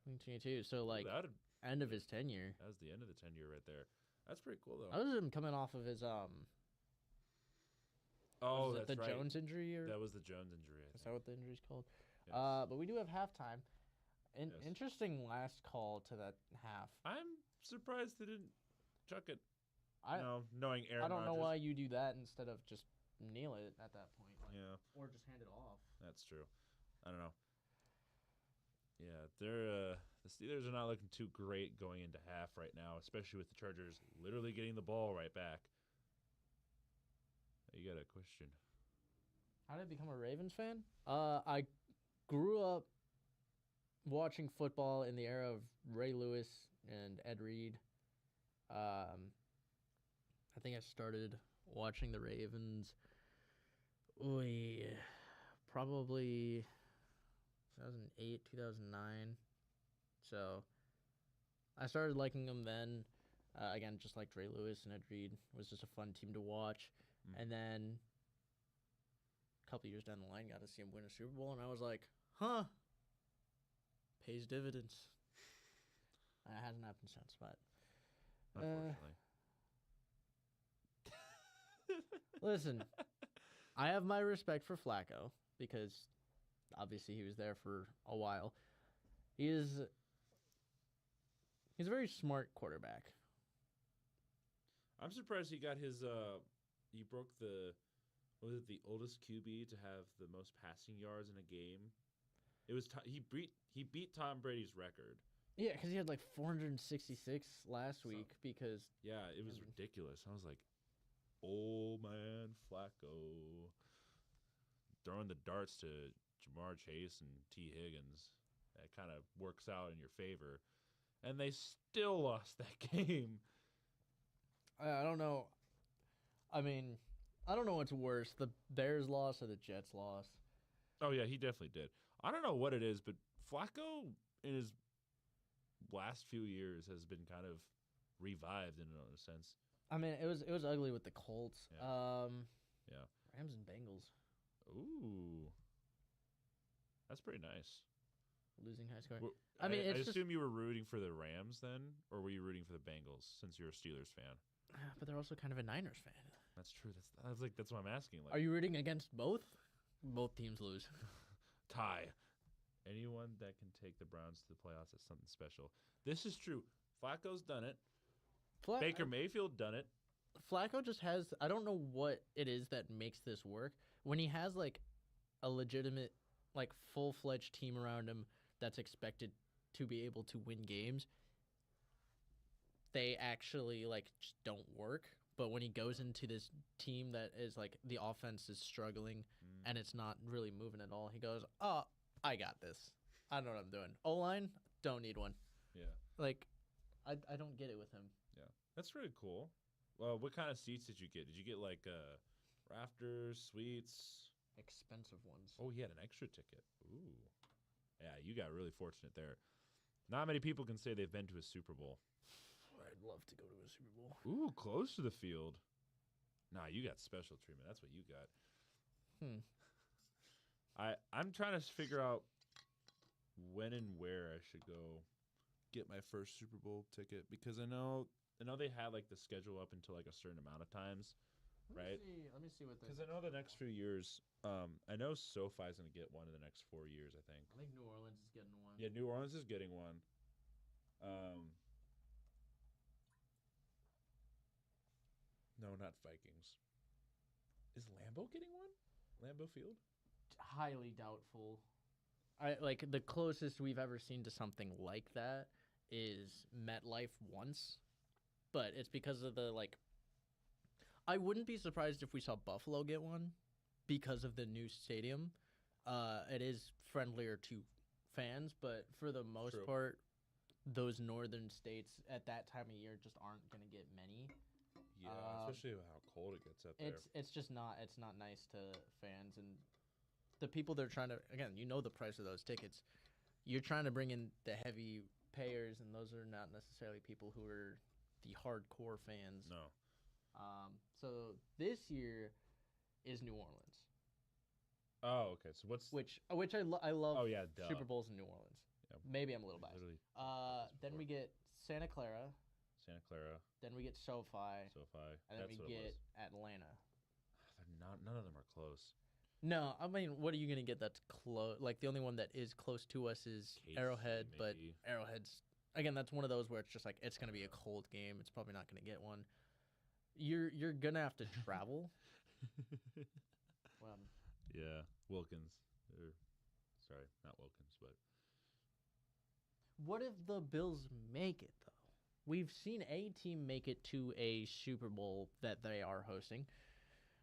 Speaker 2: 2022. So end of his tenure.
Speaker 1: That was the end of the tenure right there. That's pretty cool though.
Speaker 2: That was him coming off of his
Speaker 1: Oh,
Speaker 2: was it
Speaker 1: that's
Speaker 2: the
Speaker 1: right.
Speaker 2: Jones injury or
Speaker 1: That was the Jones injury. I
Speaker 2: is
Speaker 1: think.
Speaker 2: that what the injury's called?
Speaker 1: Yes.
Speaker 2: But we do have halftime.
Speaker 1: Yes.
Speaker 2: Interesting last call to that half.
Speaker 1: I'm surprised they didn't chuck it.
Speaker 2: I
Speaker 1: Knowing Aaron
Speaker 2: I don't know
Speaker 1: Rodgers.
Speaker 2: why you do that instead of just kneel it at that point.
Speaker 1: Yeah,
Speaker 2: Or just hand it off.
Speaker 1: that's true. I don't know. Yeah, they're the Steelers are not looking too great going into half right now, especially with the Chargers literally getting the ball right back. You got a question?
Speaker 2: How did I become a Ravens fan? I grew up watching football in the era of Ray Lewis and Ed Reed. I think I started watching the Ravens. Probably 2008, 2009. So I started liking them then. Again, just like Ray Lewis and Ed Reed. It was just a fun team to watch. And then a couple years down the line, got to see him win a Super Bowl, and I was like, huh, pays dividends. It hasn't happened since, but
Speaker 1: Unfortunately.
Speaker 2: Listen, I have my respect for Flacco because obviously he was there for a while. He's a very smart quarterback.
Speaker 1: I'm surprised he got his. He broke the. Was it the oldest QB to have the most passing yards in a game? It was he beat Tom Brady's record.
Speaker 2: Yeah, because he had like 466 last week. Because
Speaker 1: yeah, it was ridiculous. I was like, "Oh man, Flacco throwing the darts to Jamar Chase and T. Higgins. That kind of works out in your favor." And they still lost that game.
Speaker 2: I don't know. I mean, I don't know what's worse, the Bears loss or the Jets loss.
Speaker 1: Oh, yeah, he definitely did. I don't know what it is, but Flacco in his last few years has been kind of revived in a sense.
Speaker 2: I mean, it was ugly with the Colts.
Speaker 1: Yeah.
Speaker 2: Rams and Bengals.
Speaker 1: Ooh. That's pretty nice.
Speaker 2: Losing high score.
Speaker 1: I mean, I assume you were rooting for the Rams then, or were you rooting for the Bengals since you're a Steelers fan?
Speaker 2: But they're also kind of a Niners fan.
Speaker 1: That's true. That's what I'm asking. Like,
Speaker 2: are you rooting against both? Both teams lose.
Speaker 1: Tie. Anyone that can take the Browns to the playoffs is something special. This is true. Flacco's done it. Baker Mayfield done it.
Speaker 2: Flacco just has. I don't know what it is that makes this work. When he has like a legitimate, like full-fledged team around him that's expected to be able to win games, they actually like just don't work. But when he goes into this team that is like the offense is struggling and it's not really moving at all, he goes, "Oh, I got this. I know what I'm doing. O-line, don't need one."
Speaker 1: Yeah.
Speaker 2: Like, I don't get it with him.
Speaker 1: Yeah, that's really cool. Well, what kind of seats did you get? Did you get like rafters, suites?
Speaker 2: Expensive ones.
Speaker 1: Oh, he had an extra ticket. Ooh. Yeah, you got really fortunate there. Not many people can say they've been to a Super Bowl.
Speaker 2: I'd love to go to a Super Bowl.
Speaker 1: Ooh, close to the field. Nah, you got special treatment. That's what you got. I'm trying to figure out when and where I should go get my first Super Bowl ticket because I know they had like the schedule up until like a certain amount of times, right?
Speaker 2: Let me see what.
Speaker 1: Because I know the next few years, I know SoFi's gonna get one in the next 4 years. I think
Speaker 2: New Orleans is getting one.
Speaker 1: Yeah, New Orleans is getting one. No, not Vikings. Is Lambeau getting one? Lambeau Field?
Speaker 2: Highly doubtful. I like the closest we've ever seen to something like that is MetLife once, but it's because of the like. I wouldn't be surprised if we saw Buffalo get one because of the new stadium. It is friendlier to fans, but for the most part, those northern states at that time of year just aren't going to get many.
Speaker 1: Yeah, especially how cold it gets up there.
Speaker 2: It's just not nice to fans and the people that are trying to, again, the price of those tickets. You're trying to bring in the heavy payers, and those are not necessarily people who are the hardcore fans.
Speaker 1: No.
Speaker 2: So this year is New Orleans.
Speaker 1: Oh, okay. So what's
Speaker 2: which I love.
Speaker 1: Oh yeah,
Speaker 2: Super Bowls in New Orleans.
Speaker 1: Yeah.
Speaker 2: Maybe I'm a little biased. Then we get Santa Clara. Then we get SoFi. And then we get Atlanta.
Speaker 1: None of them are close.
Speaker 2: No, I mean, what are you gonna get that's close? Like the only one that is close to us is Arrowhead, but Arrowhead's again that's one of those where it's just like it's gonna be a cold game. It's probably not gonna get one. You're gonna have to travel.
Speaker 1: Yeah, Wilkins. Sorry, not Wilkins, but
Speaker 2: what if the Bills make it though? We've seen a team make it to a Super Bowl that they are hosting.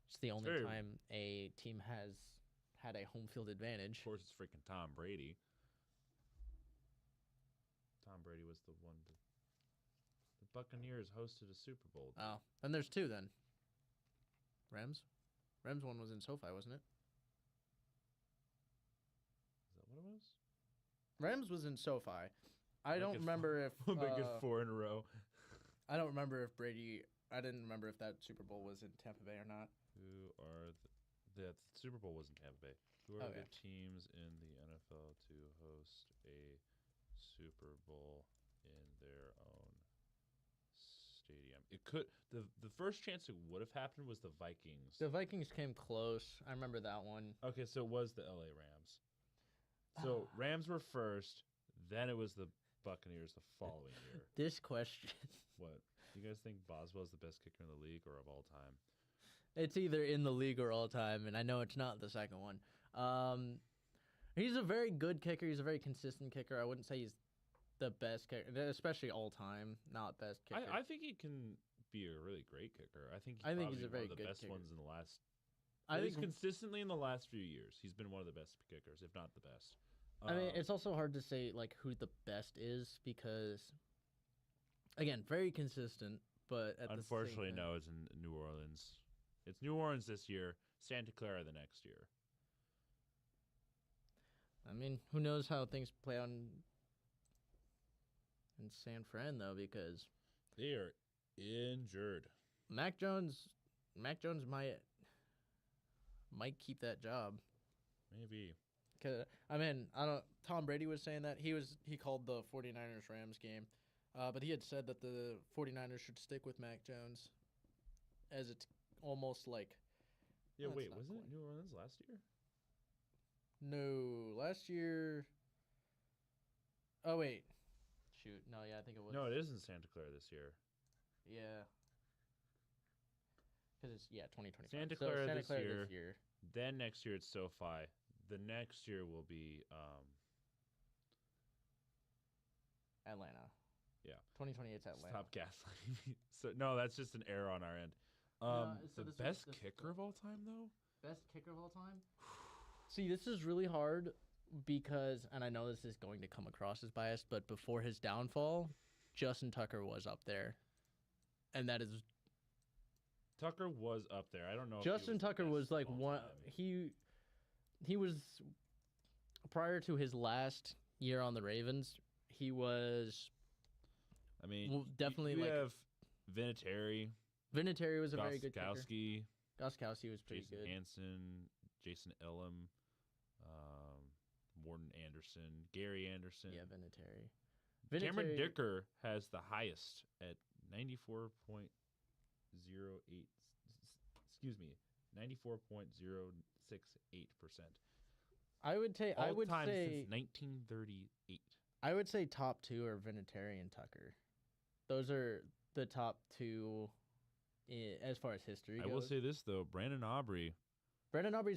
Speaker 2: It's the only time a team has had a home field advantage.
Speaker 1: Of course, it's freaking Tom Brady. Tom Brady was the one. The Buccaneers hosted a Super Bowl.
Speaker 2: Oh, then there's two then. Rams one was in SoFi, wasn't it?
Speaker 1: Is that what it was?
Speaker 2: Rams was in SoFi. I don't remember if
Speaker 1: they get 4 in a row.
Speaker 2: I don't remember if Brady. I didn't remember if that Super Bowl was in Tampa Bay or not.
Speaker 1: Who are the Super Bowl was in Tampa Bay? Who are the teams in the NFL to host a Super Bowl in their own Stadium. It could the first chance it would have happened was the Vikings.
Speaker 2: The Vikings came close. I remember that one.
Speaker 1: Okay, so it was the LA Rams. So Rams were first, then it was the Buccaneers the following year.
Speaker 2: This question.
Speaker 1: What? You guys think Boswell's the best kicker in the league or of all time?
Speaker 2: It's either in the league or all time, and I know it's not the second one. He's a very good kicker. He's a very consistent kicker. I wouldn't say he's the best kicker, especially all time, not best kicker.
Speaker 1: I think he can be a really great kicker. I think
Speaker 2: he's a very
Speaker 1: one of the
Speaker 2: good
Speaker 1: best
Speaker 2: kicker.
Speaker 1: ones in the last.
Speaker 2: I think
Speaker 1: consistently in the last few years, he's been one of the best kickers, if not the best.
Speaker 2: I mean, it's also hard to say like who the best is because, again, very consistent, but at
Speaker 1: unfortunately,
Speaker 2: the same time,
Speaker 1: no, it's in New Orleans. It's New Orleans this year, Santa Clara the next year.
Speaker 2: I mean, who knows how things play out in San Fran though, because
Speaker 1: they are injured.
Speaker 2: Mac Jones might keep that job.
Speaker 1: Maybe.
Speaker 2: Cause I mean, Tom Brady was saying that he called the 49ers Rams game, but he had said that the 49ers should stick with Mac Jones, as it's almost like.
Speaker 1: Yeah, wait, wasn't it New Orleans last year?
Speaker 2: No, last year. Oh wait, shoot, no, yeah, I think it was.
Speaker 1: No, it is in Santa Clara this year.
Speaker 2: Yeah. Because it's 2025.
Speaker 1: Santa Clara this year. Then next year it's SoFi. The next year will be
Speaker 2: Atlanta.
Speaker 1: Yeah.
Speaker 2: 2028 's Atlanta.
Speaker 1: Stop gaslighting me. So no, that's just an error on our end.
Speaker 2: So
Speaker 1: the best kicker of all time, though.
Speaker 2: Best kicker of all time. See, this is really hard because, and I know this is going to come across as biased, but before his downfall, Justin Tucker was up there, and that is.
Speaker 1: Tucker was up there. I don't know.
Speaker 2: Justin Tucker was like one. He was prior to his last year on the Ravens. He was.
Speaker 1: I mean,
Speaker 2: definitely
Speaker 1: you
Speaker 2: like
Speaker 1: have Vinatieri.
Speaker 2: Vinatieri was a very good kicker.
Speaker 1: Gostkowski
Speaker 2: was pretty
Speaker 1: Jason
Speaker 2: good.
Speaker 1: Hansen, Jason Elam, Morton Anderson, Gary Anderson.
Speaker 2: Yeah, Vinatieri.
Speaker 1: Cameron Dicker has the highest at 94.08. Excuse me, 94.068%.
Speaker 2: I would say
Speaker 1: since 1938.
Speaker 2: I would say top two are Vinatieri and Tucker. Those are the top two as far as history goes.
Speaker 1: I will say this though, Brandon Aubrey's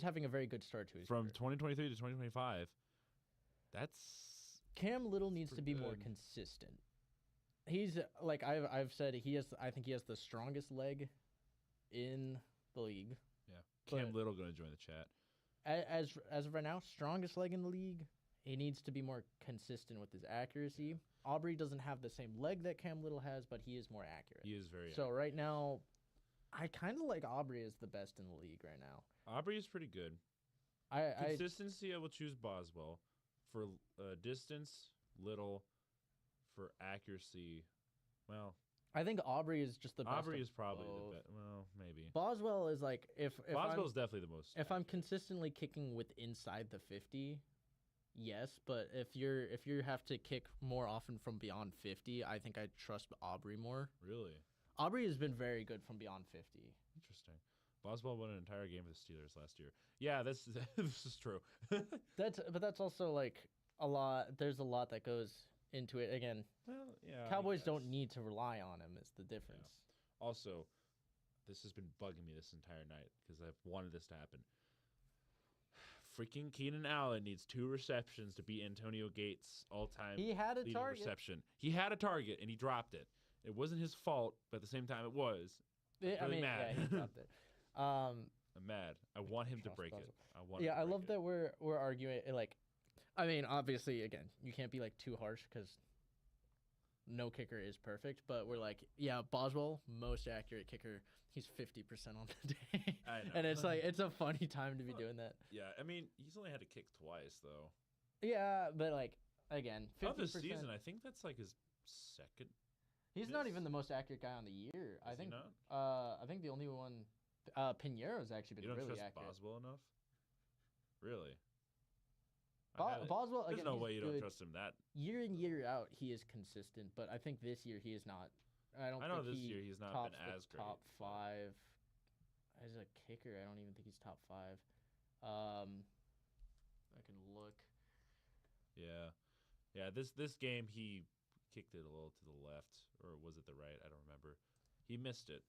Speaker 2: having a very good start to his
Speaker 1: from
Speaker 2: career.
Speaker 1: 2023 to 2025. That's
Speaker 2: Cam Little needs to be
Speaker 1: good.
Speaker 2: more consistent. He's like I've said I think he has the strongest leg in the league.
Speaker 1: Yeah. Cam Little going to join the chat.
Speaker 2: As of right now, strongest leg in the league. He needs to be more consistent with his accuracy. Aubrey doesn't have the same leg that Cam Little has, but he is more accurate.
Speaker 1: He is very
Speaker 2: accurate. Right now, I kind of like Aubrey as the best in the league right now.
Speaker 1: Aubrey is pretty good. Consistency, I will choose Boswell. For distance, Little. For accuracy, well,
Speaker 2: I think Aubrey is just the best.
Speaker 1: Aubrey is probably the best. Well, maybe.
Speaker 2: Boswell is like if
Speaker 1: Boswell's definitely the most.
Speaker 2: If I'm consistently kicking with inside the 50, yes, but if you have to kick more often from beyond 50, I think I trust Aubrey more.
Speaker 1: Really?
Speaker 2: Aubrey has been very good from beyond 50.
Speaker 1: Interesting. Boswell won an entire game for the Steelers last year. Yeah, this is true.
Speaker 2: That's also like a lot. There's a lot that goes into it. Again,
Speaker 1: well, yeah.
Speaker 2: Cowboys don't need to rely on him. Is the difference.
Speaker 1: Yeah. Also, this has been bugging me this entire night because I've wanted this to happen. Freaking Keenan Allen needs 2 receptions to beat Antonio Gates' all-time
Speaker 2: He had a
Speaker 1: leading
Speaker 2: target.
Speaker 1: reception. He had a target and he dropped it. It wasn't his fault, but at the same time, it was. I'm mad.
Speaker 2: Yeah, he dropped it.
Speaker 1: I'm mad. I want him to break it.
Speaker 2: I love that we're arguing like. I mean, obviously, again, you can't be like too harsh because no kicker is perfect. But we're like, yeah, Boswell, most accurate kicker. He's 50% on the day.
Speaker 1: I know.
Speaker 2: And it's like it's a funny time to be doing that.
Speaker 1: Yeah, I mean, he's only had to kick twice though.
Speaker 2: Yeah, but like again, 50%.
Speaker 1: Of the season, I think that's like his second.
Speaker 2: He's not even the most accurate guy on the year. I think.
Speaker 1: Not?
Speaker 2: I think the only one, Pinheiro's actually been really accurate.
Speaker 1: You don't trust Boswell enough? Really?
Speaker 2: Boswell, again,
Speaker 1: there's no way you
Speaker 2: good.
Speaker 1: don't trust him that.
Speaker 2: Year in, year out, he is consistent, but I think this year he is not I don't
Speaker 1: I know
Speaker 2: think
Speaker 1: this
Speaker 2: he
Speaker 1: year he's not
Speaker 2: tops
Speaker 1: been
Speaker 2: the
Speaker 1: as great.
Speaker 2: top 5 as a kicker. I don't even think he's top 5. I can look.
Speaker 1: Yeah. Yeah, this game he kicked it a little to the left, or was it the right? I don't remember. He missed it.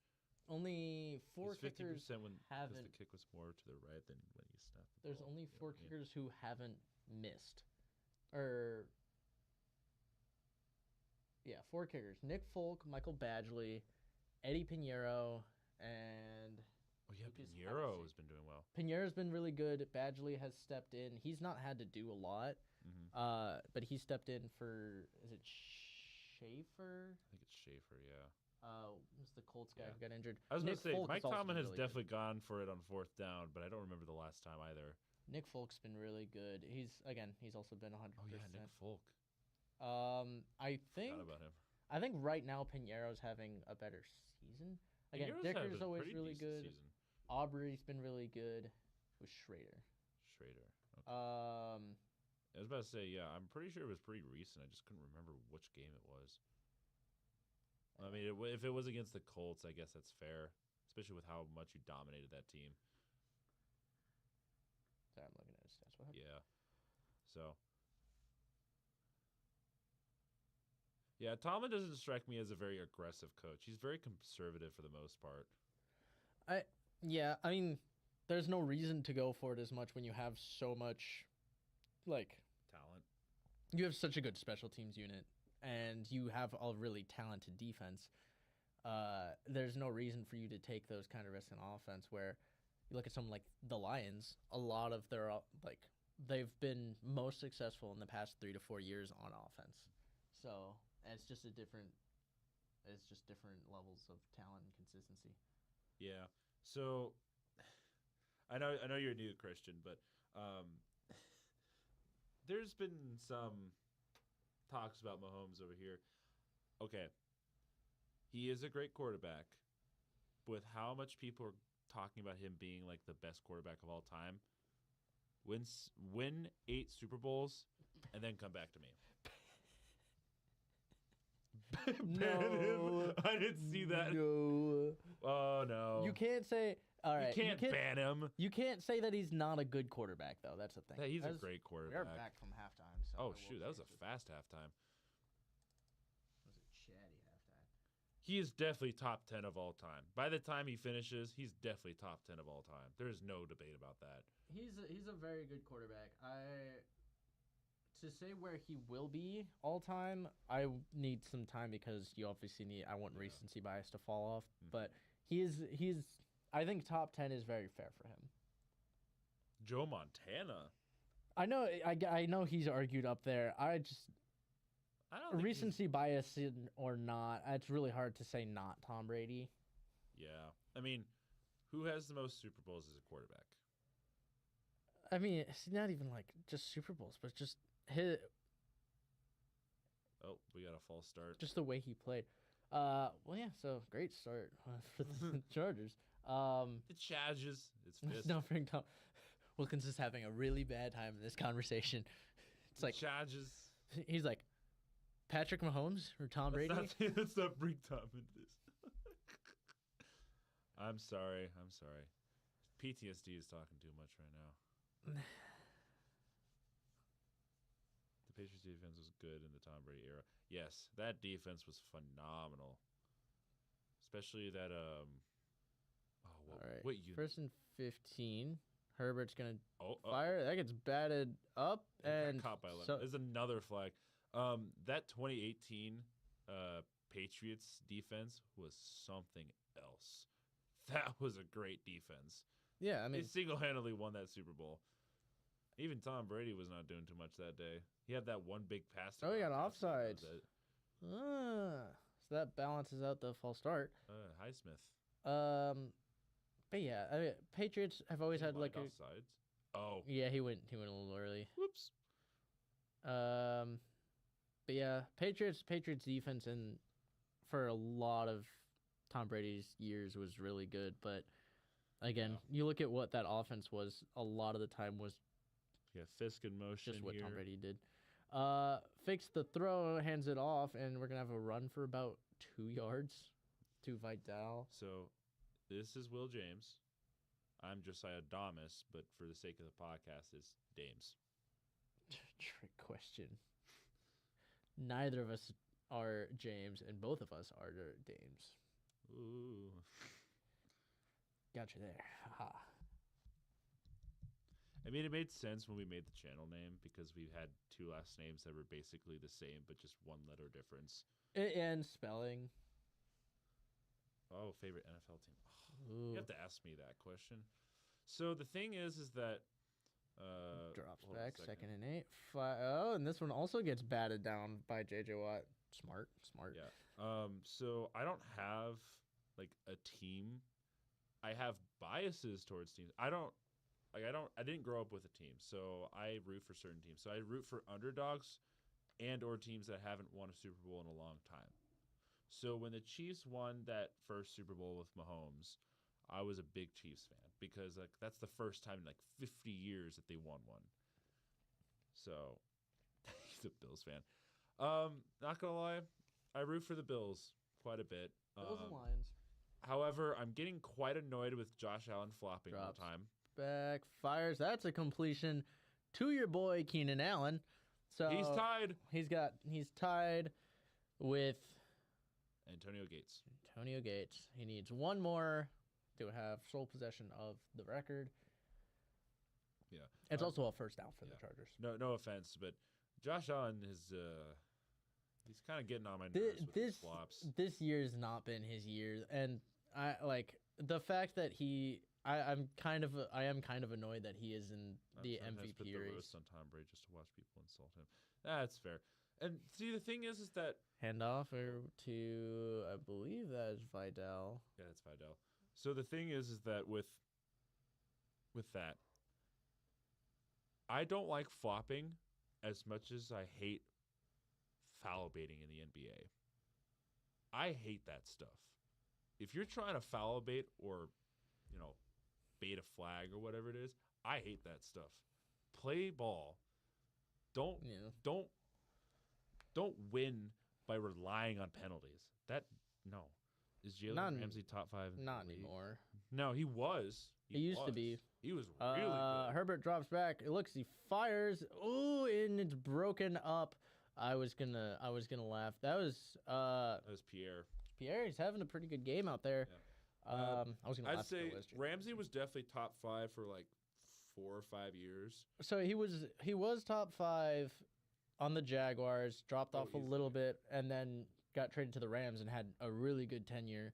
Speaker 2: Only 4
Speaker 1: It's 50%
Speaker 2: kickers
Speaker 1: when because
Speaker 2: haven't.
Speaker 1: the kick was more to the right than when you snapped the
Speaker 2: There's
Speaker 1: ball.
Speaker 2: only
Speaker 1: You know
Speaker 2: 4
Speaker 1: what I mean?
Speaker 2: kickers who haven't missed. Or yeah, 4 kickers: Nick Folk, Michael Badgley, Eddie Pinheiro, and
Speaker 1: Oh yeah,
Speaker 2: Lucas
Speaker 1: Pinheiro
Speaker 2: Hevesy.
Speaker 1: has been doing well.
Speaker 2: Pinheiro's been really good. Badgley has stepped in. He's not had to do a lot, but he stepped in for, is it Schaefer?
Speaker 1: I think it's Schaefer, yeah.
Speaker 2: Was the Colts guy
Speaker 1: Yeah.
Speaker 2: who got injured?
Speaker 1: I was going
Speaker 2: Nick
Speaker 1: to say,
Speaker 2: Folk
Speaker 1: Mike
Speaker 2: has also
Speaker 1: Tomlin
Speaker 2: been
Speaker 1: has
Speaker 2: really good.
Speaker 1: definitely gone for it on 4th down, but I don't remember the last time either.
Speaker 2: Nick Folk's been really good. He's also been 100%.
Speaker 1: Oh yeah, Nick Folk.
Speaker 2: I think
Speaker 1: Forgot about him.
Speaker 2: I think right now Pinheiro's having a better season. Again,
Speaker 1: Pinheiro's had
Speaker 2: Dicker's
Speaker 1: a
Speaker 2: always
Speaker 1: pretty
Speaker 2: really
Speaker 1: decent
Speaker 2: good.
Speaker 1: season.
Speaker 2: Aubrey's been really good with Schrader.
Speaker 1: Schrader. Okay.
Speaker 2: I
Speaker 1: I was about to say, yeah, I'm pretty sure it was pretty recent. I just couldn't remember which game it was. I mean, if it was against the Colts, I guess that's fair, especially with how much you dominated that team.
Speaker 2: Sorry, I'm looking at his stats. What happened?
Speaker 1: Yeah. So. Yeah, Tomlin doesn't strike me as a very aggressive coach. He's very conservative for the most part.
Speaker 2: Yeah, I mean, there's no reason to go for it as much when you have so much, like,
Speaker 1: Talent.
Speaker 2: you have such a good special teams unit, and you have a really talented defense. There's no reason for you to take those kind of risks in offense. Where you look at someone like the Lions, a lot of their they've been most successful in the past 3 to 4 years on offense. So it's just different levels of talent and consistency.
Speaker 1: Yeah. So I know you're new, Christian, but there's been some talks about Mahomes over here. Okay. He is a great quarterback, but with how much people are talking about him being like the best quarterback of all time, win 8 Super Bowls and then come back to me. Ban him. I didn't see that.
Speaker 2: No.
Speaker 1: Oh no.
Speaker 2: You can't say. All right.
Speaker 1: You can't ban him.
Speaker 2: You can't say that he's not a good quarterback, though. That's the thing.
Speaker 1: Yeah, he's a great
Speaker 2: We
Speaker 1: quarterback.
Speaker 2: are back from halftime. So
Speaker 1: Oh shoot, that was a fast halftime.
Speaker 2: That was a chatty halftime.
Speaker 1: He is definitely top 10 of all time. By the time he finishes, he's definitely top 10 of all time. There is no debate about that.
Speaker 2: He's a very good quarterback. To say where he will be all time, I need some time because you obviously I want recency bias to fall off. But he's I think top 10 is very fair for him.
Speaker 1: Joe Montana.
Speaker 2: I know he's argued up there. I
Speaker 1: don't think
Speaker 2: recency bias or not, it's really hard to say not Tom Brady.
Speaker 1: Yeah. I mean, who has the most Super Bowls as a quarterback?
Speaker 2: I mean, it's not even like just Super Bowls, but just his.
Speaker 1: Oh, we got a false start.
Speaker 2: Just the way he played. Well, yeah. So great start for the Chargers.
Speaker 1: The Chargers. It's fist.
Speaker 2: No, bring Tom. Wilkins is having a really bad time in this conversation. It's like
Speaker 1: Chargers.
Speaker 2: He's like Patrick Mahomes or Tom Brady.
Speaker 1: Let's not bring Tom into this. I'm sorry. PTSD is talking too much right now. The Patriots defense was good in the Tom Brady era. Yes, that defense was phenomenal. Especially that
Speaker 2: All right.
Speaker 1: what unit?
Speaker 2: 1st and 15. Herbert's gonna
Speaker 1: Oh,
Speaker 2: fire. That gets batted up and
Speaker 1: caught by 11. There's another flag. That 2018 Patriots defense was something else. That was a great defense.
Speaker 2: Yeah, I mean,
Speaker 1: they single-handedly won that Super Bowl. Even Tom Brady was not doing too much that day. He had that one big pass.
Speaker 2: Oh, he got offsides. So that balances out the false start.
Speaker 1: Highsmith.
Speaker 2: But yeah, I mean, Patriots have always had like
Speaker 1: offsides. Oh.
Speaker 2: Yeah, he went a little early.
Speaker 1: Whoops.
Speaker 2: But yeah, Patriots defense and for a lot of Tom Brady's years was really good, but again, you look at what that offense was. A lot of the time was
Speaker 1: Fisk in motion.
Speaker 2: just what
Speaker 1: here.
Speaker 2: Tom Brady did. Fakes the throw, hands it off, and we're gonna have a run for about 2 yards to Vidal.
Speaker 1: So this is Will James. I'm Josiah Damas, but for the sake of the podcast, it's Dames.
Speaker 2: Trick question. Neither of us are James, and both of us are Dames.
Speaker 1: Ooh.
Speaker 2: Got you there. Ha.
Speaker 1: I mean, it made sense when we made the channel name because we had 2 last names that were basically the same, but just 1 letter difference.
Speaker 2: And spelling.
Speaker 1: Oh, favorite NFL team. Oh,
Speaker 2: Ooh.
Speaker 1: you have to ask me that question. So the thing is that
Speaker 2: Drops
Speaker 1: hold on a
Speaker 2: back, 2nd and 8. Oh, and this one also gets batted down by J.J. Watt. Smart.
Speaker 1: Yeah. So I don't have like a team. I have biases towards teams. I didn't grow up with a team, so I root for certain teams. So I root for underdogs and or teams that haven't won a Super Bowl in a long time. So when the Chiefs won that first Super Bowl with Mahomes, I was a big Chiefs fan because like that's the first time in like 50 years that they won one. So he's a Bills fan. Not gonna lie, I root for the Bills quite a bit.
Speaker 2: Bills and Lions.
Speaker 1: However, I'm getting quite annoyed with Josh Allen flopping all
Speaker 2: Drops
Speaker 1: the time.
Speaker 2: back, fires. That's a completion to your boy Keenan Allen. So
Speaker 1: He's tied.
Speaker 2: He's tied with
Speaker 1: Antonio Gates.
Speaker 2: Antonio Gates. He needs 1 more to have sole possession of the record.
Speaker 1: Yeah.
Speaker 2: It's also a first down for the
Speaker 1: yeah.
Speaker 2: Chargers.
Speaker 1: No offense, but Josh Allen is he's kind of getting on my nerves with his flops.
Speaker 2: This year's not been his year, and I like the fact that I am kind of annoyed that he is in the MVP
Speaker 1: put the
Speaker 2: race.
Speaker 1: roast on Tom Brady just to watch people insult him. That's fair. And see, the thing is that
Speaker 2: Handoff to, I believe that is Vidal.
Speaker 1: yeah, it's Vidal. So the thing is that with that, I don't like flopping as much as I hate foul baiting in the NBA. I hate that stuff. If you're trying to foul bait or, bait a flag or whatever it is, I hate that stuff. Play ball. Don't win by relying on penalties. Is Jalen Ramsey top 5?
Speaker 2: Not anymore.
Speaker 1: No, he was.
Speaker 2: He used to be.
Speaker 1: He was really good.
Speaker 2: Herbert drops back. It looks. He fires. Ooh, and it's broken up. I was gonna laugh. That was
Speaker 1: Pierre.
Speaker 2: Pierre. He's having a pretty good game out there.
Speaker 1: Yeah.
Speaker 2: I was gonna.
Speaker 1: I'd say Ramsey was definitely top 5 for like 4 or 5 years.
Speaker 2: So he was top 5 on the Jaguars. Dropped off a little bit, and then got traded to the Rams and had a really good tenure.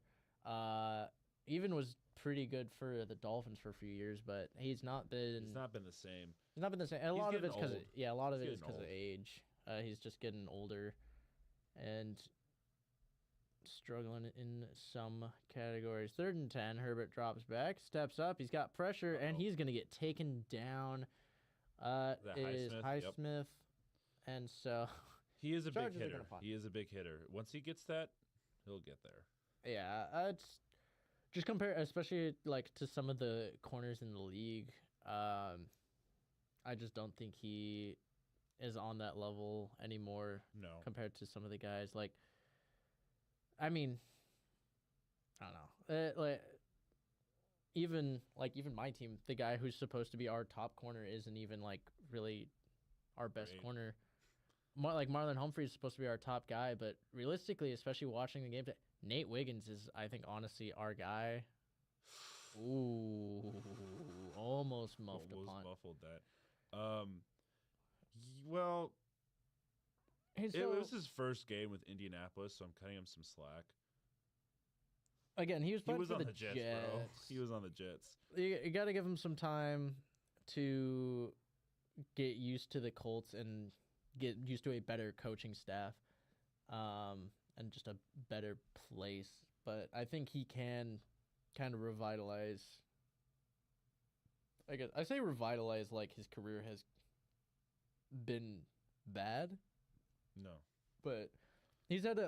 Speaker 2: Even was pretty good for the Dolphins for a few years, but he's not been the
Speaker 1: same.
Speaker 2: He's not been the same. And a lot of it's because of age. He's just getting older and struggling in some categories. 3rd and 10. Herbert drops back, steps up. He's got pressure, and he's going to get taken down. Highsmith.
Speaker 1: Yep.
Speaker 2: And so
Speaker 1: he is a big hitter. He is a big hitter. Once he gets that, he'll get there.
Speaker 2: Yeah, it's just compare, especially like to some of the corners in the league. I just don't think he is on that level anymore.
Speaker 1: No,
Speaker 2: compared to some of the guys. Like, I mean, I don't know. Even my team, the guy who's supposed to be our top corner isn't even like really our best corner. Like Marlon Humphrey is supposed to be our top guy, but realistically, especially watching the game, Nate Wiggins is, I think, honestly, our guy. Ooh, almost muffled
Speaker 1: that. Well, it was his first game with Indianapolis, so I'm cutting him some slack.
Speaker 2: Again, he was
Speaker 1: on the Jets, bro. He was on the Jets.
Speaker 2: You got to give him some time to get used to the Colts and get used to a better coaching staff, and just a better place. But I think he can kind of revitalize. I say revitalize like his career has been bad.
Speaker 1: No,
Speaker 2: but he's had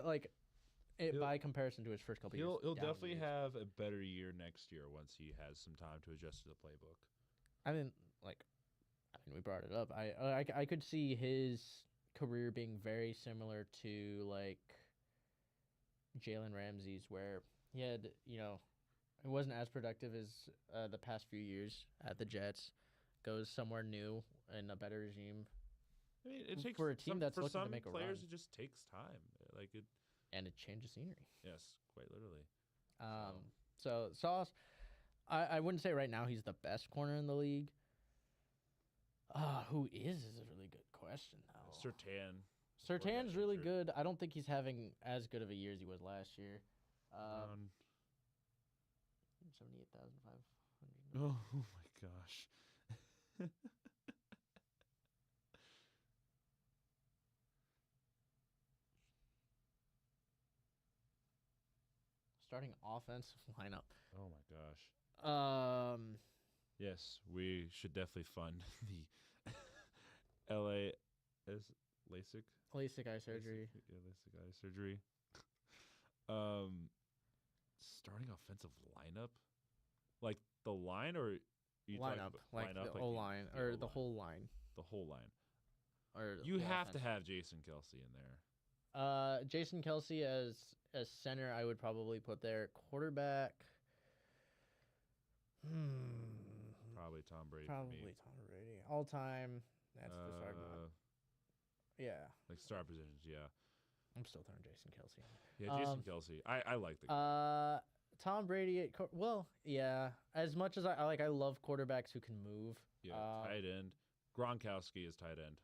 Speaker 2: by comparison to his first couple years.
Speaker 1: He'll definitely have a better year next year once he has some time to adjust to the playbook.
Speaker 2: We brought it up. I could see his career being very similar to like Jalen Ramsey's, where he had, it wasn't as productive as the past few years at the Jets. Goes somewhere new in a better regime.
Speaker 1: I mean, it takes
Speaker 2: for a team that's
Speaker 1: for
Speaker 2: looking
Speaker 1: some
Speaker 2: to make a
Speaker 1: players.
Speaker 2: run.
Speaker 1: It just takes time. Like it.
Speaker 2: And a change of scenery.
Speaker 1: Yes, quite literally.
Speaker 2: So Sauce, I wouldn't say right now he's the best corner in the league. Who is a really good question though. Surtan's really good. I don't think he's having as good of a year as he was last year. 78,500.
Speaker 1: Oh my gosh.
Speaker 2: Starting offensive lineup.
Speaker 1: Oh my gosh.
Speaker 2: Um.
Speaker 1: Yes, we should definitely fund the LASIK
Speaker 2: eye surgery.
Speaker 1: LASIK eye surgery. Starting offensive lineup, like the line, or you
Speaker 2: lineup, like the O line or the whole line.
Speaker 1: The whole line.
Speaker 2: Or
Speaker 1: you have to have Jason Kelce in there.
Speaker 2: Jason Kelce as center, I would probably put there. Quarterback.
Speaker 1: Probably Tom Brady.
Speaker 2: Probably Tom Brady. All time. That's the hard one. Yeah.
Speaker 1: Like star positions, yeah.
Speaker 2: I'm still throwing Jason Kelce.
Speaker 1: Yeah, Jason Kelce. I like the guy.
Speaker 2: Tom Brady at yeah. As much as I love quarterbacks who can move.
Speaker 1: Yeah, tight end. Gronkowski is tight end.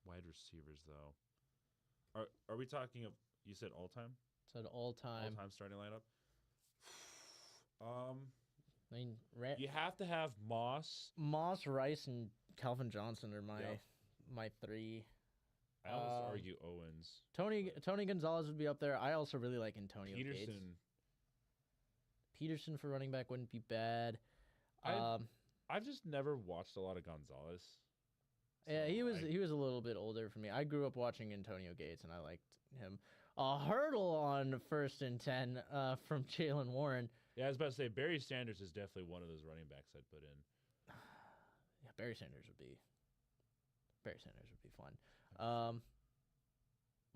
Speaker 1: Wide receivers though. Are we talking of, you said all time?
Speaker 2: Said all time.
Speaker 1: All time starting lineup.
Speaker 2: I mean,
Speaker 1: you have to have Moss,
Speaker 2: Rice, and Calvin Johnson are my three.
Speaker 1: I almost argue Owens.
Speaker 2: Tony Gonzalez would be up there. I also really like Antonio
Speaker 1: Peterson.
Speaker 2: Gates. Peterson for running back wouldn't be bad.
Speaker 1: I've just never watched a lot of Gonzalez.
Speaker 2: So yeah, he was a little bit older for me. I grew up watching Antonio Gates, and I liked him. A hurdle on 1st and 10 from Jalen Warren.
Speaker 1: Yeah, I was about to say Barry Sanders is definitely one of those running backs I'd put in.
Speaker 2: Yeah, Barry Sanders would be fun.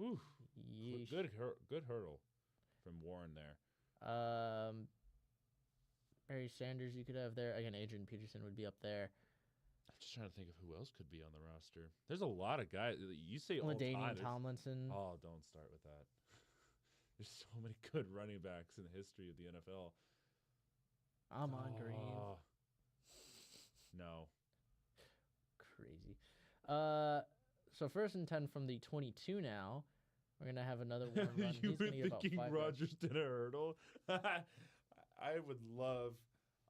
Speaker 1: Ooh, good hurdle from Warren there.
Speaker 2: Barry Sanders you could have there. Again, Adrian Peterson would be up there.
Speaker 1: I'm just trying to think of who else could be on the roster. There's a lot of guys. You say all time.
Speaker 2: LaDainian Tomlinson.
Speaker 1: Oh, don't start with that. There's so many good running backs in the history of the NFL.
Speaker 2: Ahman Green.
Speaker 1: No.
Speaker 2: Crazy. So 1st and 10 from the 22 now. We're going to have another one run.
Speaker 1: You were
Speaker 2: thinking
Speaker 1: Rodgers did a hurdle? I would love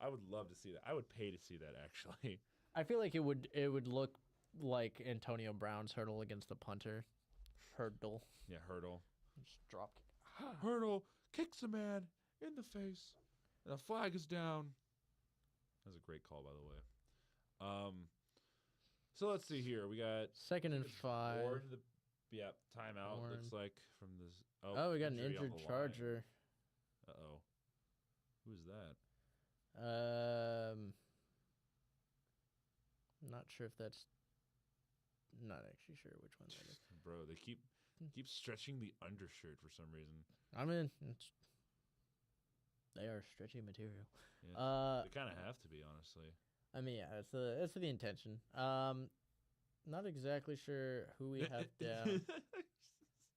Speaker 1: to see that. I would pay to see that, actually.
Speaker 2: I feel like it would look like Antonio Brown's hurdle against the punter. Hurdle.
Speaker 1: Yeah, hurdle.
Speaker 2: Just drop kick.
Speaker 1: Hurdle kicks a man in the face, and the flag is down. That's a great call, by the way. So let's see here. We got
Speaker 2: 2nd and 5.
Speaker 1: Timeout.
Speaker 2: Warren.
Speaker 1: Looks like from this.
Speaker 2: Oh, we got an injured Charger.
Speaker 1: Uh-oh. Who's that?
Speaker 2: Not sure if that's. Not actually sure which one that is.
Speaker 1: Bro, they keep stretching the undershirt for some reason.
Speaker 2: I mean, they are stretchy material.
Speaker 1: Yeah, they kind of have to be, honestly.
Speaker 2: I mean, yeah, it's the intention. Not exactly sure who we have down.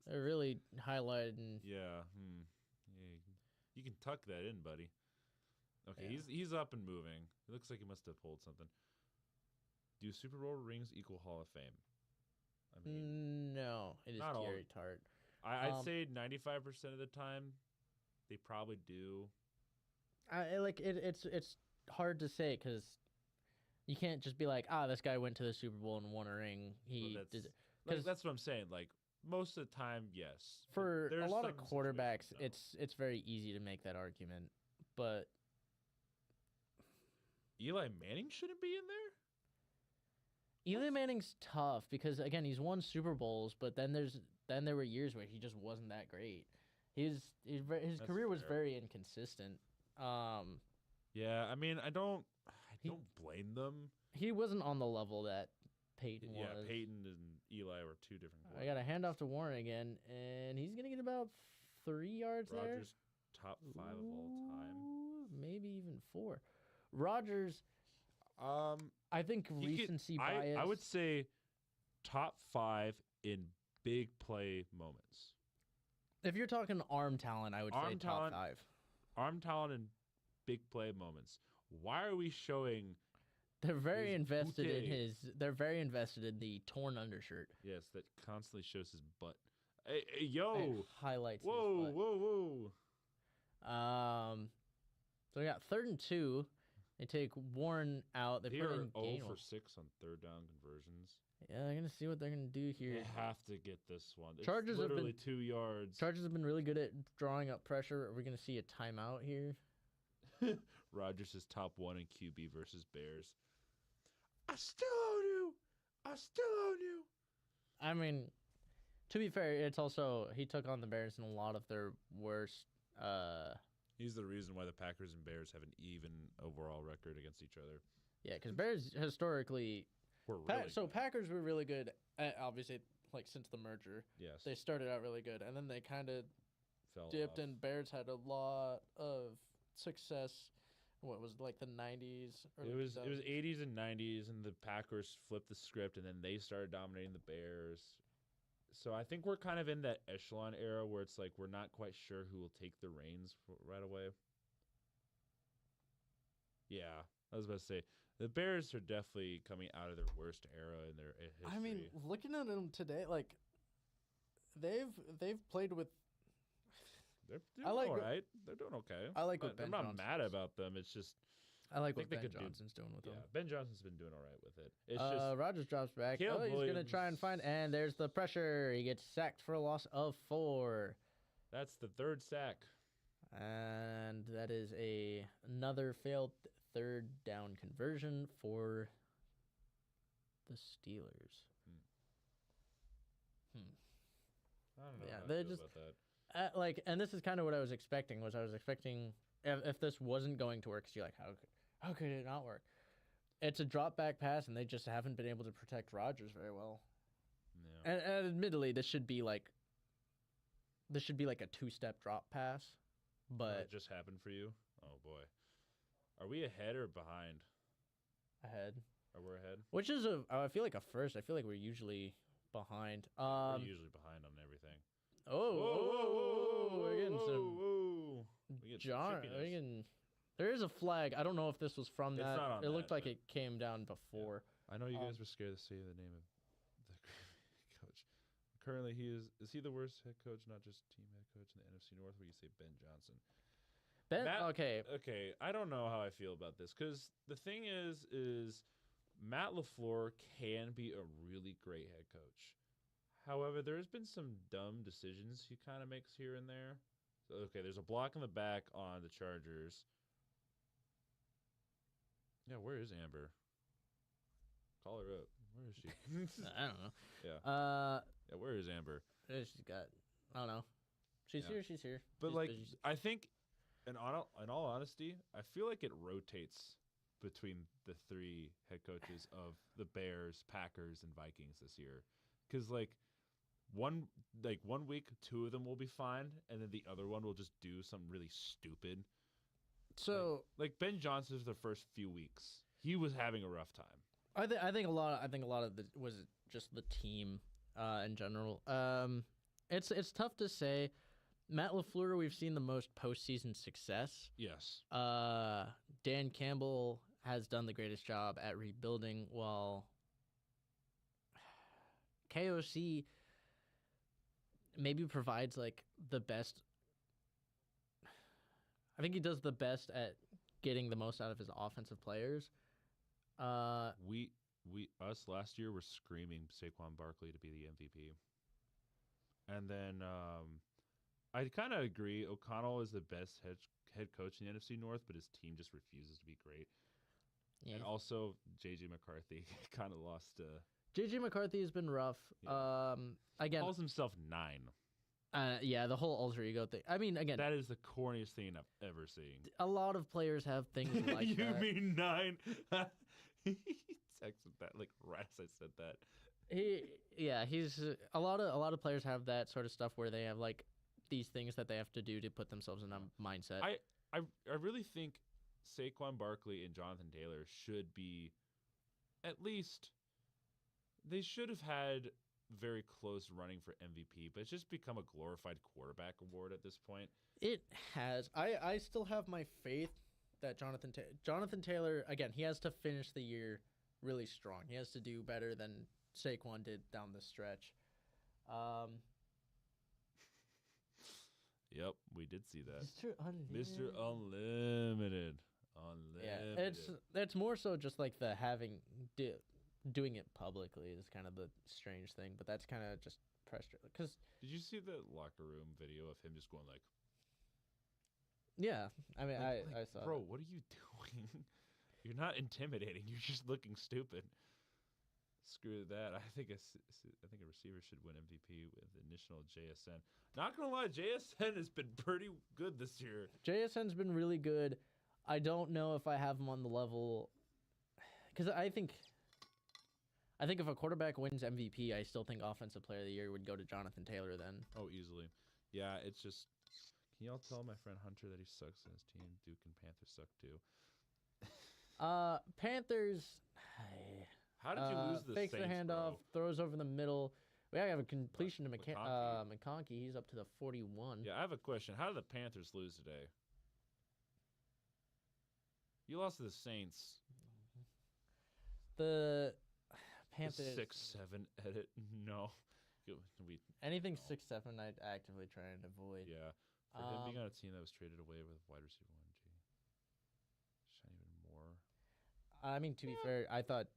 Speaker 2: They're really highlighting.
Speaker 1: Yeah. You can tuck that in, buddy. Okay, yeah. He's up and moving. It looks like he must have pulled something. Do Super Bowl rings equal Hall of Fame?
Speaker 2: I mean, no, it is Gary Tart.
Speaker 1: I'd say 95% of the time, they probably do.
Speaker 2: It's hard to say because you can't just be like, this guy went to the Super Bowl and won a ring.
Speaker 1: That's what I'm saying. Like most of the time, yes.
Speaker 2: For a lot of quarterbacks, it's very easy to make that argument, but
Speaker 1: Eli Manning shouldn't be in there.
Speaker 2: Eli Manning's tough because again he's won Super Bowls, but then there were years where he just wasn't that great. His career was very inconsistent.
Speaker 1: Yeah, I mean I don't blame them.
Speaker 2: he wasn't on the level that Peyton was.
Speaker 1: Yeah, Peyton and Eli were two different.
Speaker 2: I got a handoff to Warren again, and he's gonna get about 3 yards there.
Speaker 1: Rodgers top 5 of all time.
Speaker 2: Ooh, maybe even 4. Rodgers, I think recency bias.
Speaker 1: I would say top 5 in big play moments.
Speaker 2: If you're talking arm talent, I would say top 5.
Speaker 1: Arm talent and big play moments. Why are we showing?
Speaker 2: They're very invested in
Speaker 1: bouquet.
Speaker 2: They're very invested in the torn undershirt.
Speaker 1: Yes, that constantly shows his butt. Hey, yo!
Speaker 2: It highlights.
Speaker 1: Whoa,
Speaker 2: his butt.
Speaker 1: whoa, whoa!
Speaker 2: So we got 3rd and 2. They take Warren out. They
Speaker 1: They
Speaker 2: put
Speaker 1: are
Speaker 2: in
Speaker 1: 0
Speaker 2: Gainwell.
Speaker 1: for 6 on 3rd down conversions.
Speaker 2: Yeah, they're gonna see what they're gonna do here.
Speaker 1: They have to get this one. It's
Speaker 2: Chargers have
Speaker 1: literally
Speaker 2: been-
Speaker 1: 2 yards.
Speaker 2: Chargers have been really good at drawing up pressure. Are we gonna see a timeout here?
Speaker 1: Rodgers is top 1 in QB versus Bears. I still own you. I still own you.
Speaker 2: I mean, to be fair, it's also he took on the Bears in a lot of their worst.
Speaker 1: He's the reason why the Packers and Bears have an even overall record against each other.
Speaker 2: Yeah, because Bears historically.
Speaker 1: We're really good.
Speaker 2: Packers were really good. Obviously, like since the merger,
Speaker 1: Yes.
Speaker 2: they started out really good, and then they kind of
Speaker 1: fell
Speaker 2: dipped,
Speaker 1: off.
Speaker 2: and Bears had a lot of success. What was it, like the 90s?
Speaker 1: It was 80s and 90s, and the Packers flipped the script, and then they started dominating the Bears. So I think we're kind of in that echelon era where it's like we're not quite sure who will take the reins right away. Yeah, I was about to say the Bears are definitely coming out of their worst era in their history.
Speaker 2: I mean, looking at them today, like they've played with.
Speaker 1: they're doing
Speaker 2: I like
Speaker 1: all
Speaker 2: what-
Speaker 1: right. They're doing okay.
Speaker 2: I like what
Speaker 1: I'm
Speaker 2: Ben
Speaker 1: not
Speaker 2: Johnson
Speaker 1: mad
Speaker 2: does.
Speaker 1: about them. It's just
Speaker 2: I like
Speaker 1: think
Speaker 2: what
Speaker 1: they
Speaker 2: Ben
Speaker 1: could do-
Speaker 2: Johnson's doing with
Speaker 1: yeah,
Speaker 2: them.
Speaker 1: Ben Johnson's been doing all right with it. It's just
Speaker 2: Rodgers drops back.
Speaker 1: Caleb
Speaker 2: He's gonna try and
Speaker 1: Williams-
Speaker 2: find, and there's the pressure. He gets sacked for a loss of 4,
Speaker 1: that's the 3rd sack.
Speaker 2: and that is another failed 3rd down conversion for the Steelers.
Speaker 1: I don't know.
Speaker 2: Yeah,
Speaker 1: how I
Speaker 2: they
Speaker 1: feel
Speaker 2: just-
Speaker 1: about that.
Speaker 2: And this is kind of what I was expecting. If this wasn't going to work, 'cause you're like, how could it not work? It's a drop back pass, and they just haven't been able to protect Rodgers very well.
Speaker 1: Yeah.
Speaker 2: And admittedly, this should be like a 2-step drop pass, but
Speaker 1: It just happened for you? Oh boy. Are we ahead or behind?
Speaker 2: ahead,
Speaker 1: Are we ahead?
Speaker 2: which is I feel like a first. I feel like we're usually behind.
Speaker 1: We're usually behind on everything.
Speaker 2: We're getting some
Speaker 1: whoa. We get some
Speaker 2: John.
Speaker 1: trickiness.
Speaker 2: There is a flag. I don't know if this was from
Speaker 1: It's
Speaker 2: that.
Speaker 1: not on
Speaker 2: It looked
Speaker 1: that,
Speaker 2: like
Speaker 1: but-
Speaker 2: it came down before.
Speaker 1: I know you
Speaker 2: Um,
Speaker 1: guys were scared to say the name of the coach. Currently, is he the worst head coach, not just team head coach in the NFC North, where you say Ben Johnson?
Speaker 2: Okay.
Speaker 1: Okay, I don't know how I feel about this, because the thing is Matt LaFleur can be a really great head coach. However, there's been some dumb decisions he kind of makes here and there. So, okay, there's a block in the back on the Chargers. Yeah, where is Amber? Call her up. Where is she?
Speaker 2: I don't know.
Speaker 1: Yeah. Yeah, where is Amber?
Speaker 2: She's got. I don't know. She's
Speaker 1: Yeah.
Speaker 2: here. She's here.
Speaker 1: But
Speaker 2: She's
Speaker 1: like,
Speaker 2: busy.
Speaker 1: I think, in all honesty, I feel like it rotates between the 3 head coaches of the Bears, Packers, and Vikings this year, because like one week 2 of them will be fine, and then the other one will just do something really stupid.
Speaker 2: So
Speaker 1: Like Ben Johnson, the first few weeks, he was having a rough time.
Speaker 2: I think a lot of the was just the team in general. It's tough to say. Matt LaFleur, we've seen the most postseason success.
Speaker 1: Yes.
Speaker 2: Dan Campbell has done the greatest job at rebuilding, while KOC maybe provides like the best. I think he does the best at getting the most out of his offensive players.
Speaker 1: Us last year were screaming Saquon Barkley to be the MVP. And then I kind of agree. O'Connell is the best head coach in the NFC North, but his team just refuses to be great.
Speaker 2: Yeah.
Speaker 1: And also, J.J. McCarthy kind of lost.
Speaker 2: JJ McCarthy has been rough.
Speaker 1: Yeah.
Speaker 2: Again,
Speaker 1: Calls himself 9.
Speaker 2: yeah, the whole alter ego thing. I mean, again,
Speaker 1: That is the corniest thing I've ever seen.
Speaker 2: a lot of players have things like
Speaker 1: you
Speaker 2: that.
Speaker 1: mean 9? texted that like right as I said that.
Speaker 2: He's a lot of players have that sort of stuff where they have like these things that they have to do to put themselves in a mindset.
Speaker 1: I really think Saquon Barkley and Jonathan Taylor should be at least they should have had very close running for MVP, but it's just become a glorified quarterback award at this point.
Speaker 2: It has. I still have my faith that Jonathan Taylor, again, he has to finish the year really strong. He has to do better than Saquon did down the stretch.
Speaker 1: Yep, we did see that.
Speaker 2: Mr. Unlimited.
Speaker 1: Mr. Unlimited.
Speaker 2: Yeah, it's more so just like the doing it publicly is kind of the strange thing, but that's kind of just pressure. Cause
Speaker 1: did you see the locker room video of him just going like?
Speaker 2: Yeah, I mean, I saw.
Speaker 1: Bro, what are you doing? You're not intimidating. You're just looking stupid. Screw that. I think a receiver should win MVP with the initial JSN. Not gonna lie, JSN has been pretty good this year.
Speaker 2: JSN's been really good. I don't know if I have him on the level, because I think if a quarterback wins MVP, I still think Offensive Player of the Year would go to Jonathan Taylor then.
Speaker 1: Oh, easily. Yeah, it's just. Can y'all tell my friend Hunter that he sucks on his team? Duke and Panthers suck too.
Speaker 2: Panthers.
Speaker 1: How did you lose the
Speaker 2: fakes
Speaker 1: Saints,
Speaker 2: the handoff, throws over the middle. We have a completion to
Speaker 1: McConkey.
Speaker 2: McConkey. He's up to the 41.
Speaker 1: Yeah, I have a question. How did the Panthers lose today? You lost to the Saints.
Speaker 2: The Panthers.
Speaker 1: The 6-7 edit. No.
Speaker 2: Anything 6-7, I'd actively try and avoid.
Speaker 1: Yeah. For him being on a team that was traded away with wide receiver 1G. Shine even more.
Speaker 2: I mean, to be fair, I thought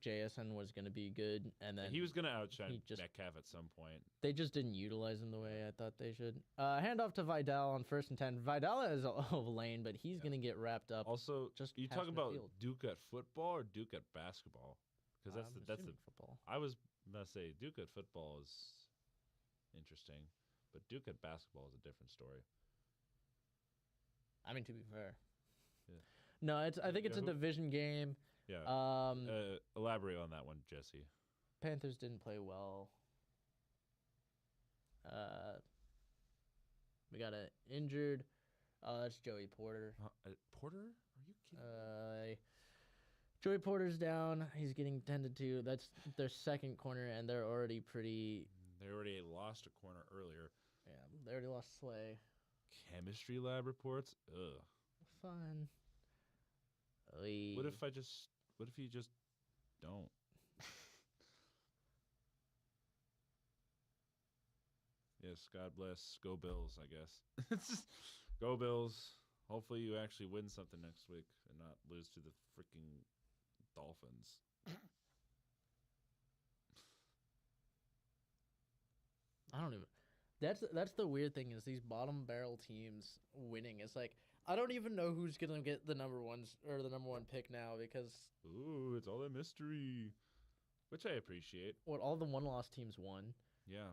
Speaker 2: JSN was going to be good, and then
Speaker 1: he was going to outshine Metcalf at some point.
Speaker 2: They just didn't utilize him the way I thought they should. Handoff to Vidal on 1st and 10. Vidal has a lane, but he's going to get wrapped up.
Speaker 1: Also, just you talking about Duke at football or Duke at basketball? Because that's the
Speaker 2: football.
Speaker 1: I was going to say Duke at football is interesting, but Duke at basketball is a different story.
Speaker 2: I mean, to be fair.
Speaker 1: Yeah.
Speaker 2: No, I think it's a division game.
Speaker 1: Yeah. Elaborate on that one, Jesse.
Speaker 2: Panthers didn't play well. We got an injured. That's Joey Porter.
Speaker 1: Porter? Are you kidding?
Speaker 2: Joey Porter's down. He's getting tended to. That's their second corner, and they're already pretty.
Speaker 1: They already lost a corner earlier.
Speaker 2: Yeah, they already lost Slay.
Speaker 1: Chemistry lab reports. Ugh.
Speaker 2: Fun.
Speaker 1: What if you just don't? Yes, God bless. Go Bills, I guess. Go Bills. Hopefully you actually win something next week and not lose to the freaking Dolphins.
Speaker 2: I don't even. That's the weird thing is these bottom barrel teams winning. It's like I don't even know who's gonna get the number one pick now because
Speaker 1: it's all a mystery, which I appreciate.
Speaker 2: All the 1-loss teams won.
Speaker 1: Yeah.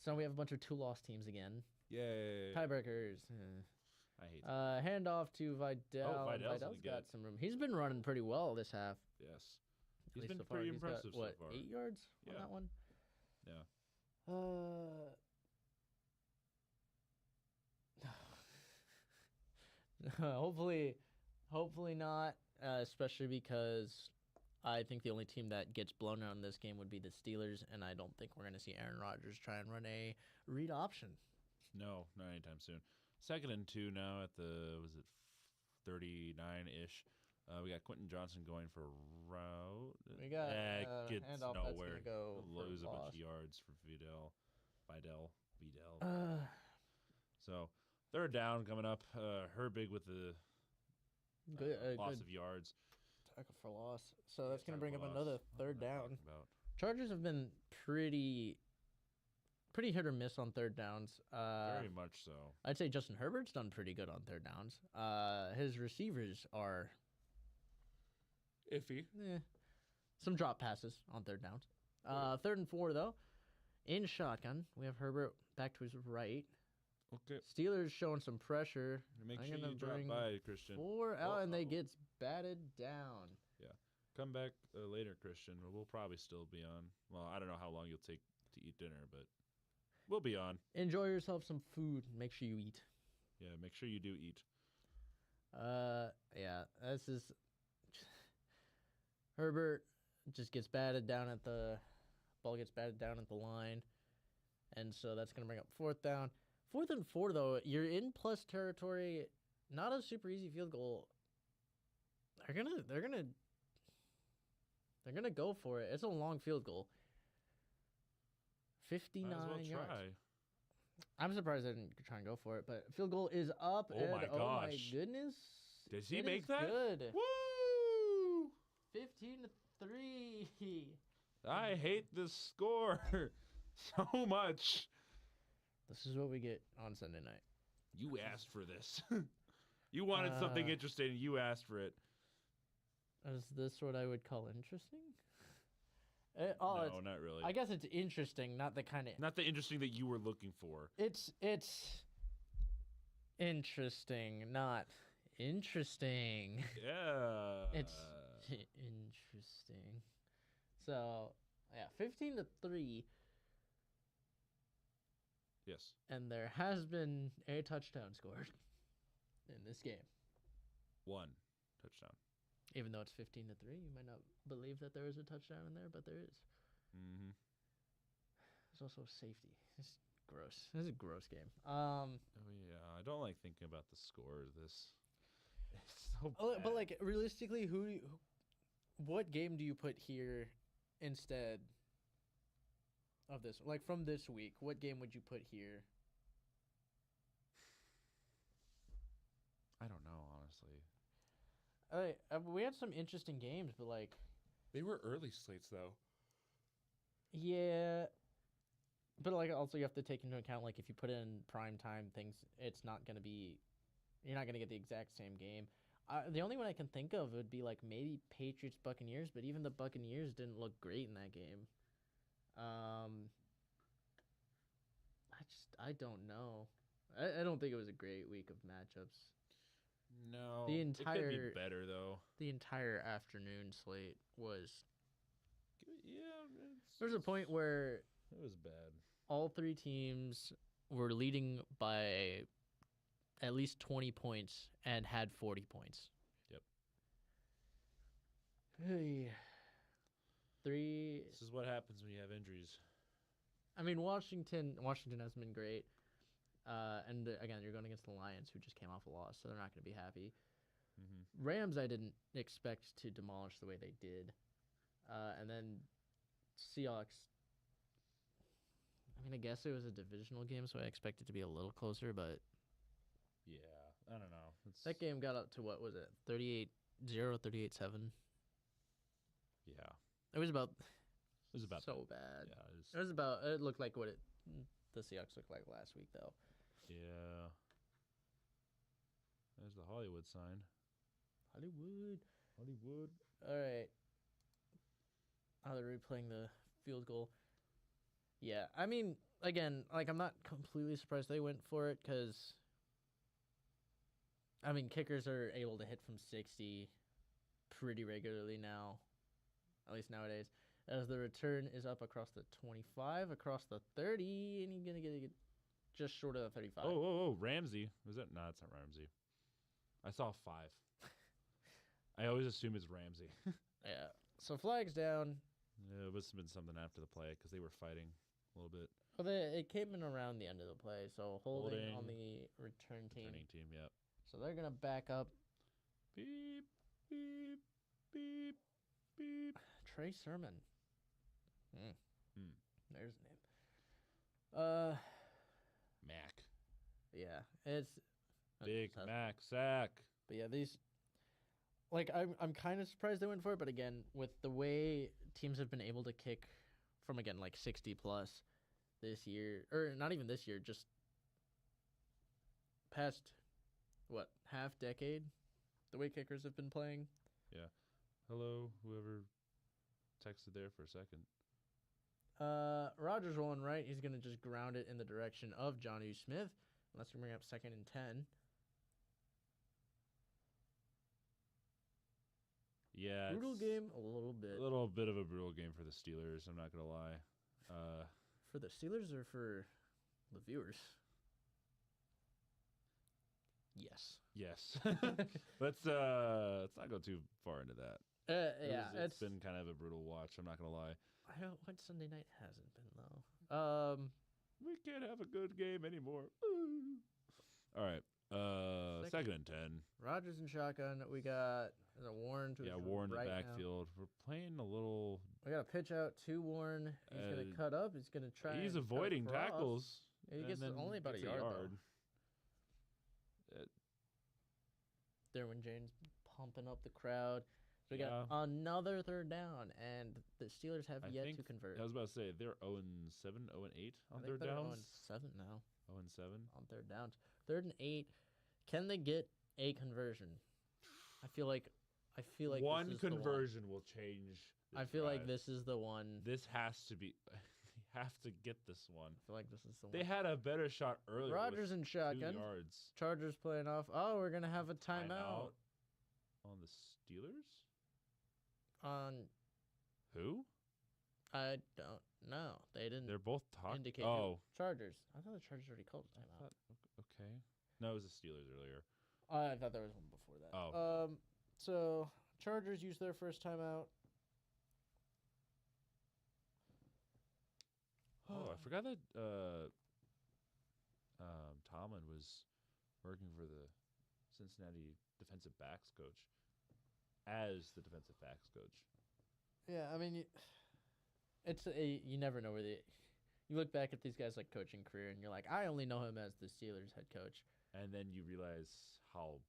Speaker 2: So now we have a bunch of 2-loss teams again.
Speaker 1: Yay.
Speaker 2: Tiebreakers.
Speaker 1: I hate that.
Speaker 2: Handoff to Vidal.
Speaker 1: Oh, Vidal's
Speaker 2: got some room. He's been running pretty well this half.
Speaker 1: Yes.
Speaker 2: He's
Speaker 1: been
Speaker 2: so
Speaker 1: pretty
Speaker 2: far.
Speaker 1: impressive
Speaker 2: He's got,
Speaker 1: so far.
Speaker 2: 8 yards on that one?
Speaker 1: Yeah.
Speaker 2: Hopefully not, especially because I think the only team that gets blown out in this game would be the Steelers, and I don't think we're going to see Aaron Rodgers try and run a read option.
Speaker 1: No, not anytime soon. 2nd and 2 now at the, 39-ish. We got Quentin Johnson going for a route.
Speaker 2: We got
Speaker 1: gets
Speaker 2: handoff
Speaker 1: nowhere.
Speaker 2: That's go
Speaker 1: lose a bunch of yards for Vidal. So 3rd down coming up. Herbig with the loss of yards.
Speaker 2: Tackle for loss. So that's going to bring up another 3rd down. Chargers have been pretty hit or miss on 3rd downs.
Speaker 1: Very much so.
Speaker 2: I'd say Justin Herbert's done pretty good on 3rd downs. His receivers are
Speaker 1: iffy.
Speaker 2: Some drop passes on 3rd downs. 3rd and 4 though. In shotgun, we have Herbert back to his right.
Speaker 1: Okay.
Speaker 2: Steelers showing some pressure.
Speaker 1: Make sure you drop by, Christian.
Speaker 2: 4 out, and they gets batted down.
Speaker 1: Yeah. come back later, Christian. We'll probably still be on. Well, I don't know how long you'll take to eat dinner, but we'll be on.
Speaker 2: Enjoy yourself some food. Make sure you eat.
Speaker 1: Yeah, make sure you do eat.
Speaker 2: Yeah, this is Herbert just gets batted down at the ball gets batted down at the line, and so that's gonna bring up 4th down. 4th and 4 though, you're in plus territory. Not a super easy field goal. They're gonna go for it. It's a long field goal. 59
Speaker 1: Might as well
Speaker 2: yards.
Speaker 1: try.
Speaker 2: I'm surprised they didn't try and go for it, but field goal is up.
Speaker 1: Oh my
Speaker 2: oh my
Speaker 1: gosh.
Speaker 2: goodness!
Speaker 1: Does he
Speaker 2: It
Speaker 1: make
Speaker 2: is
Speaker 1: that?
Speaker 2: Good.
Speaker 1: Woo!
Speaker 2: 15-3.
Speaker 1: I hate this score so much.
Speaker 2: This is what we get on Sunday night.
Speaker 1: You asked for this. You wanted something interesting, and you asked for it.
Speaker 2: Is this what I would call interesting?
Speaker 1: No, not really.
Speaker 2: I guess it's interesting, not the kind of.
Speaker 1: Not the interesting that you were looking for.
Speaker 2: It's interesting, not interesting.
Speaker 1: Yeah.
Speaker 2: It's interesting. So yeah, 15-3,
Speaker 1: Yes.
Speaker 2: and there has been a touchdown scored in this game.
Speaker 1: 1 touchdown.
Speaker 2: Even though it's 15-3, you might not believe that there is a touchdown in there, but there is.
Speaker 1: Mm-hmm.
Speaker 2: There's also safety. It's gross. This is a gross game.
Speaker 1: Oh yeah, I don't like thinking about the score of this. It's so bad.
Speaker 2: But like realistically, what game do you put here instead of this? Like from this week, what game would you put here?
Speaker 1: I don't know, honestly.
Speaker 2: We had some interesting games, but like,
Speaker 1: They were early slates though.
Speaker 2: yeah. But like, also you have to take into account like if you put in prime time things, it's not gonna be, you're not gonna get the exact same game. The only one I can think of would be like maybe Patriots Buccaneers, but even the Buccaneers didn't look great in that game. I don't know. I don't think it was a great week of matchups.
Speaker 1: No.
Speaker 2: It could
Speaker 1: be better though.
Speaker 2: The entire afternoon slate was.
Speaker 1: Yeah.
Speaker 2: There's a point where
Speaker 1: It was bad.
Speaker 2: all 3 teams were leading by at least 20 points and had 40 points.
Speaker 1: Yep.
Speaker 2: Hey. 3.
Speaker 1: This is what happens when you have injuries.
Speaker 2: I mean, Washington has been great. And again, you're going against the Lions, who just came off a loss, so they're not going to be happy.
Speaker 1: Mm-hmm.
Speaker 2: Rams, I didn't expect to demolish the way they did. And then Seahawks. I mean, I guess it was a divisional game, so I expected it to be a little closer, but
Speaker 1: Yeah, I don't know.
Speaker 2: that game got up to, what was it, 38-0, 38-7?
Speaker 1: Yeah.
Speaker 2: It was about so
Speaker 1: that.
Speaker 2: bad.
Speaker 1: Yeah,
Speaker 2: It looked like what the Seahawks looked like last week, though.
Speaker 1: Yeah. There's the Hollywood sign.
Speaker 2: Hollywood.
Speaker 1: Hollywood.
Speaker 2: All right. Oh, they're replaying the field goal. Yeah, I mean, again, like, I'm not completely surprised they went for it because, I mean, kickers are able to hit from 60 pretty regularly now, at least nowadays, as the return is up across the 25, across the 30, and he's going to get just short of the 35.
Speaker 1: Oh, Ramsey. Was it? No, it's not Ramsey. I saw 5. I always assume it's Ramsey.
Speaker 2: Yeah. So flag's down.
Speaker 1: Yeah, it must have been something after the play because they were fighting a little bit.
Speaker 2: Well, it came in around the end of the play, so holding on the return team.
Speaker 1: Returning team, yep.
Speaker 2: So they're going to back up.
Speaker 1: Beep, beep, beep, beep.
Speaker 2: Trey Sermon.
Speaker 1: Hmm.
Speaker 2: There's the name.
Speaker 1: Mac.
Speaker 2: Yeah, it's
Speaker 1: Big Mac sack.
Speaker 2: But yeah, these, like, I'm kind of surprised they went for it, but again, with the way teams have been able to kick from, again, like 60 plus this year, or not even this year, just past, what, half decade, the way kickers have been playing.
Speaker 1: Yeah. Hello, whoever texted there for a second.
Speaker 2: Rogers rolling right. He's going to just ground it in the direction of Jonnu Smith. Let's bring up 2nd and 10.
Speaker 1: Yeah,
Speaker 2: Brutal
Speaker 1: it's
Speaker 2: game, a little bit.
Speaker 1: a little bit of a brutal game for the Steelers. I'm not gonna lie.
Speaker 2: For the Steelers or for the viewers? Yes.
Speaker 1: Yes. let's not go too far into that. It's been kind of a brutal watch. I'm not gonna lie.
Speaker 2: I don't. What Sunday night hasn't been though.
Speaker 1: We can't have a good game anymore. All right. Second and 10.
Speaker 2: Rodgers and shotgun. We got Warren to
Speaker 1: Warren
Speaker 2: right
Speaker 1: the backfield. Now. We're playing a little.
Speaker 2: We got a pitch out to Warren. He's gonna cut up. He's gonna try.
Speaker 1: He's avoiding tackles.
Speaker 2: Yeah, he gets only about a yard. Derwin James pumping up the crowd. So we got another third down, and the Steelers have yet to convert.
Speaker 1: I was about to say they're 0-7, 0-8 on third downs.
Speaker 2: 0-7 now.
Speaker 1: 0-7
Speaker 2: on third downs. 3rd and 8. Can they get a conversion? I feel like
Speaker 1: one
Speaker 2: this is
Speaker 1: conversion will change.
Speaker 2: I feel like this is the one.
Speaker 1: This has to be. You have to get this one.
Speaker 2: I feel like this is the one.
Speaker 1: They had a better shot earlier.
Speaker 2: Rodgers and shotgun.
Speaker 1: 2 yards.
Speaker 2: Chargers playing off. Oh, we're gonna have a timeout
Speaker 1: on the Steelers.
Speaker 2: On
Speaker 1: who?
Speaker 2: I don't know. They didn't.
Speaker 1: They're both talking.
Speaker 2: Chargers. I thought the Chargers already called a timeout.
Speaker 1: Okay. No, it was the Steelers earlier.
Speaker 2: I thought there was one before that.
Speaker 1: Oh.
Speaker 2: So Chargers used their first timeout.
Speaker 1: Oh, I forgot that Tomlin was working for the Cincinnati defensive backs coach as the defensive backs coach.
Speaker 2: Yeah, I mean, you never know where you look back at these guys' like coaching career, and you're like, I only know him as the Steelers head coach.
Speaker 1: And then you realize how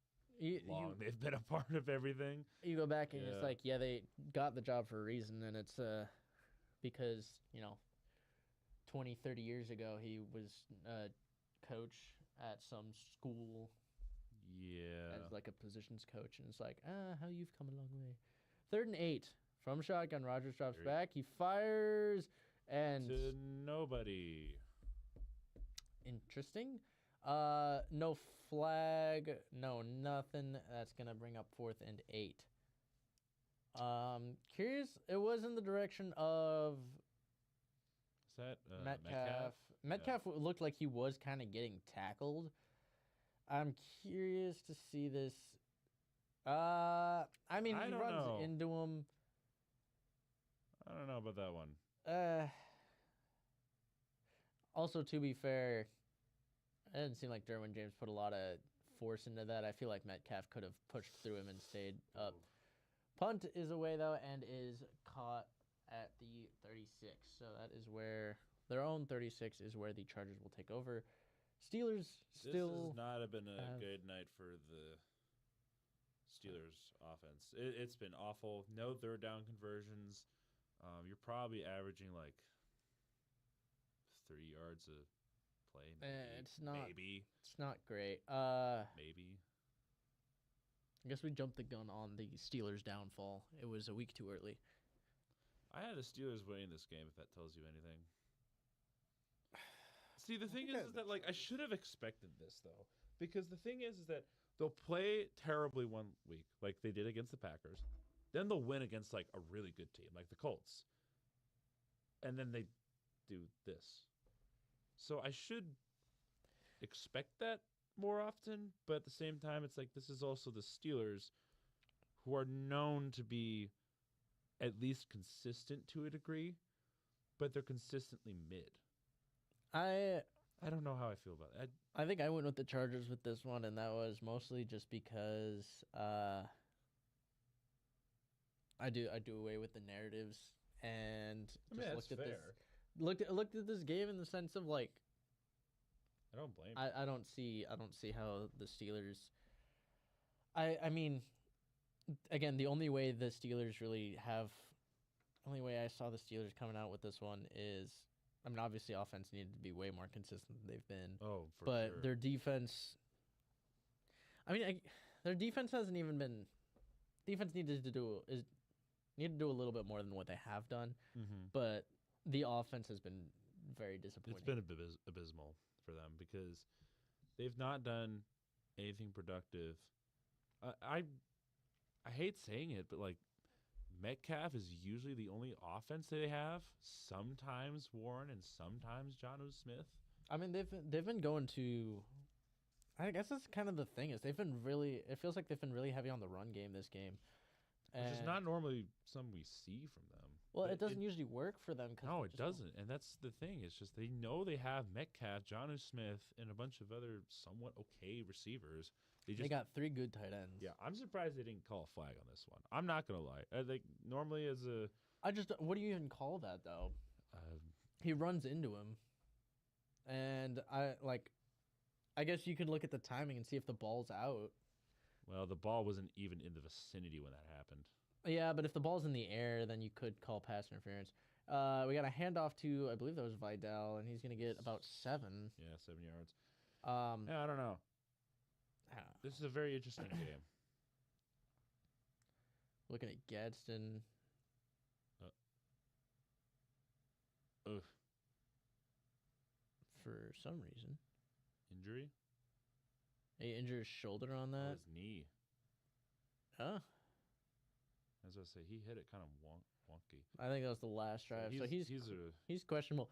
Speaker 1: long they've been a part of everything.
Speaker 2: You go back and it's like, they got the job for a reason, and it's because 20, 30 years ago he was a coach at some school.
Speaker 1: Yeah.
Speaker 2: As like a positions coach, and it's like, how you've come a long way. 3rd and 8 from shotgun. Rodgers drops back. He fires and
Speaker 1: to nobody.
Speaker 2: Interesting. No flag. No nothing. That's gonna bring up 4th and 8. Curious. It was in the direction of.
Speaker 1: Is that
Speaker 2: Metcalf? Metcalf looked like he was kind of getting tackled. I'm curious to see this. I mean, he runs into him.
Speaker 1: I don't know about that one.
Speaker 2: Also, to be fair, it didn't seem like Derwin James put a lot of force into that. I feel like Metcalf could have pushed through him and stayed up. Punt is away, though, and is caught at the 36. So that is where their own 36 is where the Chargers will take over. Steelers still.
Speaker 1: This has not been a good night for the Steelers offense. It's been awful. No third down conversions. You're probably averaging like 3 yards a play. Maybe.
Speaker 2: It's not great.
Speaker 1: Maybe.
Speaker 2: I guess we jumped the gun on the Steelers' downfall. It was a week too early.
Speaker 1: I had the Steelers winning this game, if that tells you anything. See, the thing is that like I should have expected this though, because the thing is that they'll play terribly one week, like they did against the Packers, then they'll win against like a really good team, like the Colts, and then they do this. So I should expect that more often, but at the same time, it's like this is also the Steelers, who are known to be at least consistent to a degree, but they're consistently mid. I don't know how I feel about it.
Speaker 2: I think I went with the Chargers with this one, and that was mostly just because I do away with the narratives and just looked at this game in the sense of like
Speaker 1: I don't blame.
Speaker 2: I don't see how the Steelers. I mean, again, the only way the Steelers really have, only way I saw the Steelers coming out with this one is. I mean, obviously, offense needed to be way more consistent than they've been.
Speaker 1: Oh, for
Speaker 2: but
Speaker 1: sure.
Speaker 2: Their defense. I mean, their defense hasn't even been. Defense needed to do a little bit more than what they have done.
Speaker 1: Mm-hmm.
Speaker 2: But the offense has been very disappointing.
Speaker 1: It's been abysmal for them because they've not done anything productive. I hate saying it, but like Metcalf is usually the only offense they have. Sometimes Warren and sometimes Jonnu Smith.
Speaker 2: I mean, they've been going to. I guess that's kind of the thing is they've been really. It feels like they've been really heavy on the run game this game,
Speaker 1: Which is not normally something we see from them.
Speaker 2: Well, it doesn't usually work for them.
Speaker 1: No, it doesn't, and that's the thing. It's just they know they have Metcalf, Jonnu Smith, and a bunch of other somewhat okay receivers. They
Speaker 2: got 3 good tight ends.
Speaker 1: Yeah, I'm surprised they didn't call a flag on this one. I'm not gonna lie. Like normally as a,
Speaker 2: what do you even call that though? He runs into him, and I guess you could look at the timing and see if the ball's out.
Speaker 1: Well, the ball wasn't even in the vicinity when that happened.
Speaker 2: Yeah, but if the ball's in the air, then you could call pass interference. We got a handoff to, I believe that was Vidal, and he's going to get about 7.
Speaker 1: Yeah, 7 yards.
Speaker 2: Yeah,
Speaker 1: I don't know. This is a very interesting game.
Speaker 2: Looking at Gadsden. For some reason.
Speaker 1: Injury?
Speaker 2: He injured his shoulder on that?
Speaker 1: His knee.
Speaker 2: Huh?
Speaker 1: As I say, he hit it kind of wonky.
Speaker 2: I think that was the last drive. So he's questionable.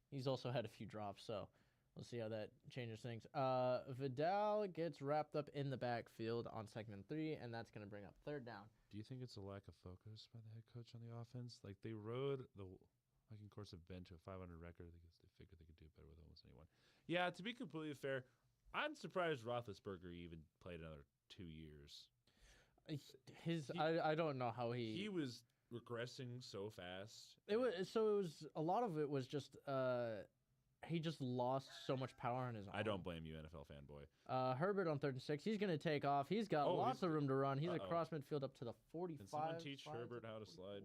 Speaker 2: He's also had a few drops, so we'll see how that changes things. Vidal gets wrapped up in the backfield on 2nd and 3, and that's going to bring up 3rd down.
Speaker 1: Do you think it's a lack of focus by the head coach on the offense? Like they rode the Viking course of Ben to a 500 record. I think they figured they could do better with almost anyone. Yeah, to be completely fair, I'm surprised Roethlisberger even played another 2 years.
Speaker 2: I don't know how he
Speaker 1: was regressing so fast.
Speaker 2: It was a lot of it was just he just lost so much power on his arm.
Speaker 1: I don't blame you, NFL fanboy.
Speaker 2: Herbert on 3rd and 6. He's going to take off. He's got lots of room to run. He's across midfield up to the 45.
Speaker 1: Can someone teach Herbert how to slide?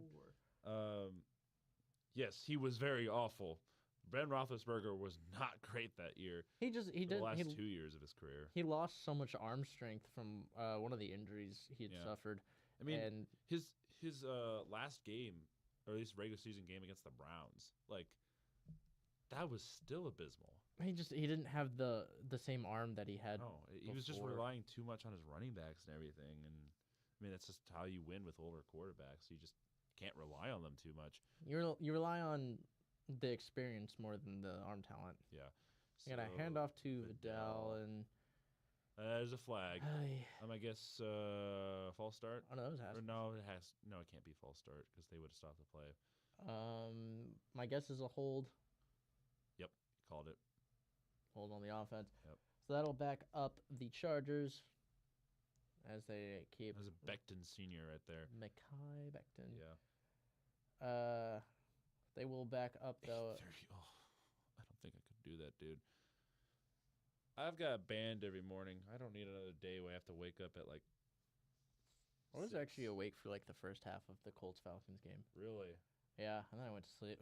Speaker 1: Yes, he was very awful. Ben Roethlisberger was not great that year.
Speaker 2: He did
Speaker 1: the last 2 years of his career.
Speaker 2: He lost so much arm strength from one of the injuries he had suffered.
Speaker 1: I mean, his last game, or at least regular season game against the Browns, like that was still abysmal.
Speaker 2: He didn't have the same arm that he had.
Speaker 1: No, he was just relying too much on his running backs and everything. And I mean, that's just how you win with older quarterbacks. You just can't rely on them too much.
Speaker 2: You rely on the experience more than the arm talent.
Speaker 1: Yeah.
Speaker 2: So you got a handoff to Vidal, and
Speaker 1: there's a flag. I guess false start.
Speaker 2: Oh no, it
Speaker 1: can't be false start because they would have stopped the play.
Speaker 2: My guess is a hold.
Speaker 1: Yep, called it.
Speaker 2: Hold on the offense.
Speaker 1: Yep.
Speaker 2: So that'll back up the Chargers as they keep.
Speaker 1: There's a Becton senior right there.
Speaker 2: Mekhi Becton.
Speaker 1: Yeah.
Speaker 2: They will back up though.
Speaker 1: I don't think I could do that, dude. I've got band every morning. I don't need another day where I have to wake up at like.
Speaker 2: I was actually awake for like the first half of the Colts-Falcons game.
Speaker 1: Really?
Speaker 2: Yeah, and then I went to sleep.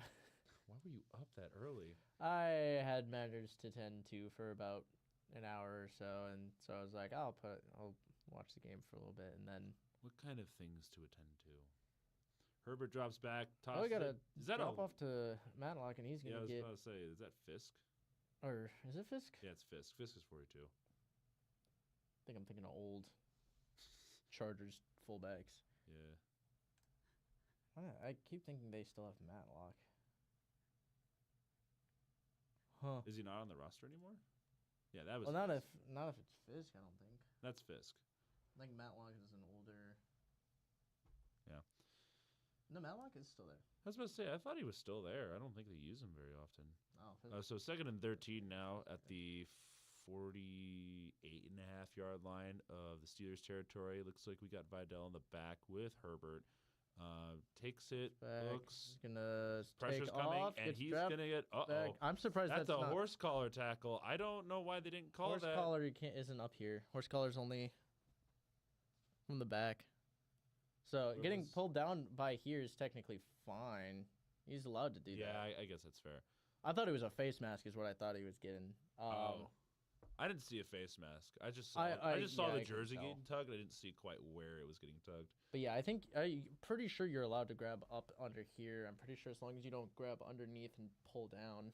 Speaker 1: Why were you up that early?
Speaker 2: I had matters to tend to for about an hour or so, and so I was like, I'll watch the game for a little bit, and then.
Speaker 1: What kind of things to attend to? Herbert drops back.
Speaker 2: We got to drop off to Matlock, and he's going to get...
Speaker 1: I was about to say, is that Fisk?
Speaker 2: Or is it Fisk?
Speaker 1: Yeah, it's Fisk. Fisk is 42.
Speaker 2: I think I'm thinking of old Chargers fullbacks.
Speaker 1: Yeah.
Speaker 2: I keep thinking they still have Matlock. Huh.
Speaker 1: Is he not on the roster anymore? Yeah, that was.
Speaker 2: Well, not if it's Fisk. I don't think.
Speaker 1: That's Fisk.
Speaker 2: I think Matlock is an older.
Speaker 1: Yeah.
Speaker 2: No, Matlock is still there.
Speaker 1: I was about to say, I thought he was still there. I don't think they use him very often.
Speaker 2: Oh.
Speaker 1: So 2nd and 13 now at the 48.5-yard line of the Steelers' territory. Looks like we got Vidal in the back with Herbert. Takes it, looks. Pressure's coming, and he's going to get.
Speaker 2: I'm surprised
Speaker 1: that's a horse collar tackle. I don't know why they didn't call that.
Speaker 2: Horse collar isn't up here. Horse collar's only from the back. So getting pulled down by here is technically fine. He's allowed to do that.
Speaker 1: Yeah, I guess that's fair.
Speaker 2: I thought it was a face mask is what I thought he was getting.
Speaker 1: I didn't see a face mask. I just saw the jersey getting tugged. I didn't see quite where it was getting tugged.
Speaker 2: But yeah, I'm pretty sure you're allowed to grab up under here. I'm pretty sure as long as you don't grab underneath and pull down,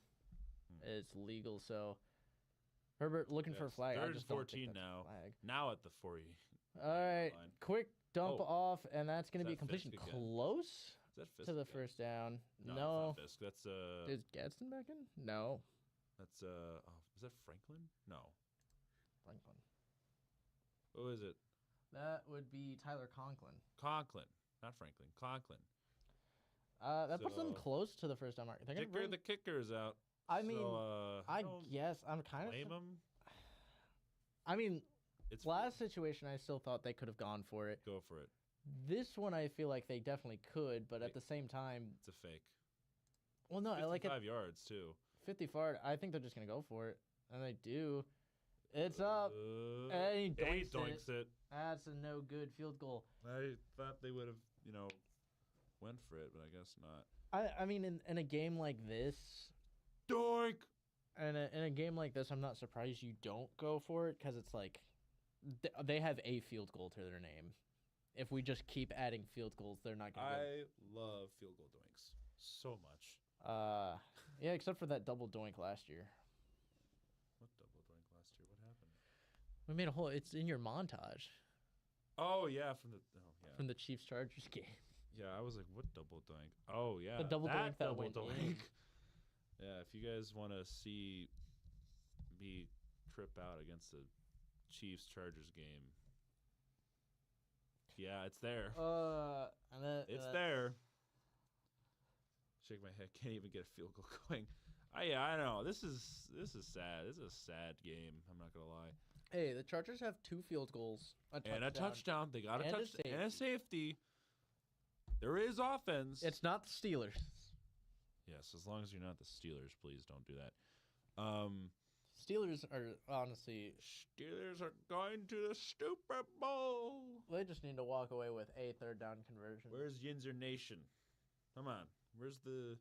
Speaker 2: it's legal. So Herbert looking for a flag.
Speaker 1: 3rd and 14 now. Now at the 40.
Speaker 2: All right, quick dump
Speaker 1: Oh.
Speaker 2: off, and that's going
Speaker 1: Is
Speaker 2: to be a
Speaker 1: that
Speaker 2: completion
Speaker 1: Fisk again?
Speaker 2: close
Speaker 1: Is that Fisk
Speaker 2: to the
Speaker 1: again?
Speaker 2: first down.
Speaker 1: No,
Speaker 2: No.
Speaker 1: it's not Fisk. That's
Speaker 2: Is Gadsden back in? No.
Speaker 1: That's oh, is that Franklin? No.
Speaker 2: Franklin.
Speaker 1: What was it?
Speaker 2: That would be Tyler Conklin.
Speaker 1: Conklin, not Franklin. Conklin.
Speaker 2: That puts them
Speaker 1: So,
Speaker 2: close to the first down mark. They're gonna bring,
Speaker 1: The kicker's out.
Speaker 2: I mean,
Speaker 1: so,
Speaker 2: I
Speaker 1: don't
Speaker 2: guess I'm kind of.
Speaker 1: blame him.
Speaker 2: I mean,
Speaker 1: It's
Speaker 2: last situation, I still thought they could have gone for it.
Speaker 1: Go for it.
Speaker 2: This one, I feel like they definitely could, but
Speaker 1: Wait.
Speaker 2: at the same time,
Speaker 1: It's a fake.
Speaker 2: well, no, I like it.
Speaker 1: 55 yards too.
Speaker 2: 50 yard. I think they're just gonna go for it, and they do. It's up. And he doinks
Speaker 1: it.
Speaker 2: That's a no good field goal.
Speaker 1: I thought they would have, went for it, but I guess not.
Speaker 2: I mean, in a game like this,
Speaker 1: Doink!
Speaker 2: in a game like this, I'm not surprised you don't go for it because it's like they have a field goal to their name. If we just keep adding field goals, they're not gonna.
Speaker 1: I love field goal doinks so much.
Speaker 2: Yeah, except for that double doink last year.
Speaker 1: What double doink last year? What happened?
Speaker 2: We made a whole. It's in your montage
Speaker 1: Oh yeah,
Speaker 2: from the Chiefs Chargers game.
Speaker 1: Yeah, I was like, what double doink? Oh yeah,
Speaker 2: The double doink that
Speaker 1: double
Speaker 2: went
Speaker 1: doink.
Speaker 2: in.
Speaker 1: Yeah, if you guys want to see me trip out against the Chiefs Chargers game, yeah, it's there.
Speaker 2: And then,
Speaker 1: It's there. Shake my head. Can't even get a field goal going. Yeah, I know. This is sad. This is a sad game. I'm not gonna lie.
Speaker 2: Hey, the Chargers have 2 field goals,
Speaker 1: And a touchdown. They got a
Speaker 2: And a
Speaker 1: touchdown and a safety. There is offense.
Speaker 2: It's not the Steelers.
Speaker 1: Yes, as long as you're not the Steelers, please don't do that.
Speaker 2: Steelers are honestly.
Speaker 1: Steelers are going to the Super Bowl.
Speaker 2: They just need to walk away with a 3rd down conversion.
Speaker 1: Where's Yinzer Nation? Come on. Where's the...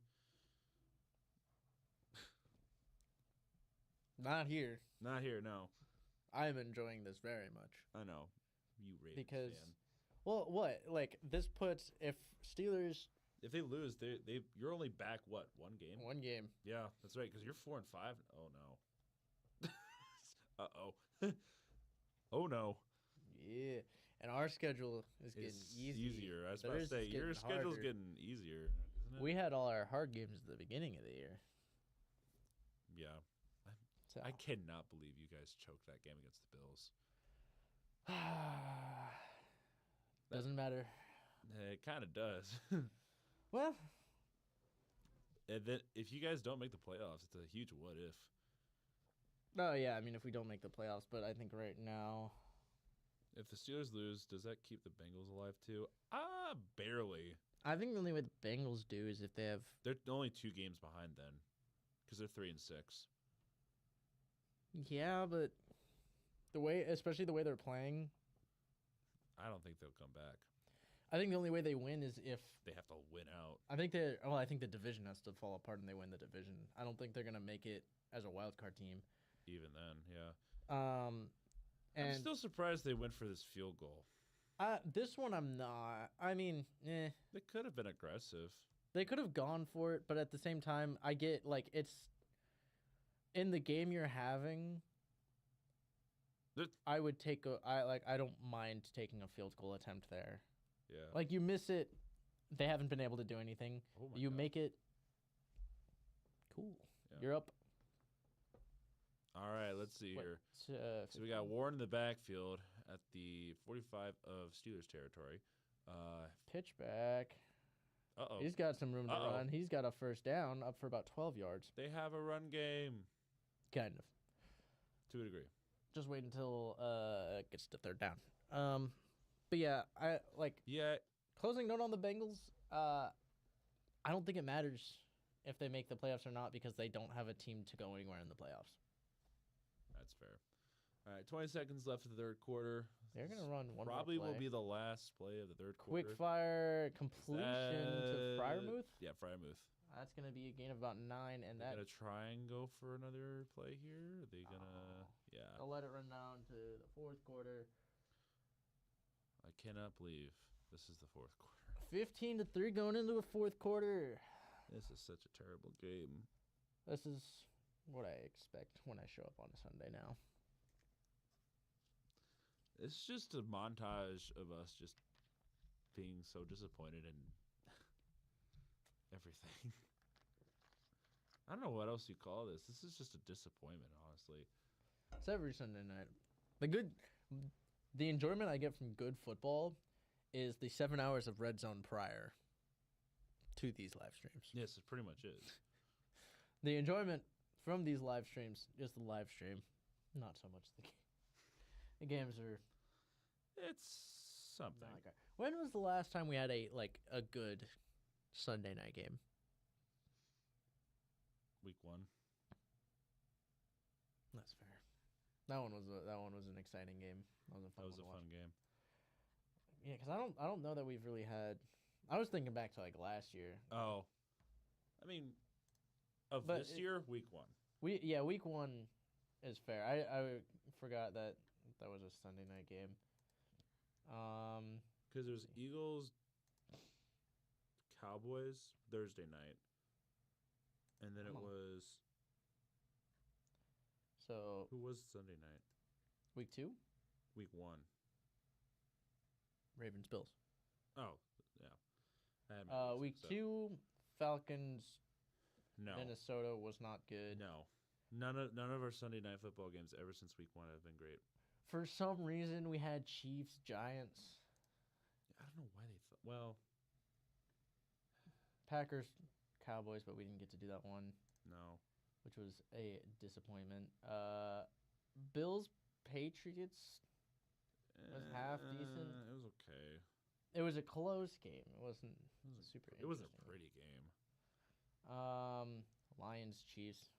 Speaker 2: Not here.
Speaker 1: Not here, no.
Speaker 2: I'm enjoying this very much.
Speaker 1: I know. You Ravens
Speaker 2: Because,
Speaker 1: fan.
Speaker 2: well, what? Like, this puts, if Steelers,
Speaker 1: If they lose, you're only back, what, 1 game?
Speaker 2: 1 game.
Speaker 1: Yeah, that's right, because you're 4-5. Oh, no. Uh-oh. Oh, no.
Speaker 2: Yeah. And our schedule is getting
Speaker 1: It's
Speaker 2: easier.
Speaker 1: I was about to
Speaker 2: Theirs
Speaker 1: say,
Speaker 2: is
Speaker 1: your
Speaker 2: getting
Speaker 1: schedule's
Speaker 2: harder.
Speaker 1: getting easier, isn't it?
Speaker 2: We had all our hard games at the beginning of the year.
Speaker 1: Yeah.
Speaker 2: So.
Speaker 1: I cannot believe you guys choked that game against the Bills.
Speaker 2: Doesn't matter.
Speaker 1: It kind of does.
Speaker 2: Well,
Speaker 1: And then if you guys don't make the playoffs, it's a huge what if.
Speaker 2: no, yeah, I mean, if we don't make the playoffs, but I think right now,
Speaker 1: If the Steelers lose, does that keep the Bengals alive too? Barely.
Speaker 2: I think the only way the Bengals do is if they have.
Speaker 1: They're only 2 games behind then, because they're 3-6.
Speaker 2: Yeah, but especially the way they're playing,
Speaker 1: I don't think they'll come back.
Speaker 2: I think the only way they win is if
Speaker 1: They have to win out.
Speaker 2: I think the division has to fall apart and they win the division. I don't think they're gonna make it as a wild card team.
Speaker 1: Even then, yeah.
Speaker 2: And
Speaker 1: I'm still surprised they went for this field goal.
Speaker 2: this one I'm not. I mean,
Speaker 1: They could have been aggressive.
Speaker 2: they could have gone for it, but at the same time, I get like it's in the game you're having. I would take I don't mind taking a field goal attempt there.
Speaker 1: Yeah.
Speaker 2: Like you miss it, they haven't been able to do anything.
Speaker 1: Oh my
Speaker 2: You
Speaker 1: God.
Speaker 2: make it cool.
Speaker 1: Yeah.
Speaker 2: You're up.
Speaker 1: All right, let's see
Speaker 2: What,
Speaker 1: here. So we got Warren in the backfield at the 45 of Steelers territory.
Speaker 2: pitch back.
Speaker 1: Uh-oh.
Speaker 2: He's got some room to
Speaker 1: Uh-oh.
Speaker 2: run. He's got a first down up for about 12 yards.
Speaker 1: They have a run game.
Speaker 2: Kind of.
Speaker 1: To a degree.
Speaker 2: Just wait until it gets to 3rd down. But yeah, I like
Speaker 1: Yeah.
Speaker 2: closing note on the Bengals. I don't think it matters if they make the playoffs or not because they don't have a team to go anywhere in the playoffs.
Speaker 1: That's fair. All right, 20 seconds left of the 3rd quarter.
Speaker 2: They're gonna run one
Speaker 1: Probably
Speaker 2: more play.
Speaker 1: will be the last play of the 3rd quarter.
Speaker 2: Quick fire completion to Fryermuth.
Speaker 1: Yeah, Fryermuth.
Speaker 2: That's gonna be a gain of about 9, and
Speaker 1: They're
Speaker 2: that
Speaker 1: gonna try and go for another play here. Are they gonna? Yeah.
Speaker 2: they'll let it run down to the 4th quarter.
Speaker 1: I cannot believe this is the 4th quarter.
Speaker 2: 15-3 going into the 4th quarter.
Speaker 1: This is such a terrible game.
Speaker 2: This is what I expect when I show up on a Sunday now.
Speaker 1: It's just a montage of us just being so disappointed in everything. I don't know what else you call this. This is just a disappointment, honestly.
Speaker 2: It's every Sunday night. The enjoyment I get from good football is the 7 hours of red zone prior to these live streams.
Speaker 1: Yes, it pretty much is.
Speaker 2: The enjoyment from these live streams is the live stream, not so much the game. The games are
Speaker 1: It's something.
Speaker 2: not like when was the last time we had a good Sunday night game?
Speaker 1: Week 1.
Speaker 2: That's fair. That one was an exciting game. That was a fun
Speaker 1: game.
Speaker 2: Yeah, because I don't know that we've really had. I was thinking back to last year.
Speaker 1: Oh, I mean, this year, week 1.
Speaker 2: Week 1 is fair. I forgot that was a Sunday night game.
Speaker 1: Because there was Eagles, Cowboys Thursday night, and then it was.
Speaker 2: So
Speaker 1: who was Sunday night?
Speaker 2: Week 2.
Speaker 1: Week 1.
Speaker 2: Ravens Bills.
Speaker 1: Oh, yeah.
Speaker 2: Week 2, Falcons.
Speaker 1: No.
Speaker 2: Minnesota was not good.
Speaker 1: No. None of our Sunday night football games ever since week 1 have been great.
Speaker 2: For some reason, we had Chiefs, Giants.
Speaker 1: I don't know why they thought. Well,
Speaker 2: Packers, Cowboys, but we didn't get to do that one.
Speaker 1: No.
Speaker 2: Which was a disappointment. Bills, Patriots was half decent.
Speaker 1: It was okay.
Speaker 2: It was a close game. It wasn't super.
Speaker 1: It was a pretty game.
Speaker 2: Lions, Chiefs.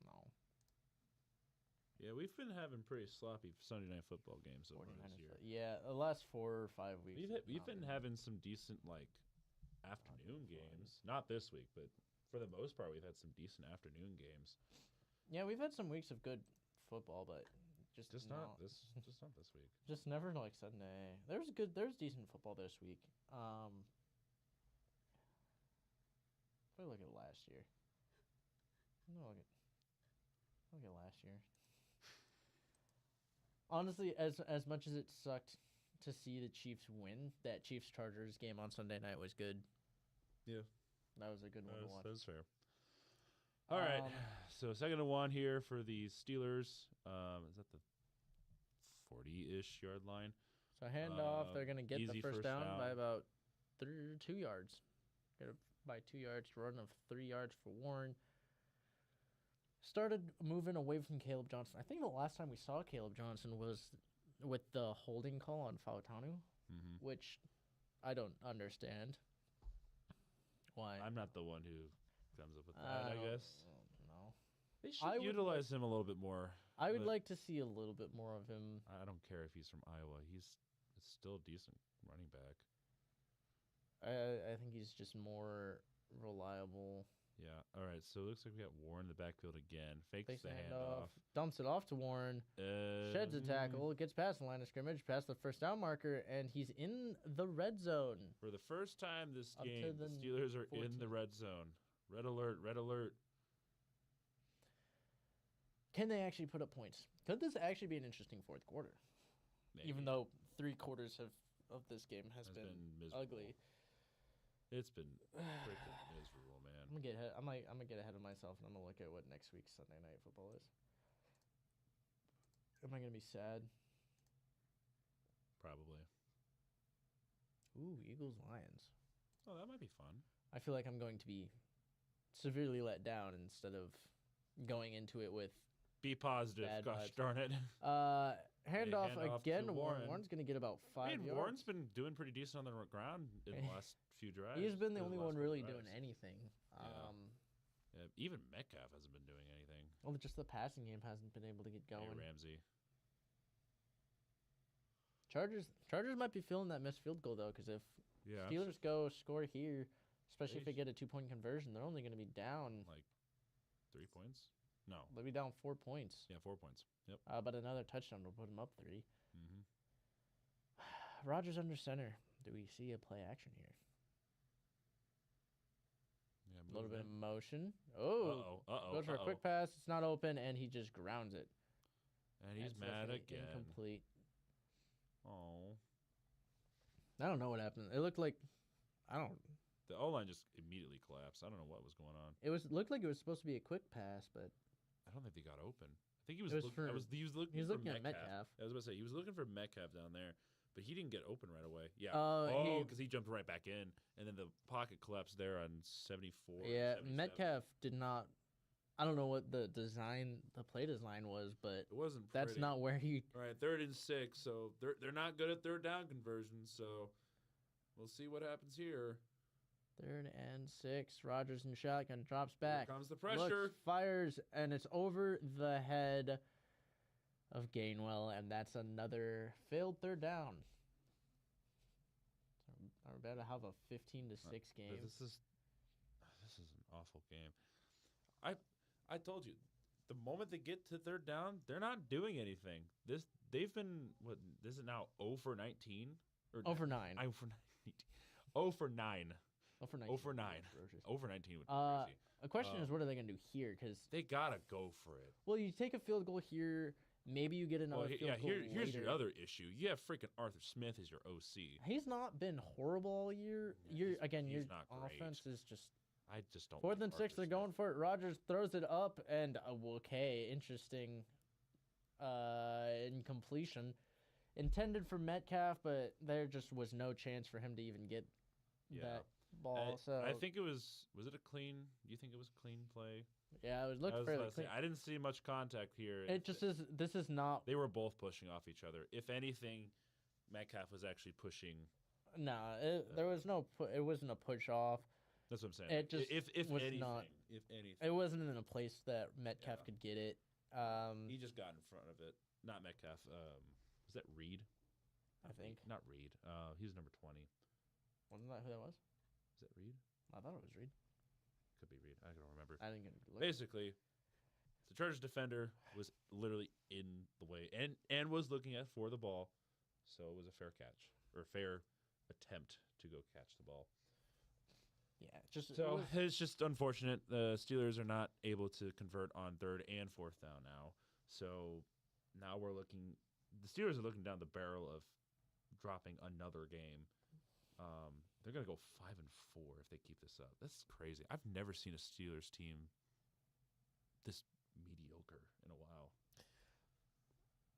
Speaker 2: No.
Speaker 1: Yeah, we've been having pretty sloppy Sunday night football games so far this year.
Speaker 2: Yeah, the last 4 or 5 weeks.
Speaker 1: We've been having some decent afternoon games. Not this week, but for the most part, we've had some decent afternoon games.
Speaker 2: Yeah, we've had some weeks of good football, but just
Speaker 1: not this week.
Speaker 2: Just never Sunday. There's decent football this week. If I look at last year. Look at last year. Honestly, as much as it sucked to see the Chiefs win, that Chiefs-Chargers game on Sunday night was good.
Speaker 1: Yeah.
Speaker 2: That was a good one to watch.
Speaker 1: That's fair. All right. So 2nd and 1 here for the Steelers. Is that the 40-ish yard line?
Speaker 2: So handoff, they're going to get the first down by about 2 yards. By 2 yards, run of 3 yards for Warren. Started moving away from Caleb Johnson. I think the last time we saw Caleb Johnson was with the holding call on Fautanu, which I don't understand. Why?
Speaker 1: I'm not the one who comes up with that, I guess.
Speaker 2: No.
Speaker 1: They should utilize him a little bit more.
Speaker 2: I would like to see a little bit more of him.
Speaker 1: I don't care if he's from Iowa. He's still a decent running back.
Speaker 2: I think he's just more reliable.
Speaker 1: Yeah. All right. So it looks like we got Warren in the backfield again. Fakes the handoff.
Speaker 2: Dumps it off to Warren. Sheds a tackle. Gets past the line of scrimmage, past the first down marker, and he's in the red zone.
Speaker 1: For the first time this game, the Steelers are 14. In the red zone. Red alert. Red alert.
Speaker 2: Can they actually put up points? Could this actually be an interesting 4th quarter?
Speaker 1: Maybe.
Speaker 2: Even though 3 quarters of this game has been ugly.
Speaker 1: It's been freaking miserable, man.
Speaker 2: I'm gonna get ahead of myself, and I'm gonna look at what next week's Sunday night football is. Am I gonna be sad?
Speaker 1: Probably.
Speaker 2: Ooh, Eagles Lions.
Speaker 1: Oh, that might be fun.
Speaker 2: I feel like I'm going to be severely let down instead of going into it with.
Speaker 1: Be positive. Gosh darn it.
Speaker 2: Handoff again. Warren's going to get about 5 yards.
Speaker 1: Warren's been doing pretty decent on the ground in the last few drives.
Speaker 2: He's been the only one really doing anything.
Speaker 1: Yeah, even Metcalf hasn't been doing anything.
Speaker 2: Well, just the passing game hasn't been able to get going.
Speaker 1: Hey, Ramsey.
Speaker 2: Chargers might be feeling that missed field goal, though, because if Steelers go score here, especially if they get a 2-point conversion, they're only going to be down.
Speaker 1: 3 points? No.
Speaker 2: They'll be down 4 points.
Speaker 1: Yeah, 4 points. Yep.
Speaker 2: But another touchdown will put them up 3. Rodgers under center. Do we see a play action here?
Speaker 1: Yeah,
Speaker 2: a little bit of motion. Oh. Goes for a quick pass. It's not open, and he just grounds it.
Speaker 1: And he's mad again.
Speaker 2: Incomplete.
Speaker 1: Oh.
Speaker 2: I don't know what happened. It looked like I don't.
Speaker 1: The O line just immediately collapsed. I don't know what was going on.
Speaker 2: It looked like it was supposed to be a quick pass, but
Speaker 1: I don't think they got open. I think he was.
Speaker 2: It was
Speaker 1: Look,
Speaker 2: for-
Speaker 1: I was. He was looking.
Speaker 2: he was
Speaker 1: for
Speaker 2: looking at
Speaker 1: Metcalf.
Speaker 2: Metcalf.
Speaker 1: I was about to say he was looking for Metcalf down there, but he didn't get open right away. Yeah.
Speaker 2: He-
Speaker 1: because he jumped right back in, and then the pocket collapsed there on 74.
Speaker 2: yeah,
Speaker 1: 77.
Speaker 2: Metcalf did not. I don't know what the play design was, but
Speaker 1: It wasn't.
Speaker 2: that's
Speaker 1: pretty.
Speaker 2: not where he.
Speaker 1: All right, 3rd and 6. So they're not good at 3rd down conversions. So we'll see what happens here.
Speaker 2: 3rd and 6. Rodgers in shotgun drops back.
Speaker 1: Here comes the pressure.
Speaker 2: Looks, fires, and it's over the head of Gainwell, and that's another failed 3rd down. So we're about to have a 15-6 game.
Speaker 1: This is an awful game. I told you, the moment they get to 3rd down, they're not doing anything. They've been this is now 0 for 19 or
Speaker 2: 0 for 9.
Speaker 1: 0 for 19. 0 for 9.
Speaker 2: 0 for 19.
Speaker 1: 0 for 9.
Speaker 2: Ferocious.
Speaker 1: 0 for 19 would be crazy.
Speaker 2: The question is, what are they going to do here? Because
Speaker 1: They gotta go for it.
Speaker 2: well, you take a field goal here, maybe you get another field goal
Speaker 1: here's
Speaker 2: later.
Speaker 1: your other issue. You have freaking Arthur Smith as your OC.
Speaker 2: He's not been horrible all year. Your
Speaker 1: he's not great.
Speaker 2: offense is just
Speaker 1: I just don't.
Speaker 2: 4th
Speaker 1: like
Speaker 2: and 6.
Speaker 1: Arthur
Speaker 2: They're
Speaker 1: Smith.
Speaker 2: going for it. Rodgers throws it up, and okay, interesting. Incompletion, intended for Metcalf, but there just was no chance for him to even get that ball. So
Speaker 1: I think it was it a clean? Do you think it was a clean play?
Speaker 2: yeah, it looked fairly clean.
Speaker 1: I didn't see much contact here.
Speaker 2: It just is. This is not.
Speaker 1: They were both pushing off each other. If anything, Metcalf was actually pushing.
Speaker 2: Nah, there was no. It wasn't a push off.
Speaker 1: That's what I'm saying.
Speaker 2: It just
Speaker 1: if
Speaker 2: was
Speaker 1: anything,
Speaker 2: not-
Speaker 1: if anything,
Speaker 2: It wasn't in a place that Metcalf
Speaker 1: Yeah.
Speaker 2: could get it.
Speaker 1: he just got in front of it. Not Metcalf. Was that Reed?
Speaker 2: I think.
Speaker 1: Not Reed. He was number 20.
Speaker 2: Wasn't that who that was?
Speaker 1: Is that Reed?
Speaker 2: I thought it was Reed.
Speaker 1: Could be Reed. I don't remember.
Speaker 2: I didn't get a look.
Speaker 1: Basically, the Chargers defender was literally in the way and was looking for the ball, so it was a fair catch or fair attempt to go catch the ball.
Speaker 2: Yeah, just
Speaker 1: So it's just unfortunate. The Steelers are not able to convert on 3rd and 4th down now. So now we're looking. The Steelers are looking down the barrel of dropping another game. They're gonna go 5-4 if they keep this up. That's crazy. I've never seen a Steelers team this mediocre in a while.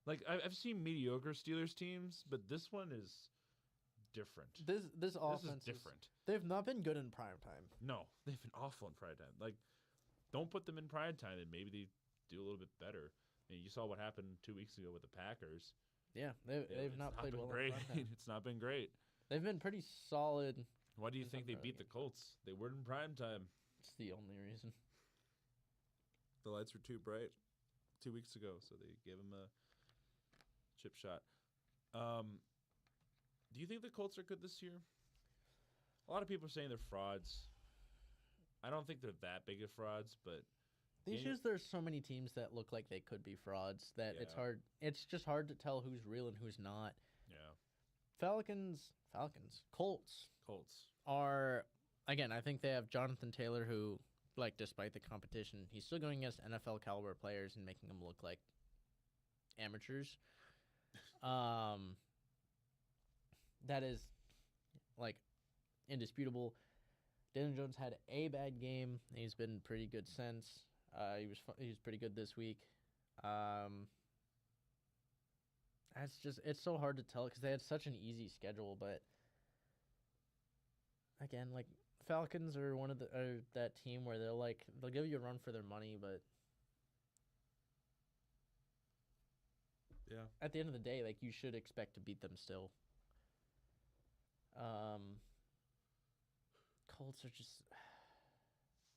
Speaker 1: Like I've seen mediocre Steelers teams, but this one is different.
Speaker 2: this offense
Speaker 1: This is different.
Speaker 2: They've not been good in prime time.
Speaker 1: No, they've been awful in prime time. Like, don't put them in prime time, and maybe they do a little bit better. I mean, you saw what happened 2 weeks ago with the Packers.
Speaker 2: Yeah, they've not played
Speaker 1: been
Speaker 2: well.
Speaker 1: great.
Speaker 2: In prime time.
Speaker 1: It's not been great.
Speaker 2: They've been pretty solid.
Speaker 1: Why do you
Speaker 2: It's
Speaker 1: think
Speaker 2: not
Speaker 1: they
Speaker 2: really
Speaker 1: beat the
Speaker 2: good.
Speaker 1: Colts? They weren't in prime time.
Speaker 2: It's the only reason.
Speaker 1: The lights were too bright 2 weeks ago, so they gave them a chip shot. Do you think the Colts are good this year? A lot of people are saying they're frauds. I don't think they're that big of frauds, but
Speaker 2: The
Speaker 1: Yeah.
Speaker 2: issue is there's so many teams that look like they could be frauds that it's
Speaker 1: Yeah.
Speaker 2: hard. It's just hard to tell who's real and who's not.
Speaker 1: yeah,
Speaker 2: Falcons, Colts
Speaker 1: Colts.
Speaker 2: are again. I think they have Jonathan Taylor, who, like, despite the competition, he's still going against NFL caliber players and making them look like amateurs. That is like indisputable. Daniel Jones had a bad game. He's been pretty good since. He was pretty good this week. It's so hard to tell because they had such an easy schedule. But again, like, Falcons are that team where they'll give you a run for their money, but
Speaker 1: Yeah.
Speaker 2: at the end of the day, like, you should expect to beat them still. Colts are just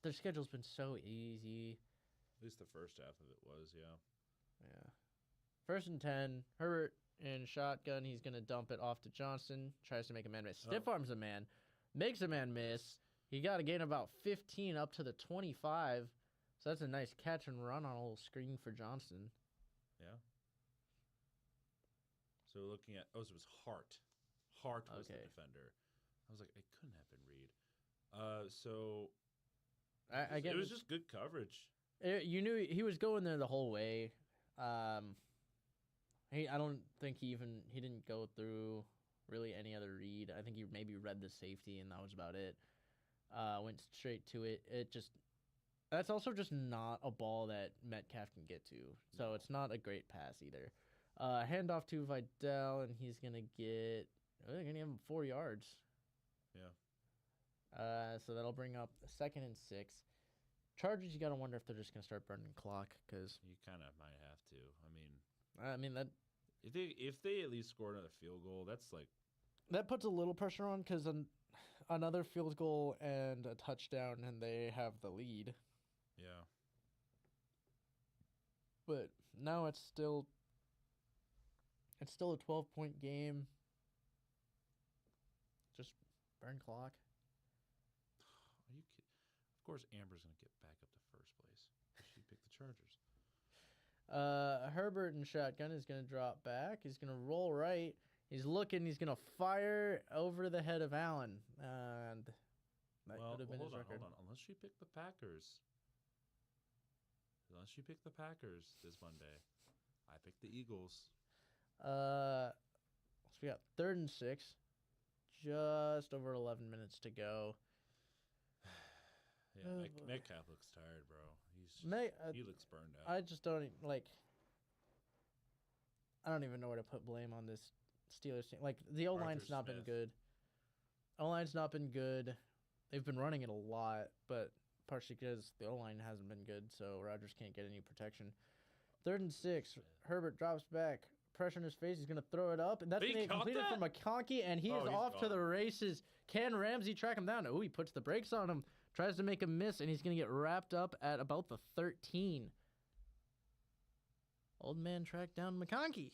Speaker 2: their schedule's been so easy.
Speaker 1: At least the first half of it was, yeah.
Speaker 2: Yeah. 1st and 10. Herbert in shotgun. He's gonna dump it off to Johnson. Tries to make a man miss. Stiff arms a man. Makes a man miss. He got a gain of about 15 up to the 25. So that's a nice catch and run on a little screen for Johnson.
Speaker 1: Yeah. So looking at, so it was Hart. Hart was the
Speaker 2: Okay.
Speaker 1: defender. I was like, it couldn't have been Reed. So
Speaker 2: I get
Speaker 1: it was just good coverage.
Speaker 2: You knew he was going there the whole way. I don't think he didn't go through really any other read. I think he maybe read the safety, and that was about it. Went straight to it. That's also just not a ball that Metcalf can get to. So it's not a great pass either. Handoff to Vidal, and he's going to get... Oh, they're going to give him 4 yards.
Speaker 1: Yeah.
Speaker 2: So that'll bring up 2nd and 6. Chargers, you got to wonder if they're just going to start burning clock, because...
Speaker 1: You kind of might have to.
Speaker 2: I mean, that...
Speaker 1: If they at least score another field goal, that's like...
Speaker 2: That puts a little pressure on, because another field goal and a touchdown, and they have the lead.
Speaker 1: Yeah.
Speaker 2: But now it's still a 12-point game. Just burn clock.
Speaker 1: Are you kidding? Of course, Amber's gonna get back up to first place. She picked the Chargers.
Speaker 2: Herbert in shotgun is gonna drop back. He's gonna roll right. He's looking. He's gonna fire over the head of Allen, and that could have been his record.
Speaker 1: Hold on. Unless she picked the Packers. This Monday. I picked the Eagles.
Speaker 2: So we got 3rd and 6. Just over 11 minutes to go.
Speaker 1: Yeah, Metcalf looks tired, bro. He looks burned out.
Speaker 2: I just don't I don't even know where to put blame on this Steelers team. Like, the O-line's not been good. O-line's not been good. They've been running it a lot, but partially because the O-line hasn't been good, so Rodgers can't get any protection. 3rd and 6. Herbert drops back. Pressure in his face. He's going to throw it up, and that's going to get completed from McConkey, and he is off to the races. Can Ramsey track him down? Oh, he puts the brakes on him. Tries to make a miss, and he's going to get wrapped up at about the 13. Old man tracked down McConkey.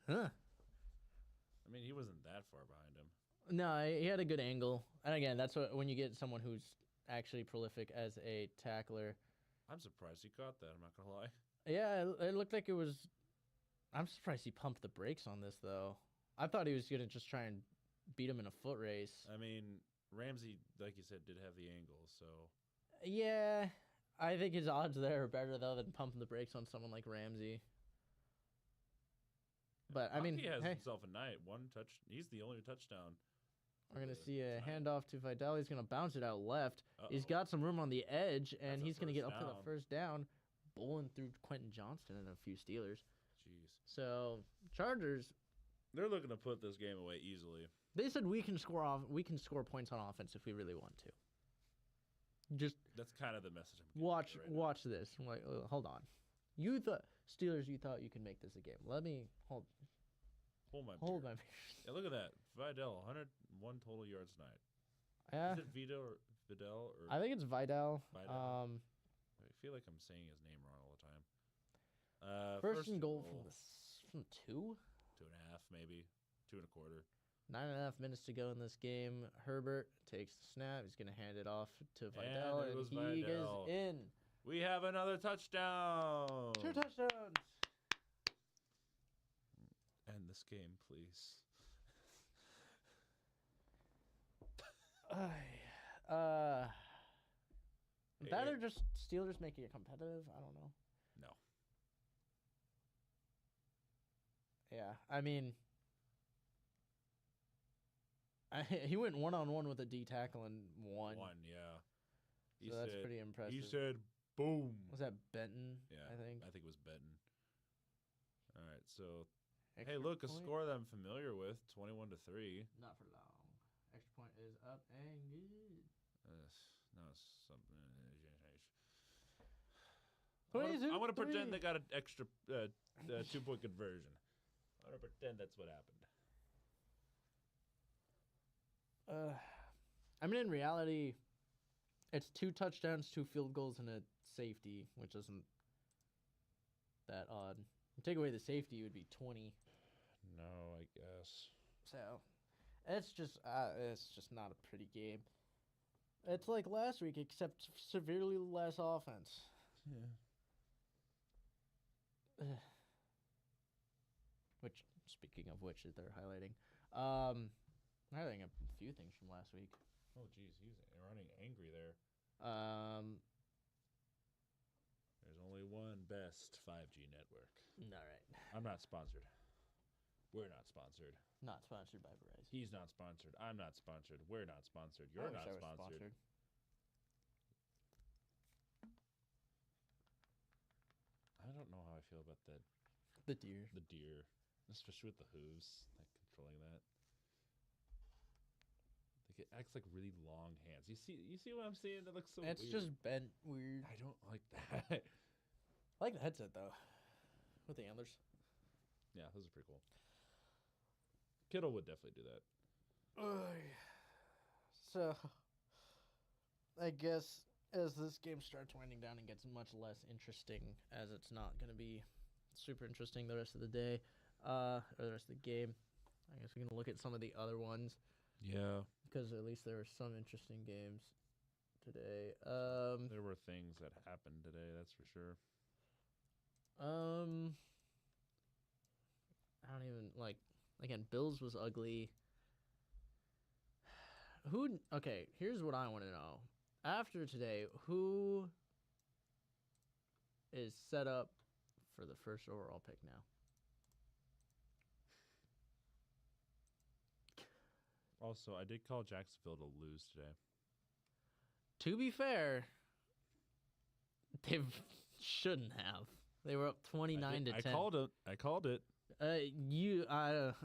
Speaker 2: Huh.
Speaker 1: I mean, he wasn't that far behind him.
Speaker 2: No, he had a good angle. And again, that's when you get someone who's actually prolific as a tackler.
Speaker 1: I'm surprised he caught that, I'm not going to lie.
Speaker 2: Yeah, it looked like it was... I'm surprised he pumped the brakes on this, though. I thought he was going to just try and beat him in a foot race.
Speaker 1: I mean, Ramsey, like you said, did have the angle, so...
Speaker 2: Yeah, I think his odds there are better, though, than pumping the brakes on someone like Ramsey. But, I mean,
Speaker 1: he has himself a night. He's the only touchdown.
Speaker 2: We're going to see a handoff to Vidal. He's going to bounce it out left. He's got some room on the edge, and he's going to get up to the first down, bowling through Quentin Johnston and a few Steelers.
Speaker 1: Jeez.
Speaker 2: So, Chargers...
Speaker 1: They're looking to put this game away easily.
Speaker 2: They said we can score points on offense if we really want to.
Speaker 1: That's kind of the message I'm
Speaker 2: getting watch this. I'm like, hold on. You thought you could make this a game. Let me hold my beer.
Speaker 1: Yeah, look at that. Vidal, 101 total yards tonight.
Speaker 2: Yeah.
Speaker 1: Is it Vidal or
Speaker 2: I think it's Vidal.
Speaker 1: I feel like I'm saying his name wrong all the time.
Speaker 2: First and goal from 2?
Speaker 1: 2.5, maybe 2.25.
Speaker 2: 9.5 minutes to go in this game. Herbert takes the snap. He's going to hand it off to Vidal, and he is in.
Speaker 1: We have another touchdown.
Speaker 2: 2 touchdowns.
Speaker 1: End this game, please.
Speaker 2: That or just Steelers making it competitive? I don't know.
Speaker 1: No.
Speaker 2: Yeah, I mean, he went one-on-one with a D tackle and won.
Speaker 1: Yeah.
Speaker 2: So that's pretty impressive.
Speaker 1: He said, boom.
Speaker 2: Was that Benton?
Speaker 1: Yeah,
Speaker 2: I think
Speaker 1: it was Benton. All right, so, hey, look, a score that I'm familiar with, 21-3.
Speaker 2: Not for long. Extra point is up and good.
Speaker 1: No, something. I want to pretend they got an extra 2-point conversion. I want to pretend that's what happened.
Speaker 2: I mean, in reality, it's 2 touchdowns, 2 field goals, and a safety, which isn't that odd. You take away the safety, it would be 20.
Speaker 1: No, I guess.
Speaker 2: So, it's just not a pretty game. It's like last week, except severely less offense.
Speaker 1: Yeah.
Speaker 2: Which, speaking of which, they're highlighting. Highlighting a few things from last week.
Speaker 1: Oh, geez, he's running angry there.
Speaker 2: There's
Speaker 1: only one best 5G network.
Speaker 2: All right.
Speaker 1: I'm not sponsored. We're not sponsored.
Speaker 2: Not sponsored by Verizon.
Speaker 1: He's not sponsored. I'm not sponsored. We're not sponsored. You're
Speaker 2: I wish
Speaker 1: not
Speaker 2: I was
Speaker 1: sponsored. I don't know how I feel about that.
Speaker 2: The deer.
Speaker 1: The deer, especially with the hooves, like controlling that. Like it acts like really long hands. You see what I'm saying? That looks so.
Speaker 2: It's
Speaker 1: weird.
Speaker 2: just bent weird.
Speaker 1: I don't like that.
Speaker 2: I like the headset though, with the antlers.
Speaker 1: Yeah, those are pretty cool. Kittle would definitely do that.
Speaker 2: So, I guess as this game starts winding down and gets much less interesting, as it's not going to be super interesting the rest of the day, or the rest of the game, I guess we can look at some of the other ones.
Speaker 1: Yeah.
Speaker 2: Because at least there were some interesting games today.
Speaker 1: There were things that happened today, that's for sure.
Speaker 2: I don't even, like, again, Bills was ugly. Okay, here's what I want to know. After today, who is set up for the first overall pick now?
Speaker 1: Also, I did call Jacksonville to lose today.
Speaker 2: To be fair, they shouldn't have. They were up 29 to 10.
Speaker 1: I called it.
Speaker 2: I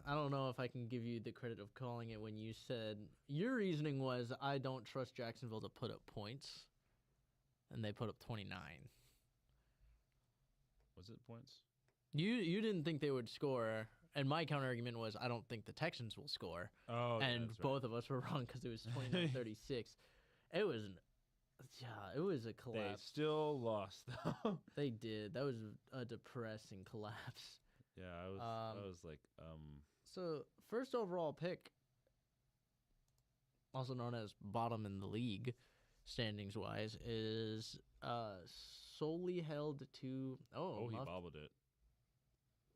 Speaker 2: don't know if I can give you the credit of calling it when you said your reasoning was I don't trust Jacksonville to put up points, and they put up 29.
Speaker 1: Was it points?
Speaker 2: You didn't think they would score, and my counter argument was I don't think the Texans will score.
Speaker 1: Oh,
Speaker 2: and
Speaker 1: that's
Speaker 2: both of us were wrong because it was 29-36. It was a collapse.
Speaker 1: They still lost though.
Speaker 2: They did. That was a depressing collapse.
Speaker 1: Yeah, I was like,
Speaker 2: So, first overall pick, also known as bottom in the league, standings-wise, is solely held to...
Speaker 1: he bobbled it.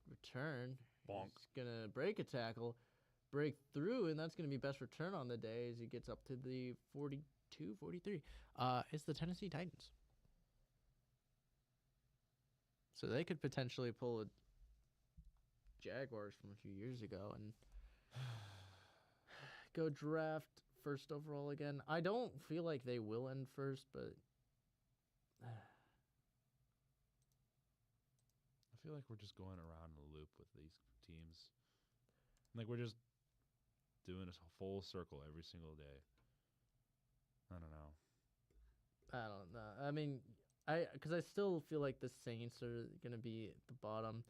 Speaker 2: Return.
Speaker 1: Bonk.
Speaker 2: He's going to break a tackle, break through, and that's going to be best return on the day as he gets up to the 42, 43. It's the Tennessee Titans. So they could potentially pull a Jaguars from a few years ago and go draft first overall again. I don't feel like they will end first, but
Speaker 1: I feel like we're just going around in a loop with these teams. Like we're just doing a full circle every single day. I don't know.
Speaker 2: I mean, because I still feel like the Saints are going to be at the bottom.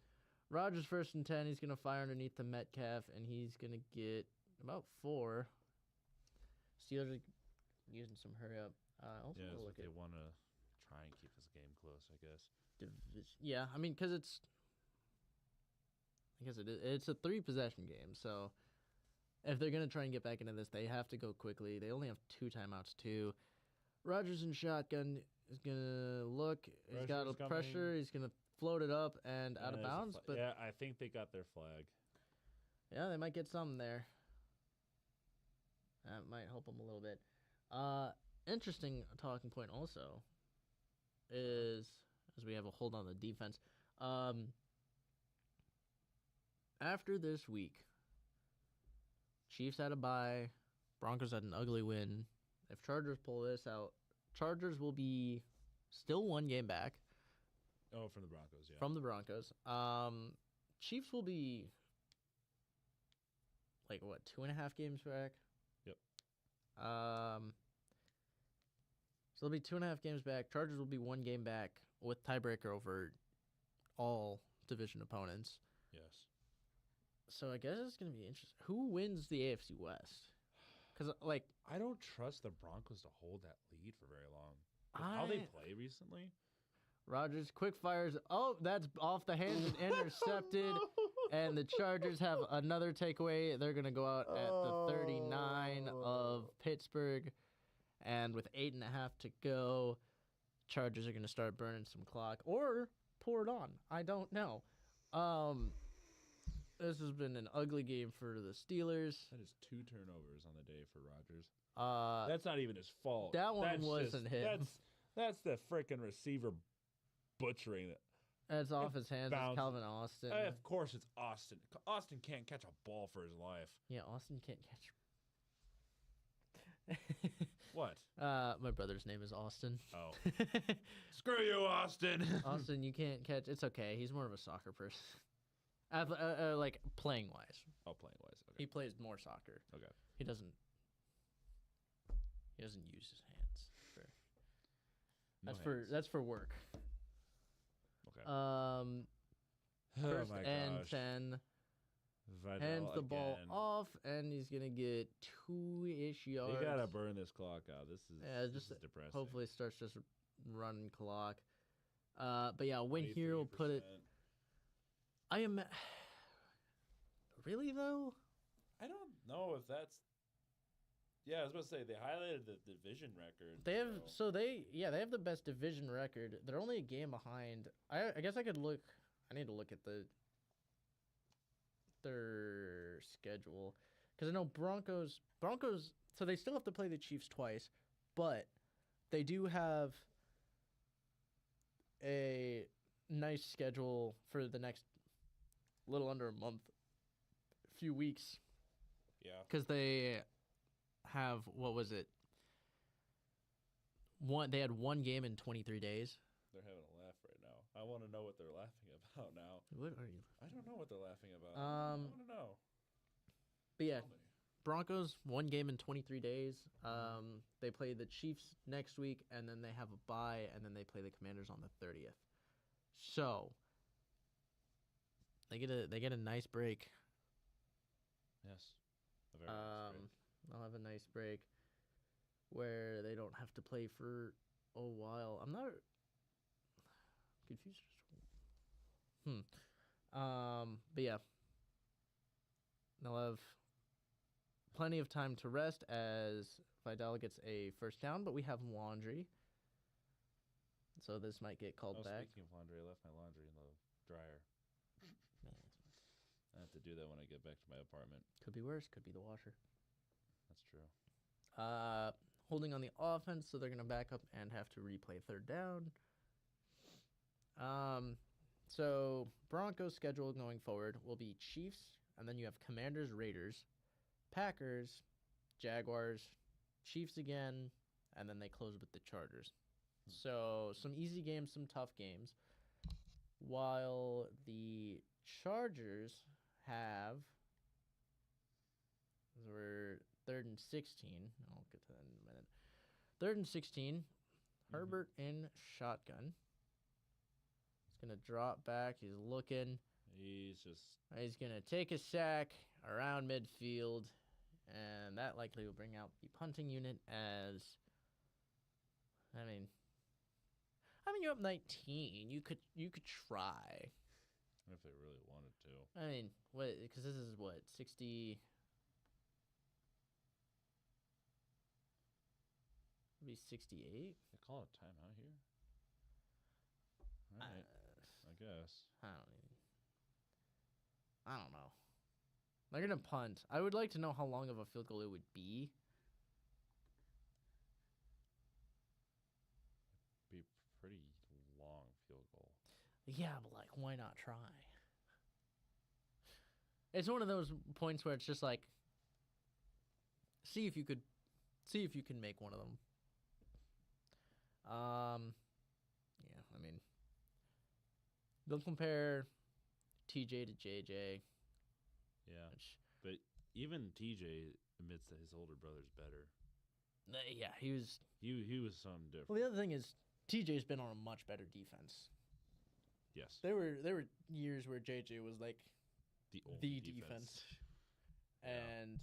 Speaker 2: Rodgers first and 10. He's going to fire underneath the Metcalf, and he's going to get about 4. Steelers are using some hurry up.
Speaker 1: They want to try and keep this game close, I guess.
Speaker 2: Yeah, I mean, because it's a 3-possession game, so if they're going to try and get back into this, they have to go quickly. They only have 2 timeouts, too. Rodgers in shotgun is going to look. He's got a pressure. He's going to float it up and out of bounds. But
Speaker 1: yeah, I think they got their flag.
Speaker 2: Yeah, they might get something there. That might help them a little bit. Interesting talking point also is, as we have a hold on the defense, after this week, Chiefs had a bye, Broncos had an ugly win. If Chargers pull this out, Chargers will be still 1 game back.
Speaker 1: Oh, from the Broncos, yeah.
Speaker 2: From the Broncos. Chiefs will be, 2.5 games back?
Speaker 1: Yep.
Speaker 2: So they'll be 2.5 games back. Chargers will be 1 game back with tiebreaker over all division opponents.
Speaker 1: Yes.
Speaker 2: So I guess it's going to be interesting. Who wins the AFC West? Because,
Speaker 1: I don't trust the Broncos to hold that lead for very long. How they play recently?
Speaker 2: Rodgers quick fires. Oh, that's off the hands and intercepted. No. And the Chargers have another takeaway. They're going to go out at the 39 of Pittsburgh. And with 8.5 to go, Chargers are going to start burning some clock. Or pour it on. I don't know. This has been an ugly game for the Steelers.
Speaker 1: That is 2 turnovers on the day for Rodgers. That's not even his fault.
Speaker 2: That one wasn't him.
Speaker 1: That's the freaking receiver butchering it.
Speaker 2: It's off his hands. It's
Speaker 1: bounces.
Speaker 2: Calvin Austin.
Speaker 1: Of course, it's Austin. Austin can't catch a ball for his life.
Speaker 2: Yeah, Austin can't catch.
Speaker 1: What?
Speaker 2: My brother's name is Austin.
Speaker 1: Oh. Screw you, Austin.
Speaker 2: Austin, you can't catch. It's okay. He's more of a soccer person. Like playing wise.
Speaker 1: Oh, playing wise. Okay.
Speaker 2: He plays more soccer.
Speaker 1: Okay.
Speaker 2: He doesn't use his hands.
Speaker 1: No
Speaker 2: That's for work.
Speaker 1: Okay.
Speaker 2: First
Speaker 1: my
Speaker 2: and
Speaker 1: gosh.
Speaker 2: 10.
Speaker 1: Vidal
Speaker 2: Hands the ball
Speaker 1: again.
Speaker 2: off, and he's gonna get 2-ish yards.
Speaker 1: You gotta burn this clock out. This is depressing.
Speaker 2: Hopefully starts just running clock. But yeah, win here will put it.
Speaker 1: 23%.
Speaker 2: I am. Really though?
Speaker 1: I don't know if that's. Yeah, I was about to say they highlighted the division record.
Speaker 2: They have they have the best division record. They're only a game behind. I guess I could look. I need to look at their schedule because I know Broncos. So they still have to play the Chiefs twice, but they do have a nice schedule for the next little under a month, few weeks.
Speaker 1: Yeah.
Speaker 2: Because they have, what was it? They had one game in 23 days.
Speaker 1: They're having a laugh right now. I want to know what they're laughing about now.
Speaker 2: What are you?
Speaker 1: I don't know what they're laughing about. I want to know.
Speaker 2: But yeah,
Speaker 1: Tell me.
Speaker 2: Broncos, one game in 23 days. They play the Chiefs next week, and then they have a bye, and then they play the Commanders on the 30th. So they get a nice break.
Speaker 1: Yes. A very nice break.
Speaker 2: They'll have a nice break where they don't have to play for a while. I'm not confused. But yeah, they'll have plenty of time to rest as Vidal gets a first down, but we have laundry, so this might get called back.
Speaker 1: Speaking of laundry, I left my laundry in the dryer. I have to do that when I get back to my apartment.
Speaker 2: Could be worse. Could be the washer.
Speaker 1: That's true.
Speaker 2: Holding on the offense, so they're going to back up and have to replay third down. So Broncos' schedule going forward will be Chiefs, and then you have Commanders, Raiders, Packers, Jaguars, Chiefs again, and then they close with the Chargers. So some easy games, some tough games. While the Chargers have, we're 3rd and 16. I'll get to that in a minute. 3rd and 16. Herbert in shotgun. He's going to drop back. He's looking. He's going to take a sack around midfield. And that likely will bring out the punting unit as, I mean, you're up 19. You could try.
Speaker 1: If they really wanted to.
Speaker 2: I mean, what? Because this is what 60. Maybe 68.
Speaker 1: They call it timeout here. All right, I guess.
Speaker 2: I don't know. They're gonna punt. I would like to know how long of a field goal it would be.
Speaker 1: Be pretty long field goal.
Speaker 2: Yeah, but like, why not try? It's one of those points where it's just like, see if you can make one of them. Yeah, I mean, they'll compare TJ to JJ.
Speaker 1: Yeah, but even TJ admits that his older brother's better.
Speaker 2: Yeah, he was
Speaker 1: something different.
Speaker 2: Well, the other thing is TJ's been on a much better defense.
Speaker 1: Yes.
Speaker 2: There were years where JJ was like
Speaker 1: the
Speaker 2: defense. And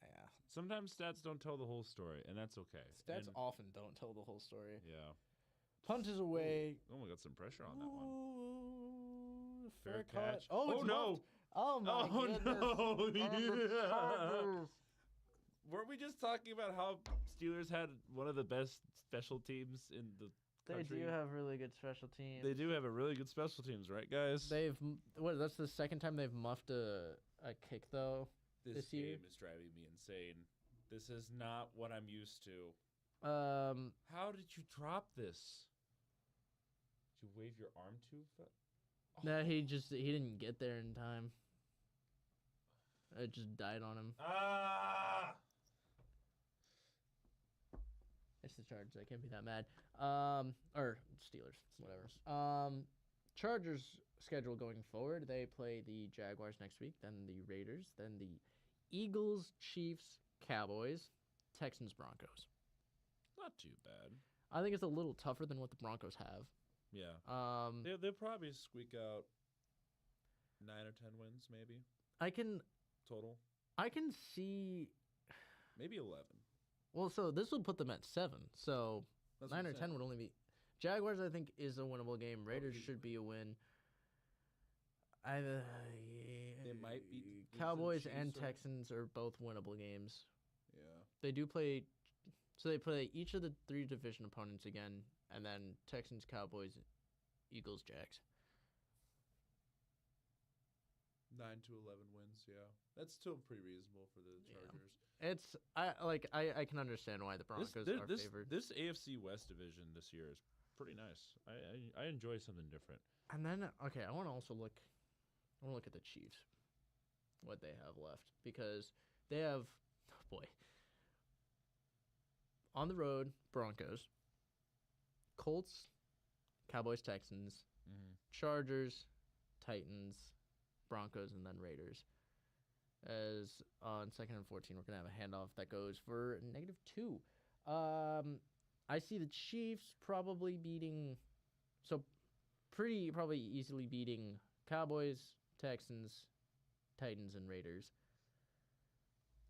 Speaker 2: yeah.
Speaker 1: Sometimes stats don't tell the whole story, and that's okay.
Speaker 2: Stats often don't tell the whole story.
Speaker 1: Yeah.
Speaker 2: Punt is away.
Speaker 1: Oh, we got some pressure on that one.
Speaker 2: Ooh,
Speaker 1: fair catch.
Speaker 2: Oh, it's
Speaker 1: no.
Speaker 2: muffed. Oh my goodness.
Speaker 1: No.
Speaker 2: Yeah.
Speaker 1: Weren't we just talking about how Steelers had one of the best special teams in the country?
Speaker 2: They do have really good special teams.
Speaker 1: They do have a really good special teams, right, guys?
Speaker 2: That's the second time they've muffed a kick, though, this year?
Speaker 1: This game is driving me insane. This is not what I'm used to.
Speaker 2: How
Speaker 1: did you drop this? To wave your arm to?
Speaker 2: No, he didn't get there in time. It just died on him.
Speaker 1: Ah!
Speaker 2: It's the Chargers. I can't be that mad. Or Steelers, whatever. Chargers schedule going forward. They play the Jaguars next week, then the Raiders, then the Eagles, Chiefs, Cowboys, Texans, Broncos.
Speaker 1: Not too bad.
Speaker 2: I think it's a little tougher than what the Broncos have.
Speaker 1: Yeah. They'll probably squeak out 9 or 10 wins, maybe.
Speaker 2: Total.
Speaker 1: I can see maybe 11.
Speaker 2: Well, so this will put them at 7. So
Speaker 1: That's
Speaker 2: 9 or 10 would only be. Jaguars, I think, is a winnable game. Raiders should be a win.
Speaker 1: They might be.
Speaker 2: Cowboys and Texans are both winnable games.
Speaker 1: Yeah.
Speaker 2: They do play. So they play each of the 3 division opponents again, and then Texans, Cowboys, Eagles, Jags.
Speaker 1: 9 to 11 wins, yeah. That's still pretty reasonable for the Chargers.
Speaker 2: Yeah. I can understand why the Broncos are favored.
Speaker 1: This AFC West division this year is pretty nice. I enjoy something different.
Speaker 2: And then I want to also look at the Chiefs, what they have left, because they have on the road Broncos, Colts, Cowboys, Texans, Chargers, Titans, Broncos, and then Raiders. As on 2nd and 14, we're going to have a handoff that goes for -2. I see the Chiefs probably probably easily beating Cowboys, Texans, Titans, and Raiders.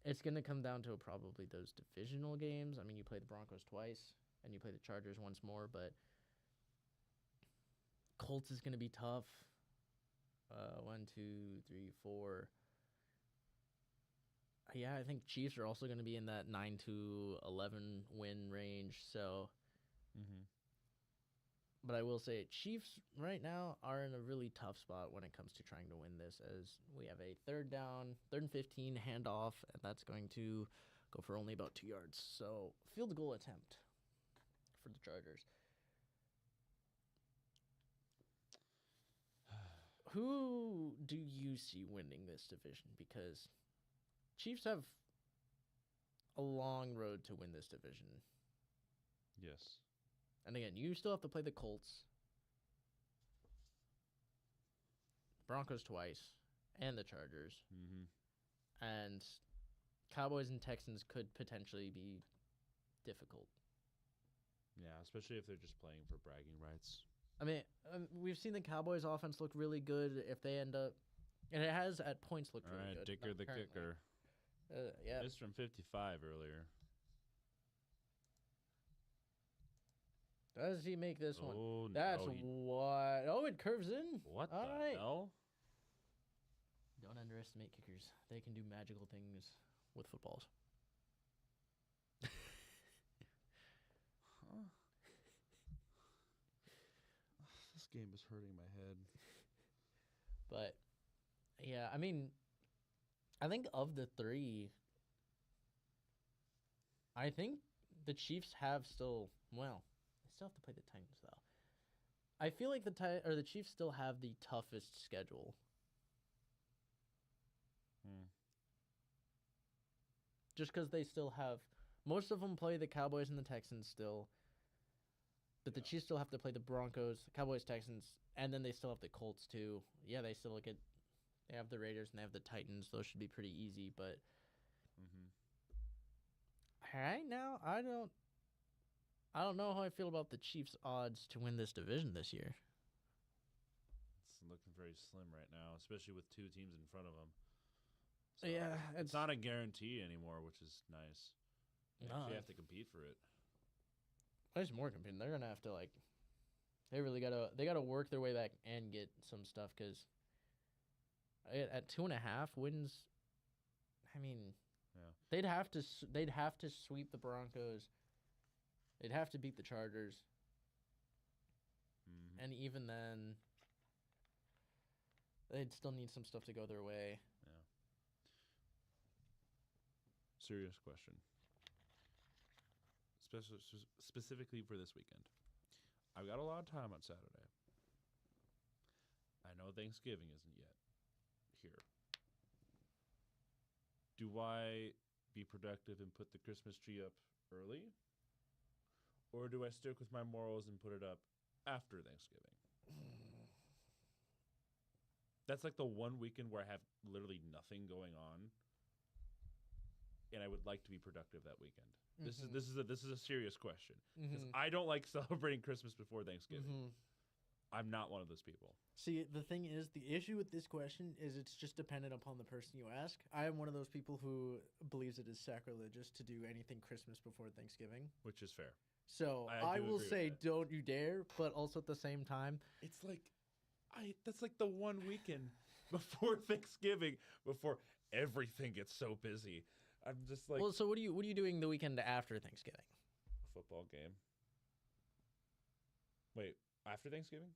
Speaker 2: It's going to come down to probably those divisional games. I mean, you play the Broncos twice, and you play the Chargers once more, but Colts is going to be tough. 1, 2, 3, 4. Yeah, I think Chiefs are also going to be in that 9 to 11 win range. So, but I will say Chiefs right now are in a really tough spot when it comes to trying to win this, as we have a 3rd and 15 handoff, and that's going to go for only about 2 yards. So, field goal attempt for the Chargers. Who do you see winning this division? Because Chiefs have a long road to win this division.
Speaker 1: Yes.
Speaker 2: And again, you still have to play the Colts, Broncos twice, and the Chargers. And Cowboys and Texans could potentially be difficult.
Speaker 1: Yeah, especially if they're just playing for bragging rights.
Speaker 2: I mean, we've seen the Cowboys' offense look really good if they end up, and it has at points looked really good.
Speaker 1: All right, Dicker the kicker.
Speaker 2: Yeah.
Speaker 1: Missed from 55 earlier.
Speaker 2: Does he make this one?
Speaker 1: Oh,
Speaker 2: That's what. Oh, it curves in.
Speaker 1: What
Speaker 2: All
Speaker 1: the
Speaker 2: right.
Speaker 1: hell?
Speaker 2: Don't underestimate kickers. They can do magical things with footballs.
Speaker 1: This game is hurting my head.
Speaker 2: But, yeah, I mean, I think of the 3, I think the Chiefs have still, well, they still have to play the Titans, though. I feel like the Chiefs still have the toughest schedule. Just because they still have, most of them play the Cowboys and the Texans still. But the Chiefs still have to play the Broncos, Cowboys, Texans, and then they still have the Colts too. Yeah, they have the Raiders and they have the Titans. Those should be pretty easy, but right now I don't know how I feel about the Chiefs' odds to win this division this year.
Speaker 1: It's looking very slim right now, especially with 2 teams in front of them.
Speaker 2: So yeah,
Speaker 1: it's not a guarantee anymore, which is nice. You actually have to compete for it.
Speaker 2: There's more competing. They're gonna have to they gotta work their way back and get some stuff, because at 2.5 wins, I mean, they'd have to sweep the Broncos. They'd have to beat the Chargers, and even then, they'd still need some stuff to go their way.
Speaker 1: Yeah. Serious question. Specifically for this weekend. I've got a lot of time on Saturday. I know Thanksgiving isn't yet here. Do I be productive and put the Christmas tree up early? Or do I stick with my morals and put it up after Thanksgiving? That's like the one weekend where I have literally nothing going on, and I would like to be productive that weekend. This is a serious question because I don't like celebrating Christmas before Thanksgiving. I'm not one of those people.
Speaker 2: See, the thing is, the issue with this question is it's just dependent upon the person you ask. I am one of those people who believes it is sacrilegious to do anything Christmas before Thanksgiving.
Speaker 1: Which is fair.
Speaker 2: So I will say don't you dare, but also at the same time.
Speaker 1: It's like, that's like the one weekend before Thanksgiving, before everything gets so busy. I'm just like...
Speaker 2: Well, so what are you doing the weekend after Thanksgiving?
Speaker 1: Football game. Wait, after Thanksgiving?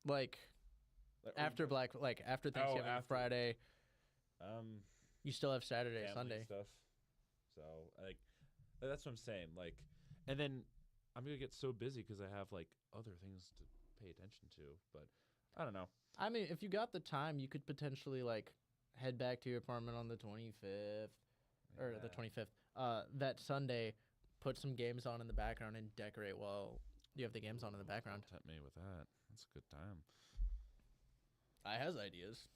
Speaker 2: Like after after Thanksgiving,
Speaker 1: after.
Speaker 2: Friday. You still have Saturday, Sunday
Speaker 1: stuff. So that's what I'm saying. Like, and then I'm gonna get so busy because I have like other things to pay attention to. But I don't know.
Speaker 2: I mean, if you got the time, you could potentially like head back to your apartment on the 25th or the 25th. That Sunday, put some games on in the background and decorate while you have the games on in the background.
Speaker 1: Don't tempt me with that. That's a good time.
Speaker 2: I has ideas.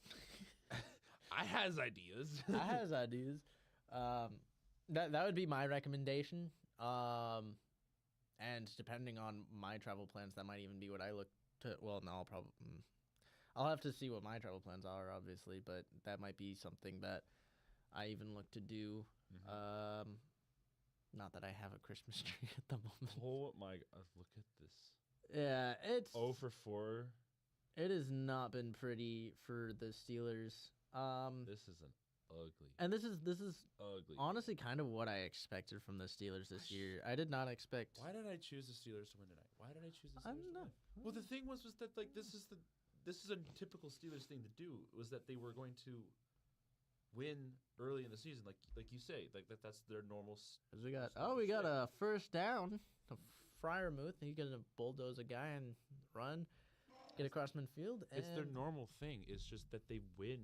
Speaker 1: I has ideas.
Speaker 2: I has ideas. That would be my recommendation. And depending on my travel plans, that might even be what I look to. Well, no, I'll have to see what my travel plans are, obviously, but that might be something that I even look to do. Not that I have a Christmas tree at the moment.
Speaker 1: Oh my! Look at this.
Speaker 2: Yeah, it's
Speaker 1: 0 for 4.
Speaker 2: It has not been pretty for the Steelers.
Speaker 1: This is an ugly.
Speaker 2: And this is
Speaker 1: ugly.
Speaker 2: Honestly kind of what I expected from the Steelers this year. I did not expect.
Speaker 1: Why did I choose the Steelers to win tonight? Why did I choose the Steelers?
Speaker 2: I don't know.
Speaker 1: To win? Well, the thing was that like this is a typical Steelers thing to do. Was that they were going to win early in the season, like you say, like that's their normal.
Speaker 2: We got a first down. Fryermuth, he gonna bulldoze a guy and run, get across midfield.
Speaker 1: It's their normal thing. It's just that they win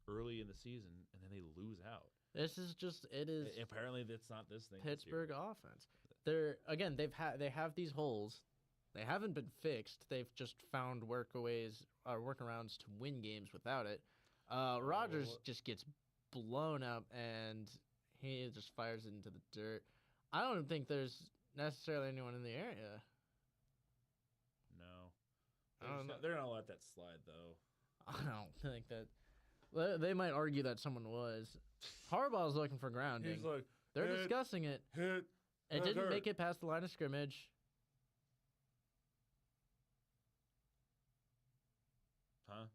Speaker 1: early in the season and then they lose out.
Speaker 2: It is.
Speaker 1: Apparently, that's not this thing.
Speaker 2: Pittsburgh offense. They have these holes. They haven't been fixed. They've just found workarounds to win games without it. Rodgers just gets blown up and he just fires it into the dirt. I don't think there's necessarily anyone in the area.
Speaker 1: No. They're not gonna let that slide though.
Speaker 2: I don't think that. They might argue that someone was. Harbaugh's looking for grounding.
Speaker 1: He's like,
Speaker 2: they're discussing it. It didn't make it past the line of scrimmage.
Speaker 1: Huh?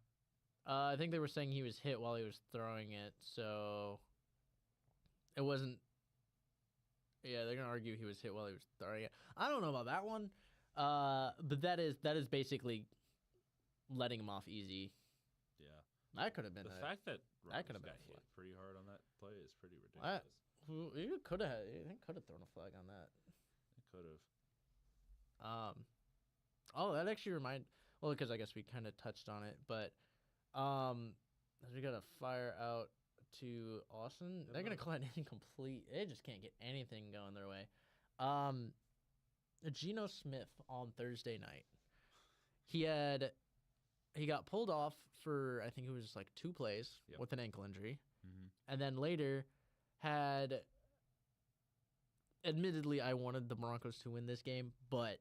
Speaker 2: I think they were saying he was hit while he was throwing it, so it wasn't. Yeah, they're gonna argue he was hit while he was throwing it. I don't know about that one, but that is basically letting him off easy.
Speaker 1: Yeah,
Speaker 2: that could have been
Speaker 1: the fact that
Speaker 2: could have been
Speaker 1: got hit pretty hard on that play is pretty ridiculous.
Speaker 2: You could have thrown a flag on that.
Speaker 1: It could have.
Speaker 2: Oh, that actually well, because I guess we kind of touched on it, but we got to fire out to Austin. They're going to call it incomplete. They just can't get anything going their way. Geno Smith on Thursday night. He got pulled off for, I think it was like 2 plays with an ankle injury. Mm-hmm. And then later admittedly, I wanted the Broncos to win this game, but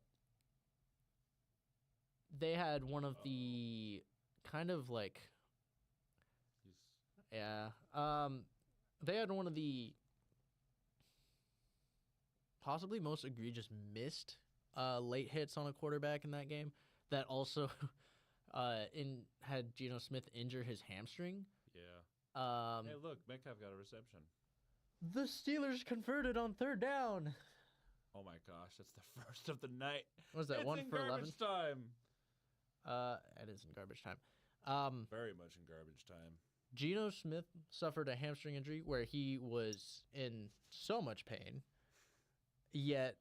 Speaker 2: they had one of the kind of like, they had one of the possibly most egregious missed late hits on a quarterback in that game that also had Geno Smith injure his hamstring.
Speaker 1: Yeah. Hey, look, Metcalf got a reception.
Speaker 2: The Steelers converted on 3rd down.
Speaker 1: Oh my gosh, that's the first of the night.
Speaker 2: What was that, 1 for 11?
Speaker 1: Garbage time.
Speaker 2: It is in garbage time.
Speaker 1: Very much in garbage time.
Speaker 2: Geno Smith suffered a hamstring injury where he was in so much pain, yet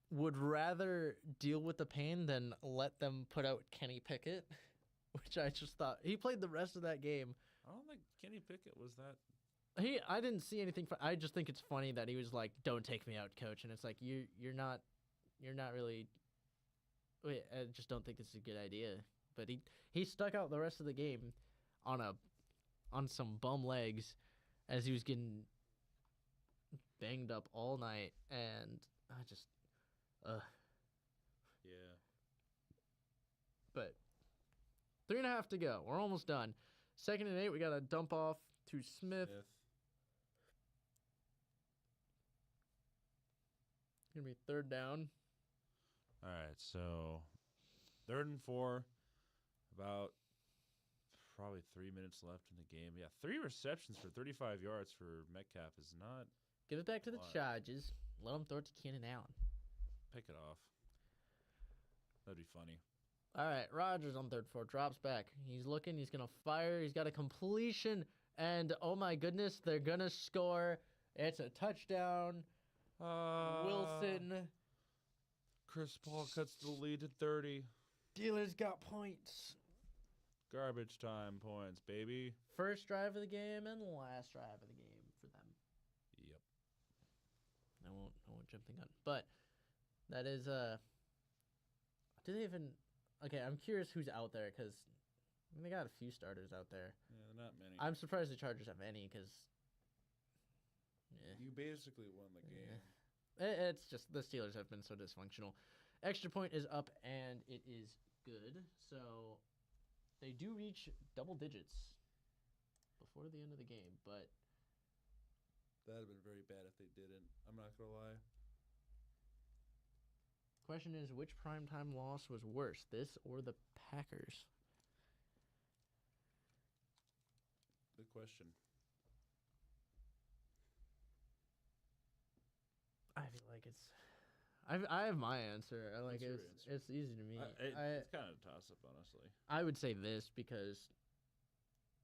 Speaker 2: would rather deal with the pain than let them put out Kenny Pickett, which I just thought he played the rest of that game.
Speaker 1: I don't think Kenny Pickett was that.
Speaker 2: I didn't see anything. I just think it's funny that he was like, "Don't take me out, coach," and it's like you're not really. Wait, I just don't think this is a good idea. But he stuck out the rest of the game on some bum legs as he was getting banged up all night, and I just
Speaker 1: Yeah.
Speaker 2: But 3.5 to go. We're almost done. 2nd and 8. We got to dump off to Smith. Gonna be 3rd down.
Speaker 1: All right, so 3rd and 4. About probably 3 minutes left in the game. Yeah, 3 receptions for 35 yards for Metcalf is not.
Speaker 2: Give it back to the Chargers. Let them throw it to Keenan Allen.
Speaker 1: Pick it off. That'd be funny.
Speaker 2: All right, Rodgers on 3rd 4 drops back. He's looking. He's gonna fire. He's got a completion, and oh my goodness, they're gonna score. It's a touchdown. Wilson.
Speaker 1: Chris Paul cuts the lead to 30.
Speaker 2: Steelers got points.
Speaker 1: Garbage time points, baby.
Speaker 2: First drive of the game and last drive of the game for them.
Speaker 1: Yep.
Speaker 2: I won't jump the gun, but that is do they even? Okay, I'm curious who's out there because they got a few starters out there.
Speaker 1: Yeah, not many.
Speaker 2: I'm surprised the Chargers have any because.
Speaker 1: You basically won the game.
Speaker 2: It's just the Steelers have been so dysfunctional. Extra point is up, and it is good. So they do reach double digits before the end of the game, but
Speaker 1: that would have been very bad if they didn't. I'm not going to lie.
Speaker 2: Question is, which primetime loss was worse, this or the Packers?
Speaker 1: Good question.
Speaker 2: I feel like it's. I have my answer. It's easy to me.
Speaker 1: It's kind of a toss-up, honestly.
Speaker 2: I would say this because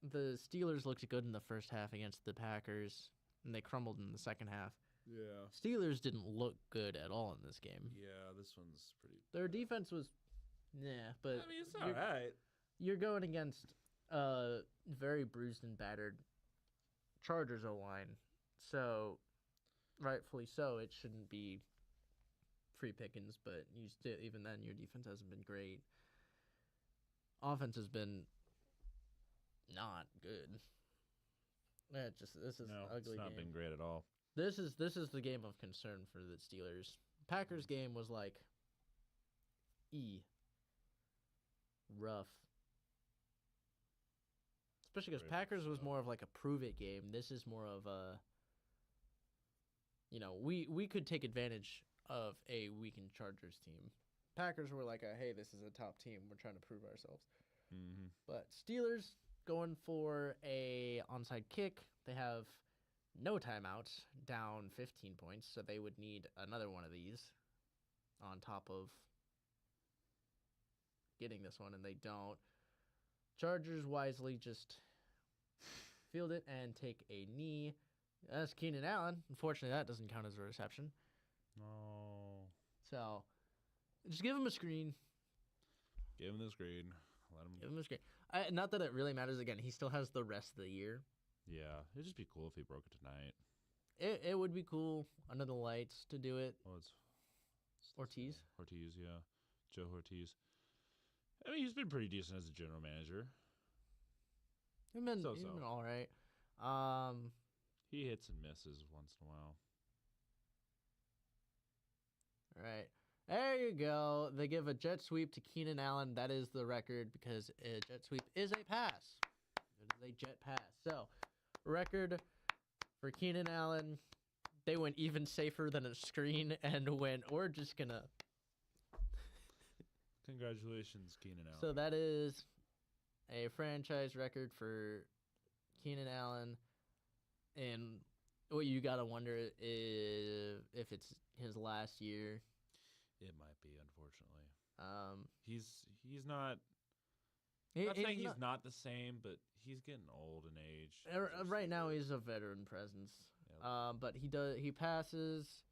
Speaker 2: the Steelers looked good in the first half against the Packers, and they crumbled in the second half.
Speaker 1: Yeah.
Speaker 2: Steelers didn't look good at all in this game.
Speaker 1: Yeah, this one's pretty.
Speaker 2: Their defense was, but
Speaker 1: I mean, it's all right.
Speaker 2: You're going against very bruised and battered Chargers O-line, so rightfully so, it shouldn't be free pickings. But even then, your defense hasn't been great. Offense has been not good. This is an ugly
Speaker 1: it's not
Speaker 2: game.
Speaker 1: been great at all.
Speaker 2: This is the game of concern for the Steelers. Packers game was like rough. Especially because Packers was more of like a prove it game. This is more of a we could take advantage of a weakened Chargers team. Packers were like hey, this is a top team. We're trying to prove ourselves.
Speaker 1: Mm-hmm.
Speaker 2: But Steelers going for a onside kick. They have no timeouts, down 15 points, so they would need another one of these on top of getting this one, and they don't. Chargers wisely just field it and take a knee. That's Keenan Allen. Unfortunately, that doesn't count as a reception.
Speaker 1: No.
Speaker 2: So, just give him a screen.
Speaker 1: Give him the screen.
Speaker 2: Give him a screen. Not that it really matters. Again, he still has the rest of the year.
Speaker 1: Yeah, it'd just be cool if he broke it tonight.
Speaker 2: It would be cool under the lights to do it.
Speaker 1: Oh, it's
Speaker 2: Ortiz,
Speaker 1: yeah. Joe Ortiz. I mean, he's been pretty decent as a general manager.
Speaker 2: He's been all right.
Speaker 1: He hits and misses once in a while.
Speaker 2: All right. There you go. They give a jet sweep to Keenan Allen. That is the record because a jet sweep is a pass. It is a jet pass. So, record for Keenan Allen. They went even safer than a screen and we're just going to.
Speaker 1: Congratulations, Keenan Allen.
Speaker 2: So, that is a franchise record for Keenan Allen. And what you got to wonder is if it's his last year.
Speaker 1: It might be, unfortunately. He's not. He's not the same, but he's getting old in age.
Speaker 2: Right now, he's a veteran presence. Yep. But he passes.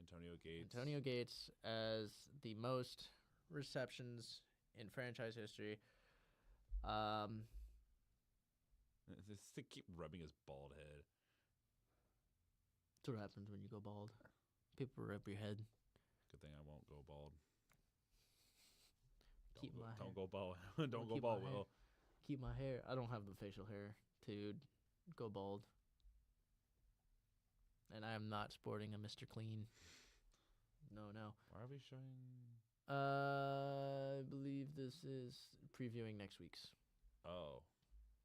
Speaker 1: Antonio Gates
Speaker 2: as the most receptions in franchise history.
Speaker 1: They keep rubbing his bald head.
Speaker 2: That's what happens when you go bald. People rub your head.
Speaker 1: Good thing I won't go bald.
Speaker 2: Keep my hair.
Speaker 1: Don't go bald.
Speaker 2: I'll
Speaker 1: Don't go
Speaker 2: keep
Speaker 1: bald,
Speaker 2: my hair.
Speaker 1: Will.
Speaker 2: Keep my hair. I don't have the facial hair to go bald. And I am not sporting a Mr. Clean. No.
Speaker 1: Why are we showing?
Speaker 2: I believe this is previewing next week's
Speaker 1: Oh,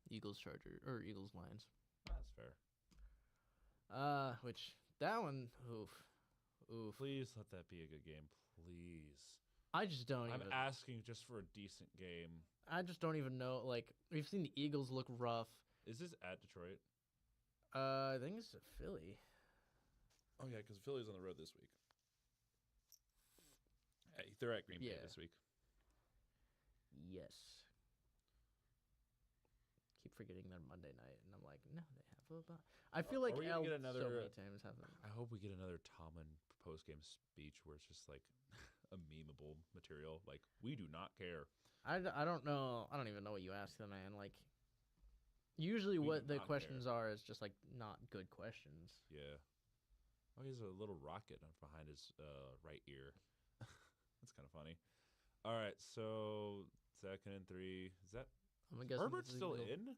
Speaker 2: Eagles Lions.
Speaker 1: that's fair.
Speaker 2: Which that one, oof.
Speaker 1: Please let that be a good game, please.
Speaker 2: I just don't
Speaker 1: I'm
Speaker 2: even.
Speaker 1: asking just for a decent game.
Speaker 2: I just don't even know. Like, we've seen the Eagles look rough.
Speaker 1: Is this at Detroit?
Speaker 2: I think it's at Philly.
Speaker 1: Oh yeah, because Philly's on the road this week. Hey, they're at Green Bay this week.
Speaker 2: Yes. Keep forgetting they're Monday night, and I'm like, no, they have a. I feel like
Speaker 1: Are we gonna get
Speaker 2: so
Speaker 1: another?
Speaker 2: many times have them.
Speaker 1: I hope we get another Tomlin post-game speech where it's just like a memeable material. Like, we do not care.
Speaker 2: I don't know. I don't even know what you ask the man. Like, usually
Speaker 1: We
Speaker 2: what
Speaker 1: do
Speaker 2: the
Speaker 1: not
Speaker 2: questions
Speaker 1: care.
Speaker 2: are is just like not good questions.
Speaker 1: Yeah. Oh, he has a little rocket behind his right ear. That's kind of funny. All right, so 2nd and 3. Is that
Speaker 2: I'm guessing
Speaker 1: Herbert's
Speaker 2: this is
Speaker 1: still
Speaker 2: gonna-
Speaker 1: in?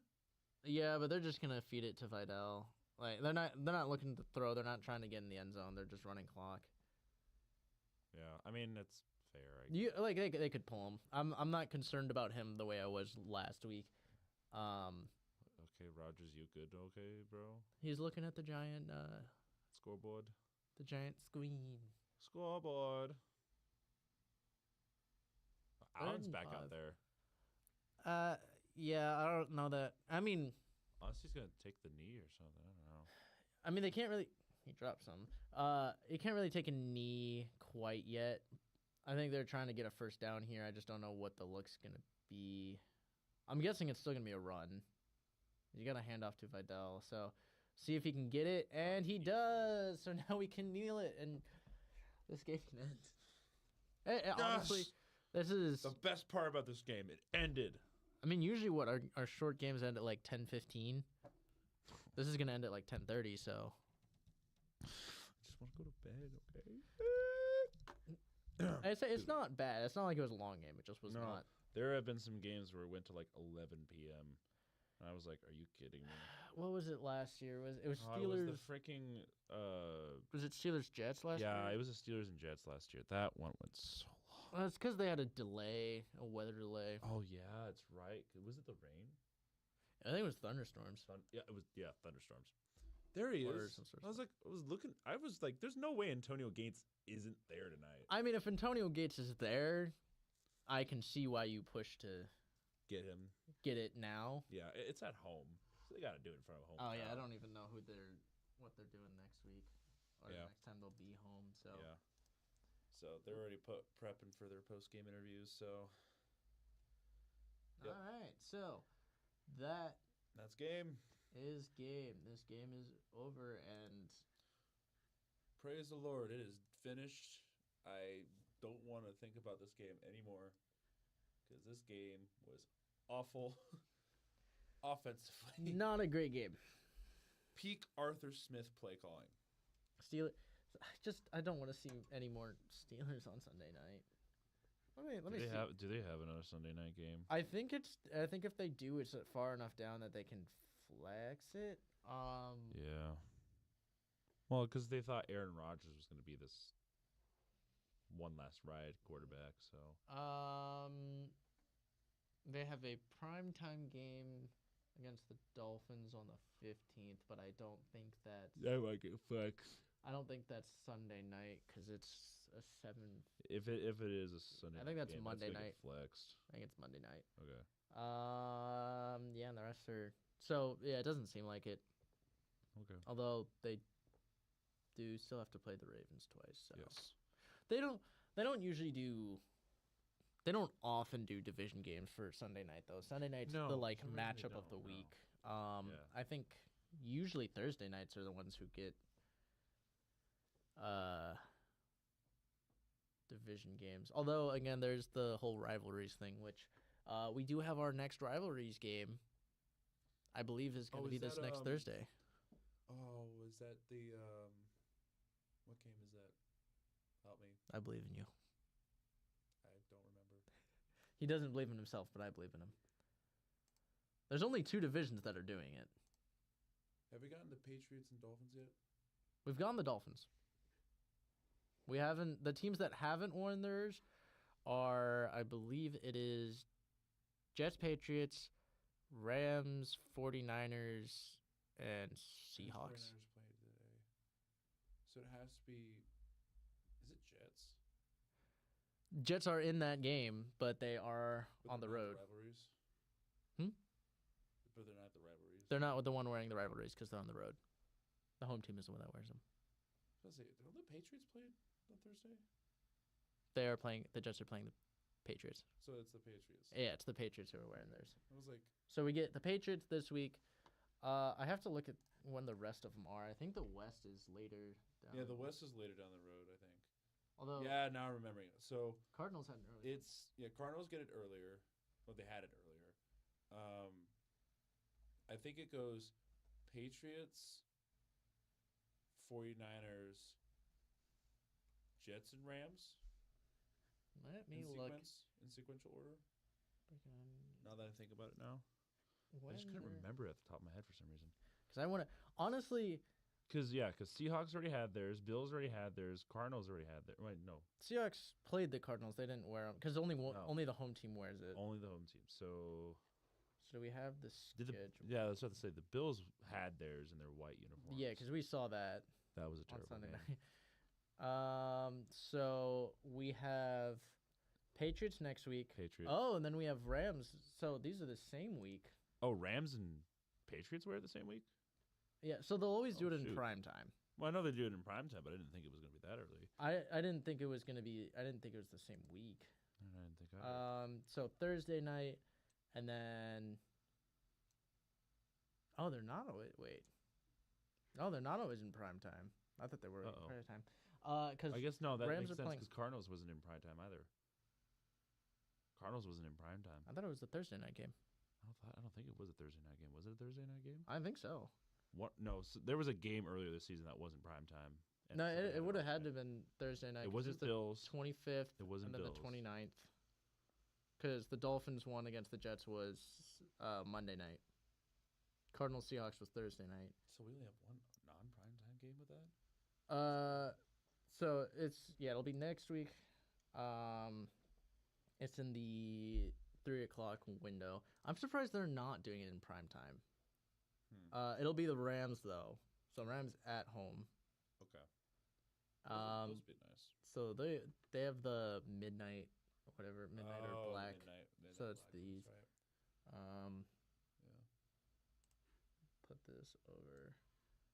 Speaker 2: Yeah, but they're just gonna feed it to Vidal. Like they're not looking to throw. They're not trying to get in the end zone. They're just running clock.
Speaker 1: Yeah, I mean it's fair.
Speaker 2: You like they could pull him. I'm not concerned about him the way I was last week.
Speaker 1: Okay, Rogers, you good? Okay, bro.
Speaker 2: He's looking at the giant
Speaker 1: Scoreboard.
Speaker 2: screen.
Speaker 1: Scoreboard. Allen's back
Speaker 2: 5.
Speaker 1: out there.
Speaker 2: Yeah, I don't know that. I mean,
Speaker 1: Unless he's gonna take the knee or something. I don't know.
Speaker 2: I mean they can't really. He dropped some. He can't really take a knee quite yet. I think they're trying to get a first down here. I just don't know what the look's gonna be. I'm guessing it's still gonna be a run. You got to hand off to Vidal. So see if he can get it, and he does. So now we can kneel it, and this game can end. Honestly, this is
Speaker 1: The best part about this game, it ended.
Speaker 2: I mean, usually what our short games end at like 10:15. This is gonna end at like 10:30. So
Speaker 1: I just want to go to bed, okay?
Speaker 2: it's not bad. It's not like it was a long game. It just was
Speaker 1: No.
Speaker 2: not.
Speaker 1: There have been some games where it went to like 11 p.m. And I was like, "Are you kidding me?"
Speaker 2: What was it last year? It was
Speaker 1: Oh,
Speaker 2: Steelers?
Speaker 1: it was the freaking.
Speaker 2: Was it Steelers Jets last year?
Speaker 1: Yeah, it was the Steelers and Jets last year. That one went so long.
Speaker 2: Well, it's because they had a delay, a weather delay.
Speaker 1: Oh yeah, it's right. Was it the rain?
Speaker 2: I think it was thunderstorms.
Speaker 1: Yeah, it was. Yeah, thunderstorms. There he
Speaker 2: Or
Speaker 1: is.
Speaker 2: some sort of
Speaker 1: I was like, I was like, there's no way Antonio Gates isn't there tonight.
Speaker 2: I mean, if Antonio Gates is there, I can see why you push to
Speaker 1: Get him.
Speaker 2: get it now.
Speaker 1: Yeah, it's at home, so they got to do it in front of home.
Speaker 2: Oh yeah, I
Speaker 1: crowd.
Speaker 2: don't even know what they're doing next week or
Speaker 1: Yeah.
Speaker 2: next time they'll be home. So
Speaker 1: Yeah. So they're already prepping for their post game interviews. So Yep.
Speaker 2: all right, so that
Speaker 1: that's game.
Speaker 2: is game. This game is over, and
Speaker 1: Praise the Lord, it is finished. I don't want to think about this game anymore because this game was awful offensively.
Speaker 2: not a great game.
Speaker 1: Peak Arthur Smith play calling.
Speaker 2: I don't want to see any more Steelers on Sunday night. Let me see.
Speaker 1: Do they have another Sunday night game?
Speaker 2: I think if they do, it's far enough down that they can flex it.
Speaker 1: Yeah. Well, because they thought Aaron Rodgers was going to be this one last ride quarterback. So
Speaker 2: They have a primetime game against the Dolphins on the 15th, but I don't think that's
Speaker 1: that might get flexed.
Speaker 2: I don't think that's Sunday night because it's a 7.
Speaker 1: If it is a Sunday,
Speaker 2: I think that's
Speaker 1: game,
Speaker 2: Monday
Speaker 1: gonna
Speaker 2: night.
Speaker 1: get flexed.
Speaker 2: I think it's Monday night.
Speaker 1: Okay.
Speaker 2: Yeah, and the rest are so yeah. It doesn't seem like it.
Speaker 1: Okay.
Speaker 2: Although they do still have to play the Ravens twice. So
Speaker 1: Yes.
Speaker 2: they don't usually do. They don't often do division games for Sunday night though. Sunday night's
Speaker 1: No,
Speaker 2: the like
Speaker 1: some reason they
Speaker 2: matchup of the
Speaker 1: don't, no.
Speaker 2: week.
Speaker 1: Yeah.
Speaker 2: I think usually Thursday nights are the ones who get division games. Although, again, there's the whole rivalries thing, which we do have our next rivalries game. I believe is going to be this next Thursday.
Speaker 1: Oh, is that the what game is that? Help me.
Speaker 2: I believe in you.
Speaker 1: I don't remember.
Speaker 2: He doesn't believe in himself, but I believe in him. There's only 2 divisions that are doing it.
Speaker 1: Have we gotten the Patriots and Dolphins yet?
Speaker 2: We've gone the Dolphins. We haven't. The teams that haven't won theirs are, I believe it is Jets, Patriots, Rams, 49ers, and Seahawks.
Speaker 1: 49ers played today. So it has to be. Is it Jets?
Speaker 2: Jets are in that game, but they are on the road.
Speaker 1: Rivalries. But they're not the rivalries.
Speaker 2: They're not the one wearing the rivalries because they're on the road. The home team is the one that wears them.
Speaker 1: I was gonna say, don't the Patriots play on Thursday?
Speaker 2: They are playing. The Jets are playing the Patriots.
Speaker 1: So it's the Patriots.
Speaker 2: Yeah, it's the Patriots who are wearing theirs.
Speaker 1: I was like,
Speaker 2: so we get the Patriots this week. I have to look at when the rest of them are. I think the West is later down.
Speaker 1: yeah, the West is later down the road, I think.
Speaker 2: Although
Speaker 1: Yeah, now I'm remembering it. So
Speaker 2: Cardinals had an early.
Speaker 1: Cardinals get it earlier. Well, they had it earlier. I think it goes Patriots, 49ers, Jets, and Rams.
Speaker 2: Let me look.
Speaker 1: In sequential order. Now that I think about it now. I just couldn't remember it at the top of my head for some reason.
Speaker 2: Because I want to, honestly.
Speaker 1: Because Seahawks already had theirs, Bills already had theirs, Cardinals already had theirs. Wait, no.
Speaker 2: Seahawks played the Cardinals. They didn't wear them. Because only the home team wears it.
Speaker 1: Only the home team. So
Speaker 2: we have the schedule.
Speaker 1: I was about to say, the Bills had theirs in their white uniforms.
Speaker 2: Yeah, because we saw that.
Speaker 1: That was a terrible
Speaker 2: on Sunday
Speaker 1: game.
Speaker 2: night. So we have Patriots next week.
Speaker 1: Patriots.
Speaker 2: Oh, and then we have Rams. So these are the same week.
Speaker 1: Oh, Rams and Patriots wear it the same week?
Speaker 2: Yeah, so they'll always do it in prime time.
Speaker 1: Well, I know they do it in prime time, but I didn't think it was going to be that early.
Speaker 2: I didn't think it was going to be. I didn't think it was the same week.
Speaker 1: I didn't think I did.
Speaker 2: So Thursday night, and then. Oh, they're not always. Wait. No, they're not always in prime time. I thought they were in prime time. Because
Speaker 1: I guess no, that
Speaker 2: Rams
Speaker 1: makes sense
Speaker 2: playing...
Speaker 1: because Cardinals wasn't in prime time either. Cardinals wasn't in prime time.
Speaker 2: I thought it was the Thursday night game.
Speaker 1: I don't think it was a Thursday night game. Was it a Thursday night game?
Speaker 2: I think so.
Speaker 1: What? No, so there was a game earlier this season that wasn't prime time.
Speaker 2: No, it would have had to have been Thursday night.
Speaker 1: It wasn't Bills.
Speaker 2: 25th.
Speaker 1: It wasn't
Speaker 2: and then
Speaker 1: Bills.
Speaker 2: The 29th. Because the Dolphins won against the Jets was Monday night. Cardinals Seahawks was Thursday night.
Speaker 1: So we only have one non-prime time game with that?
Speaker 2: So it'll be next week. It's in the 3 o'clock window. I'm surprised they're not doing it in prime time. It'll be the Rams though. So Rams at home.
Speaker 1: Okay.
Speaker 2: Those
Speaker 1: would be nice.
Speaker 2: So they have the midnight or black.
Speaker 1: Midnight
Speaker 2: so it's
Speaker 1: black,
Speaker 2: these.
Speaker 1: Right.
Speaker 2: Yeah. Put this over.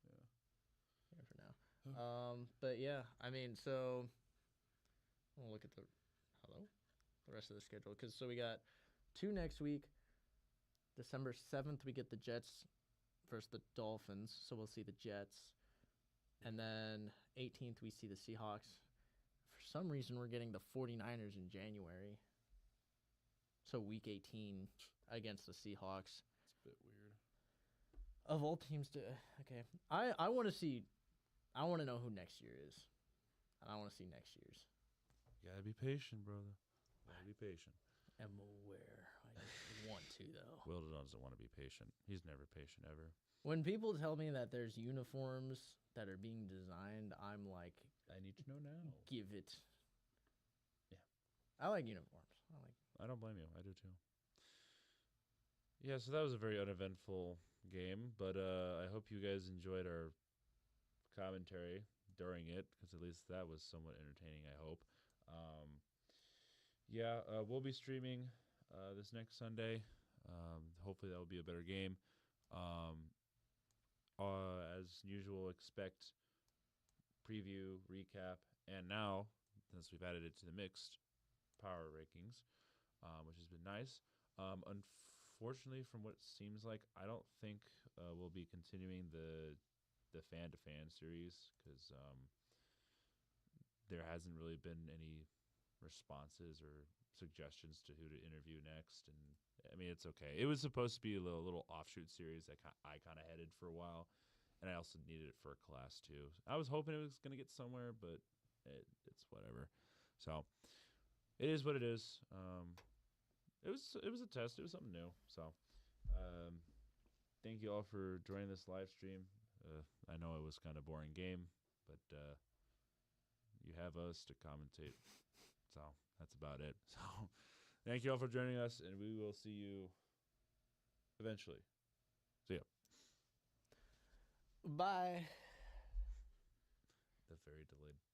Speaker 1: Yeah.
Speaker 2: Here for now. But yeah, I mean, so we'll look at the rest of the schedule so we got 2 next week. December 7th we get the Jets versus the Dolphins, so we'll see the Jets. And then 18th we see the Seahawks. For some reason we're getting the 49ers in January. So week 18 against the Seahawks.
Speaker 1: It's a bit weird.
Speaker 2: Of all teams to I want to know who next year is. And I want to see next year's.
Speaker 1: You gotta be patient, brother. Gotta be patient.
Speaker 2: I'm aware. I just want to, though.
Speaker 1: Will doesn't want to be patient. He's never patient, ever.
Speaker 2: When people tell me that there's uniforms that are being designed, I'm like...
Speaker 1: I need to know now.
Speaker 2: Give it.
Speaker 1: Yeah.
Speaker 2: I like uniforms.
Speaker 1: I don't blame you. I do, too. Yeah, so that was a very uneventful game, but I hope you guys enjoyed our commentary during it, because at least that was somewhat entertaining, I hope. We'll be streaming this next Sunday. Hopefully that will be a better game. As usual, expect preview, recap, and now, since we've added it to the mixed power rankings, which has been nice. Unfortunately, from what it seems like, I don't think we'll be continuing the fan-to-fan series because there hasn't really been any responses or suggestions to who to interview next. And I mean, it's okay. It was supposed to be a little offshoot series that I kind of headed for a while, and I also needed it for a class too. I was hoping it was going to get somewhere, but it's whatever. So it is what it is. It was a test. It was something new. So thank you all for joining this live stream. I know it was kind of boring game, but you have us to commentate. So that's about it. So thank you all for joining us, and we will see you eventually. See ya.
Speaker 2: Bye.
Speaker 1: The very delayed.